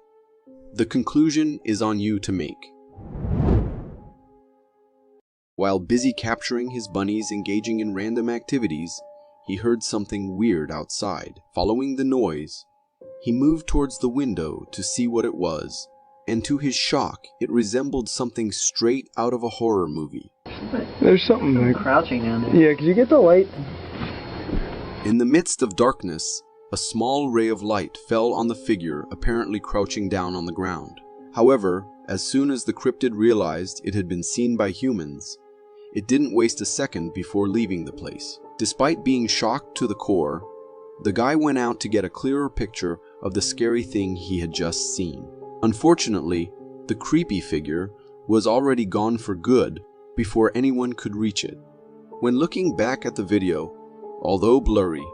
The conclusion is on you to make. While busy capturing his bunnies engaging in random activities, he heard something weird outside. Following the noise, he moved towards the window to see what it was, and to his shock, it resembled something straight out of a horror movie. There's something like crouching down there. Yeah, could you get the light? In the midst of darkness, a small ray of light fell on the figure apparently crouching down on the ground. However, as soon as the cryptid realized it had been seen by humans, it didn't waste a second before leaving the place. Despite being shocked to the core, the guy went out to get a clearer picture of the scary thing he had just seen. Unfortunately, the creepy figure was already gone for good before anyone could reach it. When looking back at the video, although blurry,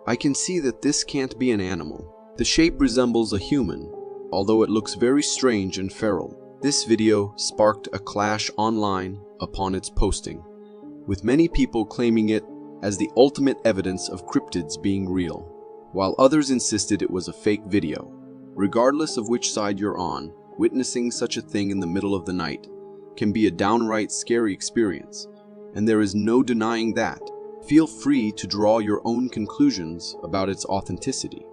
I can see that this can't be an animal. The shape resembles a human, although it looks very strange and feral. This video sparked a clash online upon its posting, with many people claiming it as the ultimate evidence of cryptids being real, while others insisted it was a fake video. Regardless of which side you're on, witnessing such a thing in the middle of the night can be a downright scary experience, and there is no denying that. Feel free to draw your own conclusions about its authenticity.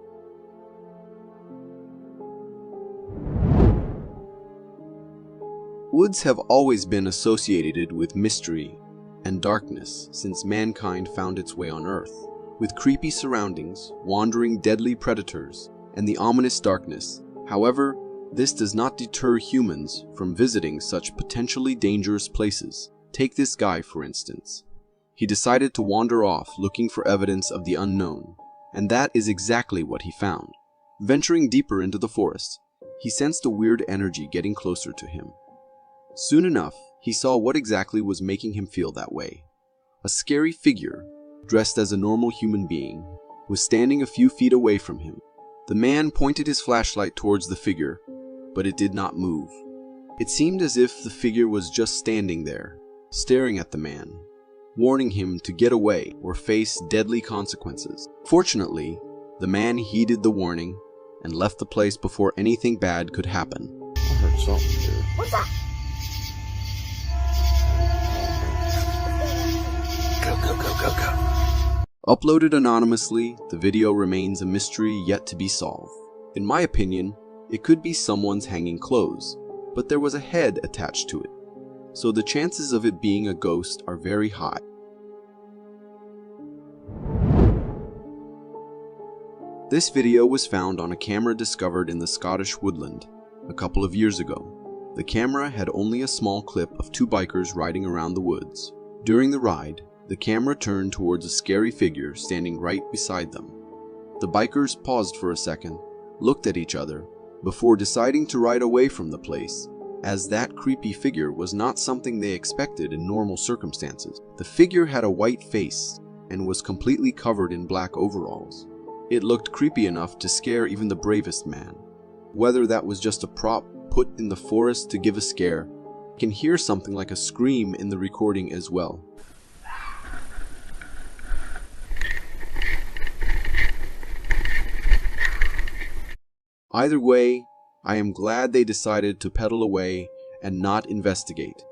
Woods have always been associated with mystery and darkness since mankind found its way on Earth, with creepy surroundings, wandering deadly predators, and the ominous darkness. However, this does not deter humans from visiting such potentially dangerous places. Take this guy, for instance. He decided to wander off looking for evidence of the unknown, and that is exactly what he found. Venturing deeper into the forest, he sensed a weird energy getting closer to him. Soon enough, he saw what exactly was making him feel that way. A scary figure, dressed as a normal human being, was standing a few feet away from him. The man pointed his flashlight towards the figure, but it did not move. It seemed as if the figure was just standing there, staring at the man, warning him to get away or face deadly consequences. Fortunately, the man heeded the warning and left the place before anything bad could happen. I heard something here. What's that? Go. Uploaded anonymously, the video remains a mystery yet to be solved. In my opinion, it could be someone's hanging clothes, but there was a head attached to it, so the chances of it being a ghost are very high. This video was found on a camera discovered in the Scottish woodland a couple of years ago. The camera had only a small clip of two bikers riding around the woods. During the ride, the camera turned towards a scary figure standing right beside them. The bikers paused for a second, looked at each other, before deciding to ride away from the place, as that creepy figure was not something they expected in normal circumstances. The figure had a white face and was completely covered in black overalls. It looked creepy enough to scare even the bravest man. Whether that was just a prop put in the forest to give a scare, I can hear something like a scream in the recording as well. Either way, I am glad they decided to pedal away and not investigate.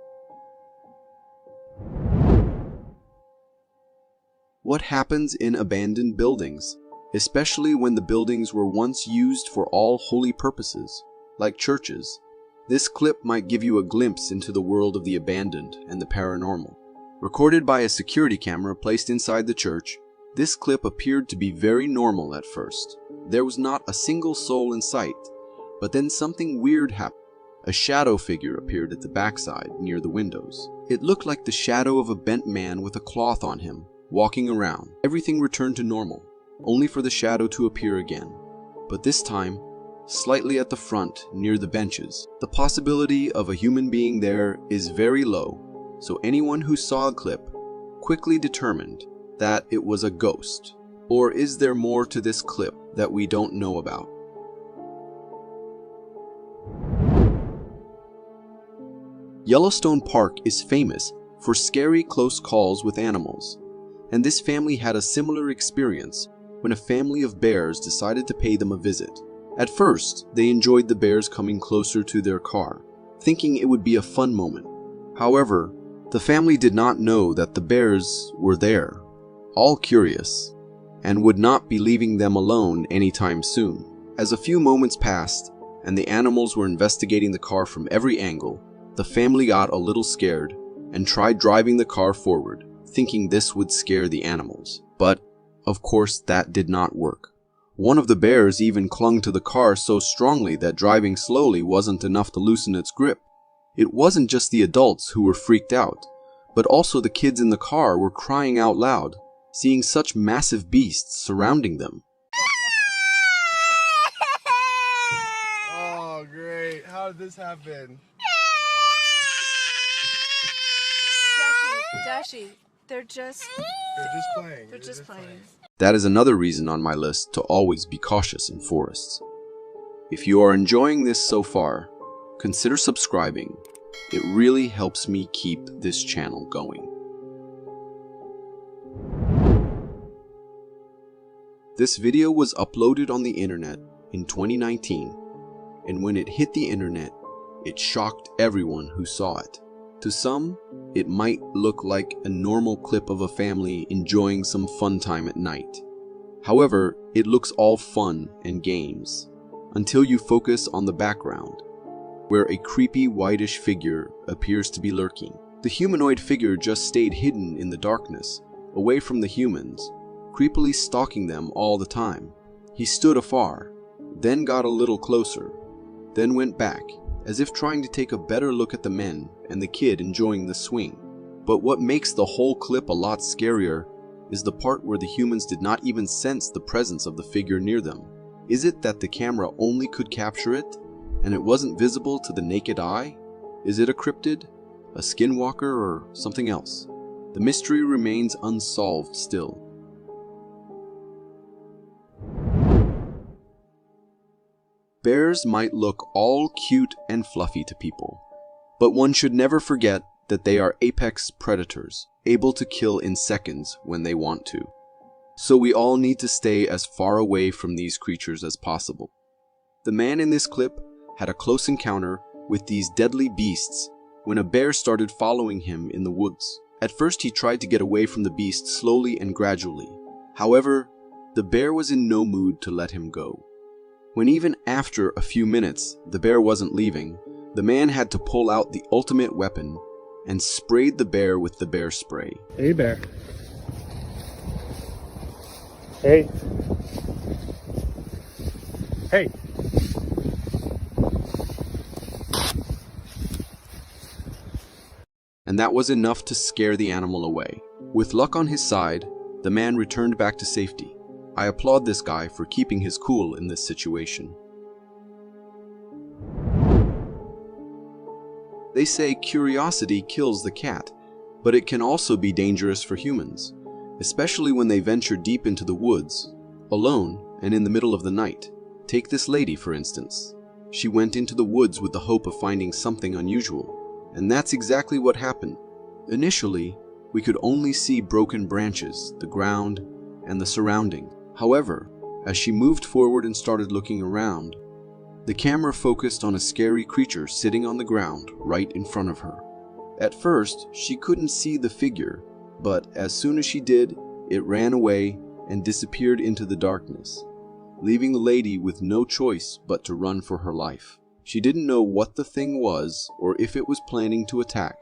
What happens in abandoned buildings, especially when the buildings were once used for all holy purposes, like churches? This clip might give you a glimpse into the world of the abandoned and the paranormal. Recorded by a security camera placed inside the church, this clip appeared to be very normal at first. There was not a single soul in sight, but then something weird happened. A shadow figure appeared at the backside near the windows. It looked like the shadow of a bent man with a cloth on him, walking around. Everything returned to normal, only for the shadow to appear again, but this time slightly at the front near the benches. The possibility of a human being there is very low, so anyone who saw the clip quickly determined that it was a ghost. Or is there more to this clip that we don't know about? Yellowstone Park is famous for scary close calls with animals, and this family had a similar experience when a family of bears decided to pay them a visit. At first, they enjoyed the bears coming closer to their car, thinking it would be a fun moment. However, the family did not know that the bears were there, all curious, and would not be leaving them alone anytime soon. As a few moments passed, and the animals were investigating the car from every angle, the family got a little scared and tried driving the car forward, thinking this would scare the animals. But, of course, that did not work. One of the bears even clung to the car so strongly that driving slowly wasn't enough to loosen its grip. It wasn't just the adults who were freaked out, but also the kids in the car were crying out loud, seeing such massive beasts surrounding them. Oh, great. How did this happen? Dashy, they're just playing. They're just playing. That is another reason on my list to always be cautious in forests. If you are enjoying this so far, consider subscribing. It really helps me keep this channel going. This video was uploaded on the internet in 2019, and when it hit the internet, it shocked everyone who saw it. To some, it might look like a normal clip of a family enjoying some fun time at night. However, it looks all fun and games, until you focus on the background, where a creepy whitish figure appears to be lurking. The humanoid figure just stayed hidden in the darkness, away from the humans, creepily stalking them all the time. He stood afar, then got a little closer, then went back, as if trying to take a better look at the men and the kid enjoying the swing. But what makes the whole clip a lot scarier is the part where the humans did not even sense the presence of the figure near them. Is it that the camera only could capture it, and it wasn't visible to the naked eye? Is it a cryptid, a skinwalker, or something else? The mystery remains unsolved still. Bears might look all cute and fluffy to people, but one should never forget that they are apex predators, able to kill in seconds when they want to. So we all need to stay as far away from these creatures as possible. The man in this clip had a close encounter with these deadly beasts when a bear started following him in the woods. At first he tried to get away from the beast slowly and gradually. However, the bear was in no mood to let him go. When even after a few minutes the bear wasn't leaving, the man had to pull out the ultimate weapon and sprayed the bear with the bear spray. Hey, bear. Hey. Hey. And that was enough to scare the animal away. With luck on his side, the man returned back to safety. I applaud this guy for keeping his cool in this situation. They say curiosity kills the cat, but it can also be dangerous for humans, especially when they venture deep into the woods, alone and in the middle of the night. Take this lady, for instance. She went into the woods with the hope of finding something unusual, and that's exactly what happened. Initially, we could only see broken branches, the ground, and the surrounding. However, as she moved forward and started looking around, the camera focused on a scary creature sitting on the ground right in front of her. At first, she couldn't see the figure, but as soon as she did, it ran away and disappeared into the darkness, leaving the lady with no choice but to run for her life. She didn't know what the thing was or if it was planning to attack,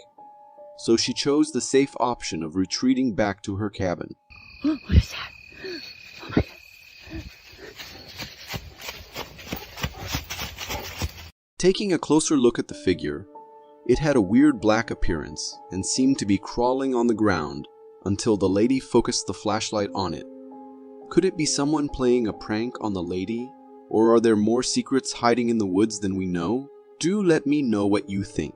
so she chose the safe option of retreating back to her cabin. What is that? Oh my God. Taking a closer look at the figure, it had a weird black appearance and seemed to be crawling on the ground until the lady focused the flashlight on it. Could it be someone playing a prank on the lady? Or are there more secrets hiding in the woods than we know? Do let me know what you think.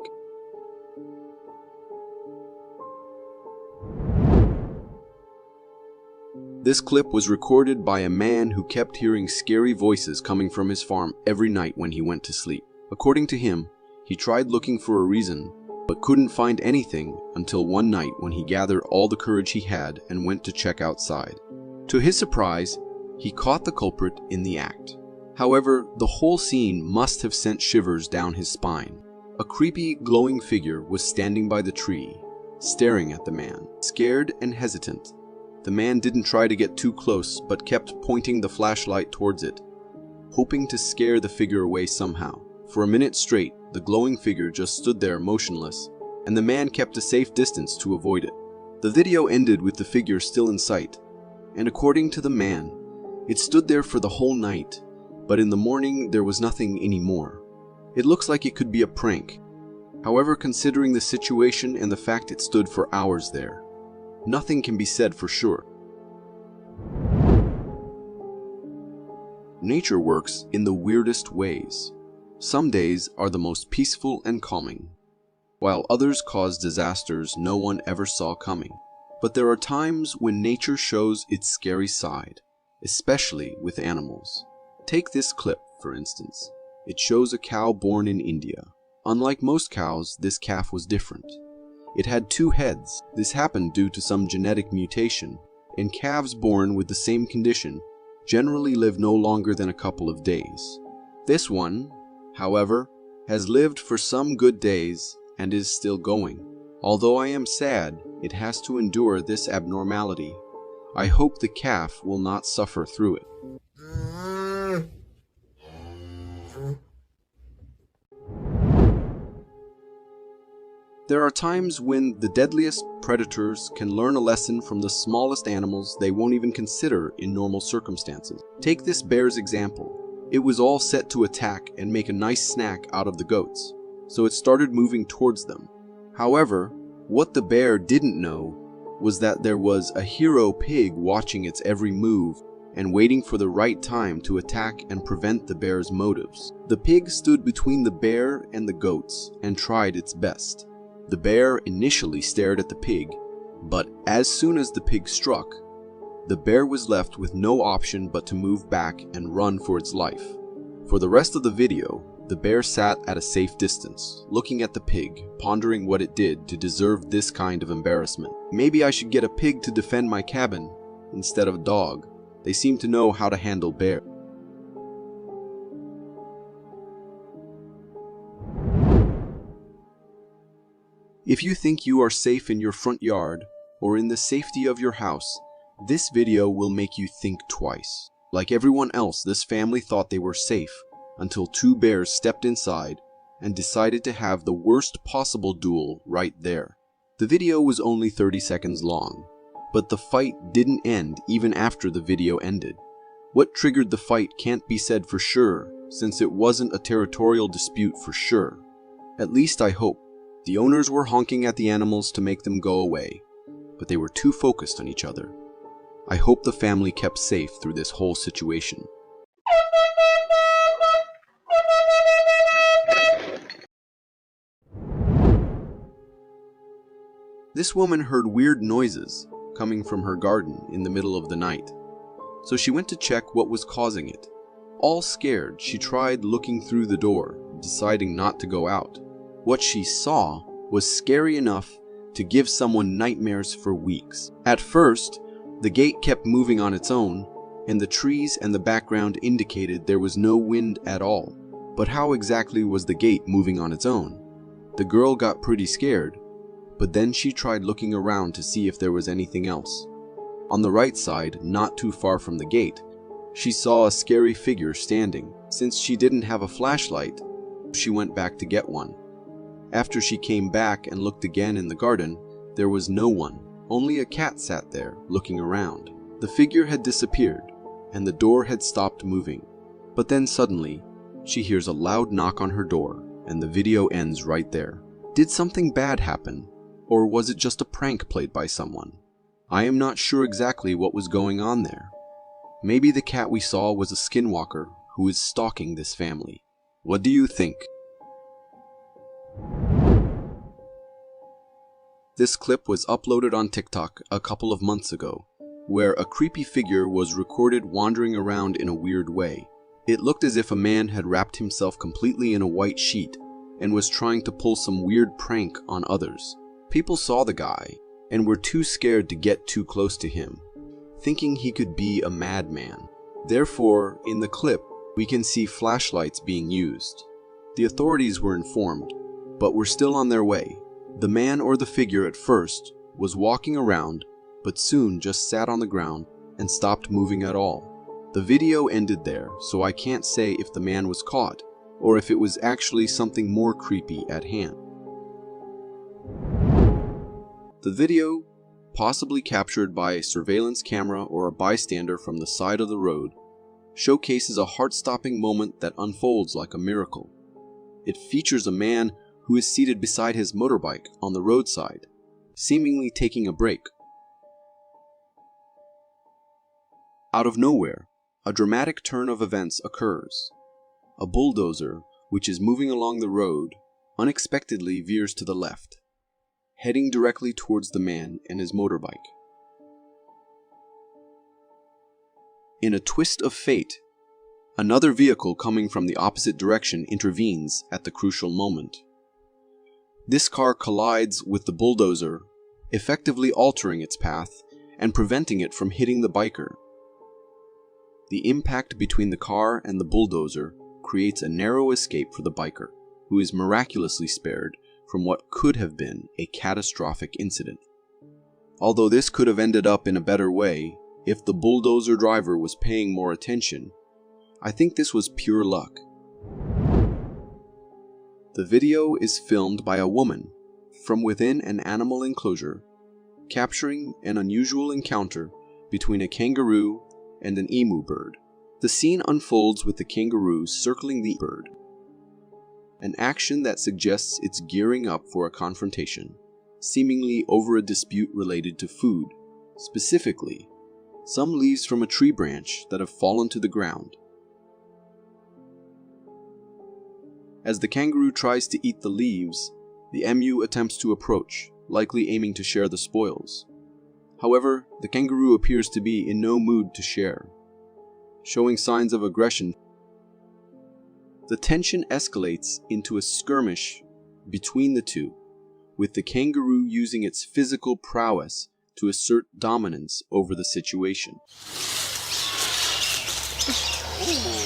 This clip was recorded by a man who kept hearing scary voices coming from his farm every night when he went to sleep. According to him, he tried looking for a reason, but couldn't find anything until one night when he gathered all the courage he had and went to check outside. To his surprise, he caught the culprit in the act. However, the whole scene must have sent shivers down his spine. A creepy, glowing figure was standing by the tree, staring at the man. Scared and hesitant, the man didn't try to get too close but kept pointing the flashlight towards it, hoping to scare the figure away somehow. For a minute straight, the glowing figure just stood there motionless, and the man kept a safe distance to avoid it. The video ended with the figure still in sight, and according to the man, it stood there for the whole night, but in the morning there was nothing anymore. It looks like it could be a prank. However, considering the situation and the fact it stood for hours there, nothing can be said for sure. Nature works in the weirdest ways. Some days are the most peaceful and calming, while others cause disasters no one ever saw coming. But there are times when nature shows its scary side, especially with animals. Take this clip, for instance. It shows a cow born in India. Unlike most cows, this calf was different. It had 2 heads. This happened due to some genetic mutation, and calves born with the same condition generally live no longer than a couple of days. This one, however, has lived for some good days and is still going. Although I am sad it has to endure this abnormality, I hope the calf will not suffer through it. There are times when the deadliest predators can learn a lesson from the smallest animals they won't even consider in normal circumstances. Take this bear's example. It was all set to attack and make a nice snack out of the goats, so it started moving towards them. However, what the bear didn't know was that there was a hero pig watching its every move and waiting for the right time to attack and prevent the bear's motives. The pig stood between the bear and the goats and tried its best. The bear initially stared at the pig, but as soon as the pig struck, the bear was left with no option but to move back and run for its life. For the rest of the video, the bear sat at a safe distance, looking at the pig, pondering what it did to deserve this kind of embarrassment. Maybe I should get a pig to defend my cabin instead of a dog. They seem to know how to handle bear. If you think you are safe in your front yard or in the safety of your house, this video will make you think twice. Like everyone else, this family thought they were safe until two bears stepped inside and decided to have the worst possible duel right there. The video was only 30 seconds long, but the fight didn't end even after the video ended. What triggered the fight can't be said for sure, since it wasn't a territorial dispute for sure. At least I hope. The owners were honking at the animals to make them go away, but they were too focused on each other. I hope the family kept safe through this whole situation. This woman heard weird noises coming from her garden in the middle of the night, so she went to check what was causing it. All scared, she tried looking through the door, deciding not to go out. What she saw was scary enough to give someone nightmares for weeks. At first, the gate kept moving on its own, and the trees and the background indicated there was no wind at all. But how exactly was the gate moving on its own? The girl got pretty scared, but then she tried looking around to see if there was anything else. On the right side, not too far from the gate, she saw a scary figure standing. Since she didn't have a flashlight, she went back to get one. After she came back and looked again in the garden, there was no one. Only a cat sat there, looking around. The figure had disappeared, and the door had stopped moving. But then suddenly, she hears a loud knock on her door, and the video ends right there. Did something bad happen, or was it just a prank played by someone? I am not sure exactly what was going on there. Maybe the cat we saw was a skinwalker who is stalking this family. What do you think? This clip was uploaded on TikTok a couple of months ago, where a creepy figure was recorded wandering around in a weird way. It looked as if a man had wrapped himself completely in a white sheet and was trying to pull some weird prank on others. People saw the guy and were too scared to get too close to him, thinking he could be a madman. Therefore, in the clip, we can see flashlights being used. The authorities were informed, but were still on their way. The man or the figure at first was walking around, but soon just sat on the ground and stopped moving at all. The video ended there, so I can't say if the man was caught or if it was actually something more creepy at hand. The video, possibly captured by a surveillance camera or a bystander from the side of the road, showcases a heart-stopping moment that unfolds like a miracle. It features a man who is seated beside his motorbike on the roadside, seemingly taking a break. Out of nowhere, a dramatic turn of events occurs. A bulldozer, which is moving along the road, unexpectedly veers to the left, heading directly towards the man and his motorbike. In a twist of fate, another vehicle coming from the opposite direction intervenes at the crucial moment. This car collides with the bulldozer, effectively altering its path and preventing it from hitting the biker. The impact between the car and the bulldozer creates a narrow escape for the biker, who is miraculously spared from what could have been a catastrophic incident. Although this could have ended up in a better way if the bulldozer driver was paying more attention, I think this was pure luck. The video is filmed by a woman from within an animal enclosure, capturing an unusual encounter between a kangaroo and an emu bird. The scene unfolds with the kangaroo circling the bird, an action that suggests it's gearing up for a confrontation, seemingly over a dispute related to food, specifically some leaves from a tree branch that have fallen to the ground. As the kangaroo tries to eat the leaves, the emu attempts to approach, likely aiming to share the spoils. However, the kangaroo appears to be in no mood to share, showing signs of aggression. The tension escalates into a skirmish between the two, with the kangaroo using its physical prowess to assert dominance over the situation.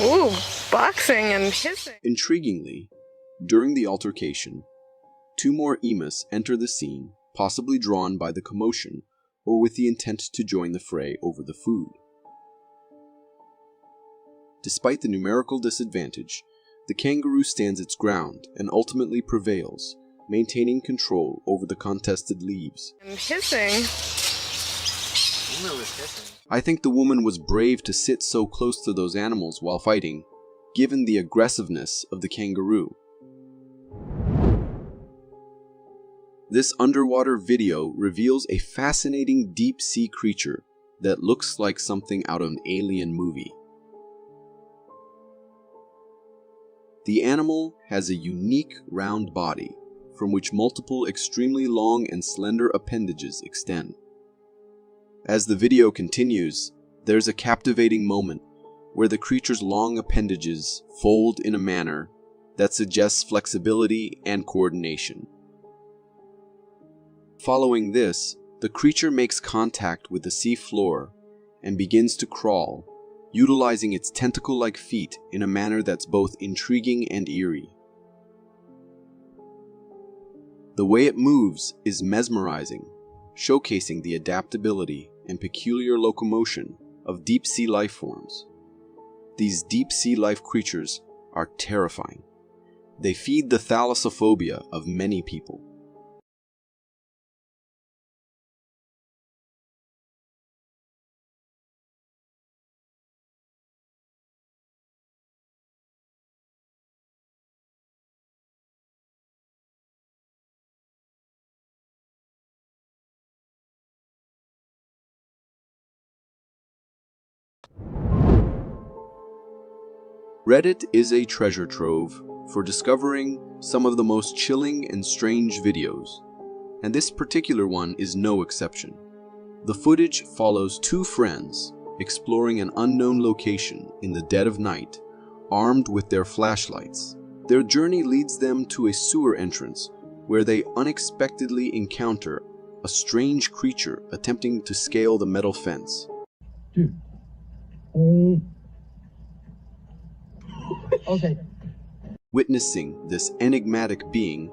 Ooh, boxing and hissing. Intriguingly, during the altercation, 2 more emus enter the scene, possibly drawn by the commotion or with the intent to join the fray over the food. Despite the numerical disadvantage, the kangaroo stands its ground and ultimately prevails, maintaining control over the contested leaves. And hissing. I think the woman was brave to sit so close to those animals while fighting, given the aggressiveness of the kangaroo. This underwater video reveals a fascinating deep-sea creature that looks like something out of an alien movie. The animal has a unique round body, from which multiple extremely long and slender appendages extend. As the video continues, there's a captivating moment where the creature's long appendages fold in a manner that suggests flexibility and coordination. Following this, the creature makes contact with the sea floor and begins to crawl, utilizing its tentacle-like feet in a manner that's both intriguing and eerie. The way it moves is mesmerizing, showcasing the adaptability and peculiar locomotion of deep-sea life forms. These deep-sea life creatures are terrifying. They feed the thalassophobia of many people. Reddit is a treasure trove for discovering some of the most chilling and strange videos, and this particular one is no exception. The footage follows 2 friends exploring an unknown location in the dead of night, armed with their flashlights. Their journey leads them to a sewer entrance where they unexpectedly encounter a strange creature attempting to scale the metal fence. Dude. Okay. Witnessing this enigmatic being,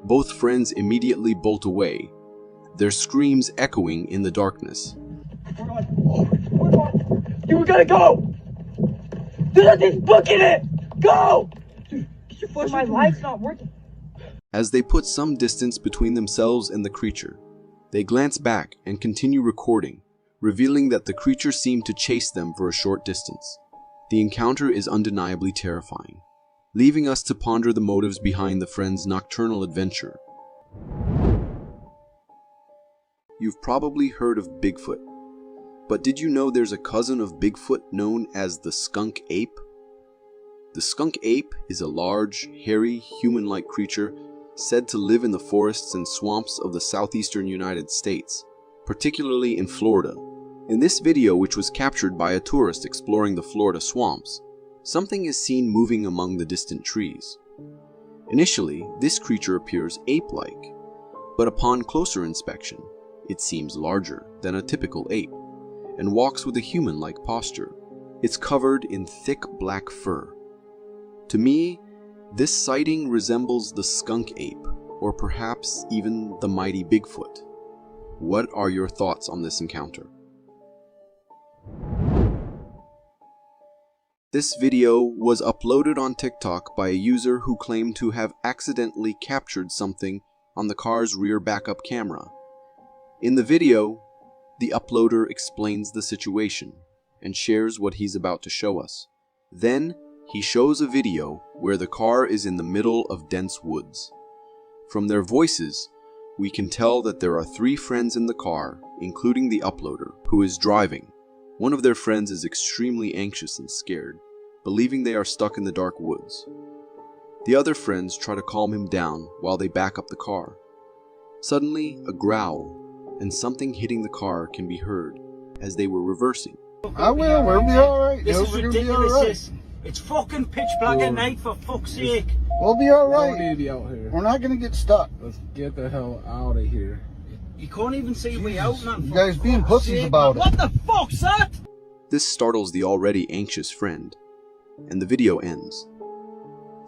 both friends immediately bolt away, their screams echoing in the darkness. We're going. Dude, we gotta go! Dude, that thing's booking it! Go! Dude, my light's not working. As they put some distance between themselves and the creature, they glance back and continue recording, revealing that the creature seemed to chase them for a short distance. The encounter is undeniably terrifying, leaving us to ponder the motives behind the friends' nocturnal adventure. You've probably heard of Bigfoot, but did you know there's a cousin of Bigfoot known as the skunk ape? The skunk ape is a large, hairy, human-like creature said to live in the forests and swamps of the southeastern United States, particularly in Florida. In this video, which was captured by a tourist exploring the Florida swamps, something is seen moving among the distant trees. Initially, this creature appears ape-like, but upon closer inspection, it seems larger than a typical ape and walks with a human-like posture. It's covered in thick black fur. To me, this sighting resembles the skunk ape, or perhaps even the mighty Bigfoot. What are your thoughts on this encounter? This video was uploaded on TikTok by a user who claimed to have accidentally captured something on the car's rear backup camera. In the video, the uploader explains the situation and shares what he's about to show us. Then, he shows a video where the car is in the middle of dense woods. From their voices, we can tell that there are 3 friends in the car, including the uploader, who is driving. One of their friends is extremely anxious and scared, believing they are stuck in the dark woods. The other friends try to calm him down while they back up the car. Suddenly, a growl and something hitting the car can be heard as they were reversing. I will, we'll be alright. This is We're gonna be ridiculous. alright. It's fucking pitch black at night, for fuck's sake. We'll be alright. We're not gonna get stuck. Let's get the hell out of here. You can't even see way out, man. You guys being pussies about it. What the fuck's that? This startles the already anxious friend, and the video ends.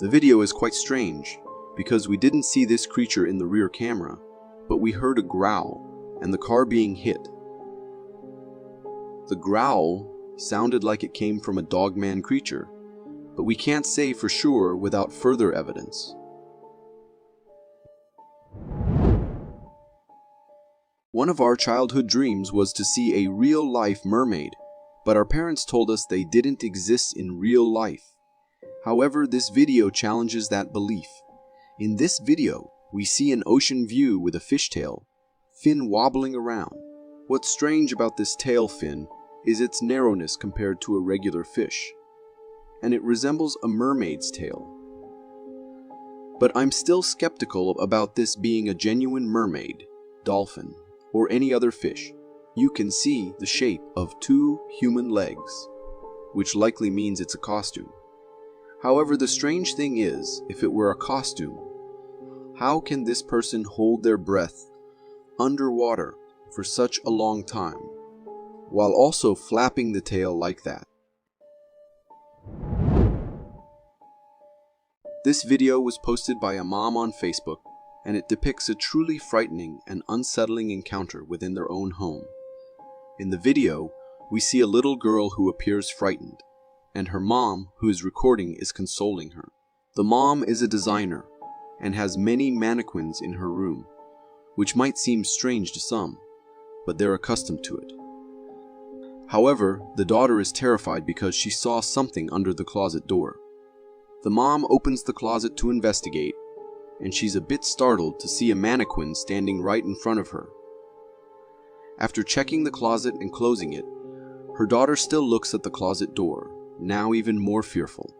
The video is quite strange, because we didn't see this creature in the rear camera, but we heard a growl and the car being hit. The growl sounded like it came from a dogman creature, but we can't say for sure without further evidence. One of our childhood dreams was to see a real-life mermaid, but our parents told us they didn't exist in real life. However, this video challenges that belief. In this video, we see an ocean view with a fishtail, fin wobbling around. What's strange about this tail fin is its narrowness compared to a regular fish, and it resembles a mermaid's tail. But I'm still skeptical about this being a genuine mermaid, dolphin, or any other fish. You can see the shape of 2 human legs, which likely means it's a costume. However, the strange thing is, if it were a costume, how can this person hold their breath underwater for such a long time, while also flapping the tail like that? This video was posted by a mom on Facebook, and it depicts a truly frightening and unsettling encounter within their own home. In the video, we see a little girl who appears frightened, and her mom, who is recording, is consoling her. The mom is a designer and has many mannequins in her room, which might seem strange to some, but they're accustomed to it. However, the daughter is terrified because she saw something under the closet door. The mom opens the closet to investigate, and she's a bit startled to see a mannequin standing right in front of her. After checking the closet and closing it, her daughter still looks at the closet door, now even more fearful.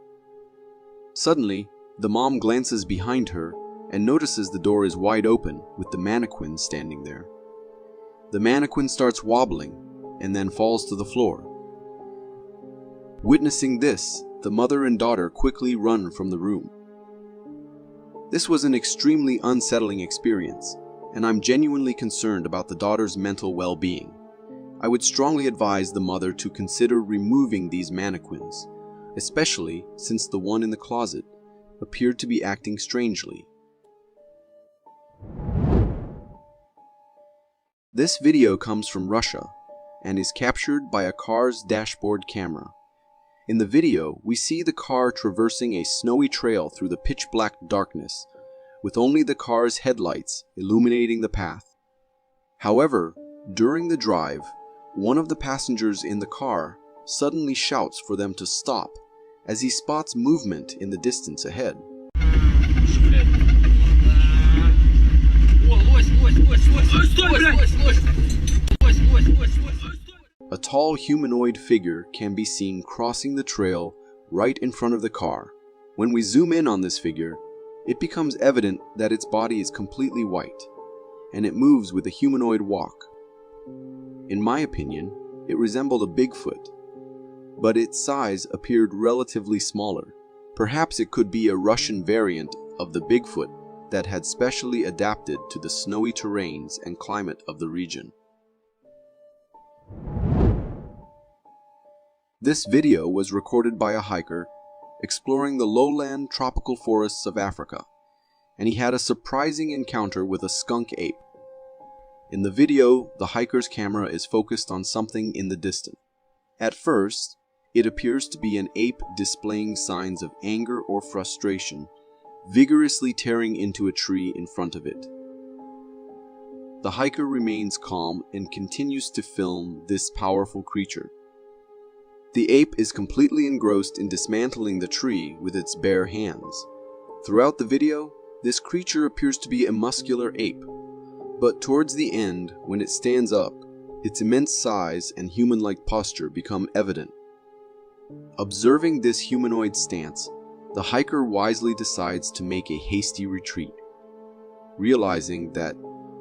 Suddenly, the mom glances behind her and notices the door is wide open with the mannequin standing there. The mannequin starts wobbling and then falls to the floor. Witnessing this, the mother and daughter quickly run from the room. This was an extremely unsettling experience, and I'm genuinely concerned about the daughter's mental well-being. I would strongly advise the mother to consider removing these mannequins, especially since the one in the closet appeared to be acting strangely. This video comes from Russia and is captured by a car's dashboard camera. In the video, we see the car traversing a snowy trail through the pitch-black darkness, with only the car's headlights illuminating the path. However, during the drive, one of the passengers in the car suddenly shouts for them to stop as he spots movement in the distance ahead. A tall humanoid figure can be seen crossing the trail right in front of the car. When we zoom in on this figure, it becomes evident that its body is completely white, and it moves with a humanoid walk. In my opinion, it resembled a Bigfoot, but its size appeared relatively smaller. Perhaps it could be a Russian variant of the Bigfoot that had specially adapted to the snowy terrains and climate of the region. This video was recorded by a hiker exploring the lowland tropical forests of Africa, and he had a surprising encounter with a skunk ape. In the video, the hiker's camera is focused on something in the distance. At first, it appears to be an ape displaying signs of anger or frustration, vigorously tearing into a tree in front of it. The hiker remains calm and continues to film this powerful creature. The ape is completely engrossed in dismantling the tree with its bare hands. Throughout the video, this creature appears to be a muscular ape, but towards the end, when it stands up, its immense size and human-like posture become evident. Observing this humanoid stance, the hiker wisely decides to make a hasty retreat, realizing that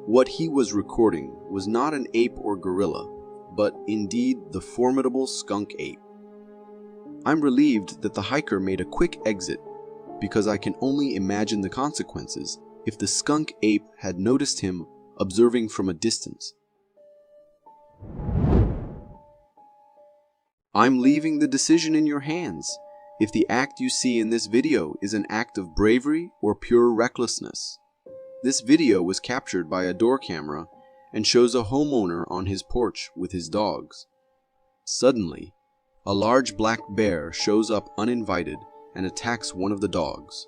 what he was recording was not an ape or gorilla, but indeed the formidable skunk ape. I'm relieved that the hiker made a quick exit, because I can only imagine the consequences if the skunk ape had noticed him observing from a distance. I'm leaving the decision in your hands if the act you see in this video is an act of bravery or pure recklessness. This video was captured by a door camera and shows a homeowner on his porch with his dogs. Suddenly, a large black bear shows up uninvited and attacks one of the dogs.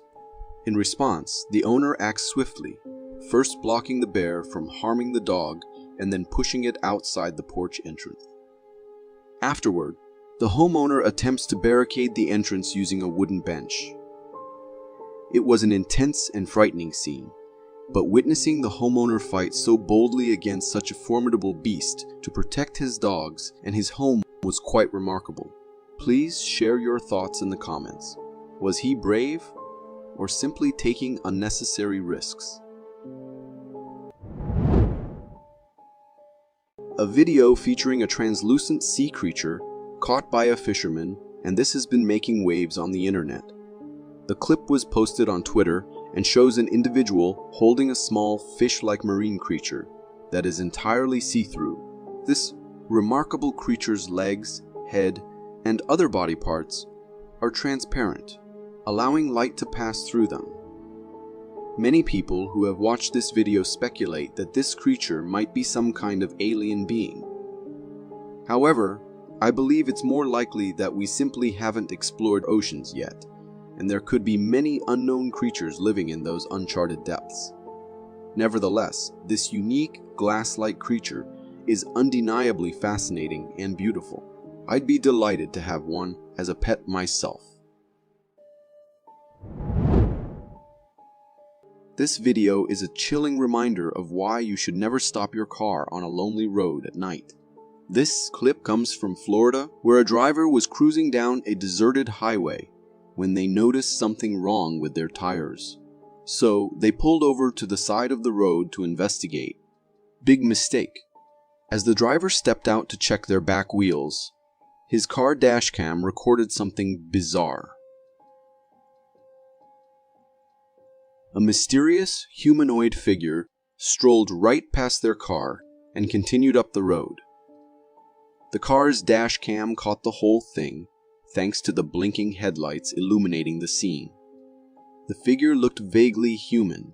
In response, the owner acts swiftly, first blocking the bear from harming the dog and then pushing it outside the porch entrance. Afterward, the homeowner attempts to barricade the entrance using a wooden bench. It was an intense and frightening scene, but witnessing the homeowner fight so boldly against such a formidable beast to protect his dogs and his home was quite remarkable. Please share your thoughts in the comments. Was he brave or simply taking unnecessary risks? A video featuring a translucent sea creature caught by a fisherman, and this has been making waves on the internet. The clip was posted on Twitter and shows an individual holding a small fish-like marine creature that is entirely see-through. This remarkable creature's legs, head, and other body parts are transparent, allowing light to pass through them. Many people who have watched this video speculate that this creature might be some kind of alien being. However, I believe it's more likely that we simply haven't explored oceans yet, and there could be many unknown creatures living in those uncharted depths. Nevertheless, this unique glass-like creature is undeniably fascinating and beautiful. I'd be delighted to have one as a pet myself. This video is a chilling reminder of why you should never stop your car on a lonely road at night. This clip comes from Florida, where a driver was cruising down a deserted highway when they noticed something wrong with their tires. So they pulled over to the side of the road to investigate. Big mistake. As the driver stepped out to check their back wheels, his car dashcam recorded something bizarre. A mysterious humanoid figure strolled right past their car and continued up the road. The car's dash cam caught the whole thing, thanks to the blinking headlights illuminating the scene. The figure looked vaguely human,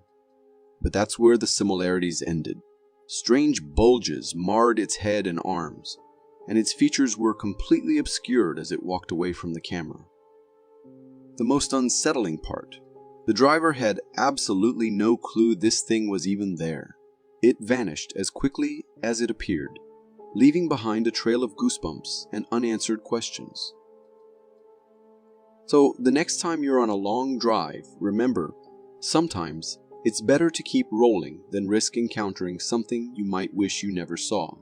but that's where the similarities ended. Strange bulges marred its head and arms, and its features were completely obscured as it walked away from the camera. The most unsettling part, the driver had absolutely no clue this thing was even there. It vanished as quickly as it appeared, leaving behind a trail of goosebumps and unanswered questions. So the next time you're on a long drive, remember, sometimes it's better to keep rolling than risk encountering something you might wish you never saw.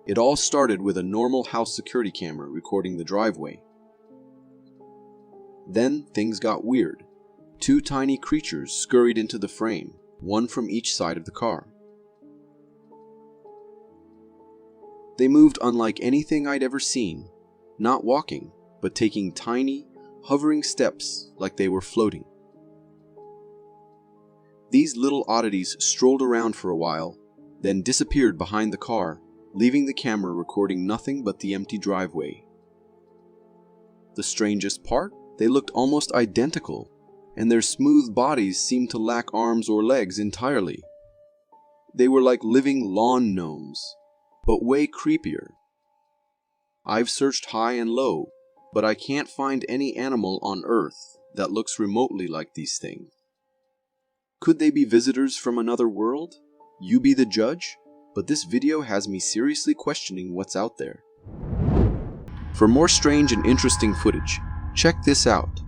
It all started with a normal house security camera recording the driveway. Then things got weird. Two tiny creatures scurried into the frame, one from each side of the car. They moved unlike anything I'd ever seen, not walking, but taking tiny, hovering steps like they were floating. These little oddities strolled around for a while, then disappeared behind the car leaving the camera recording nothing but the empty driveway. The strangest part? They looked almost identical, and their smooth bodies seemed to lack arms or legs entirely. They were like living lawn gnomes, but way creepier. I've searched high and low, but I can't find any animal on Earth that looks remotely like these things. Could they be visitors from another world? You be the judge, but this video has me seriously questioning what's out there. For more strange and interesting footage, check this out.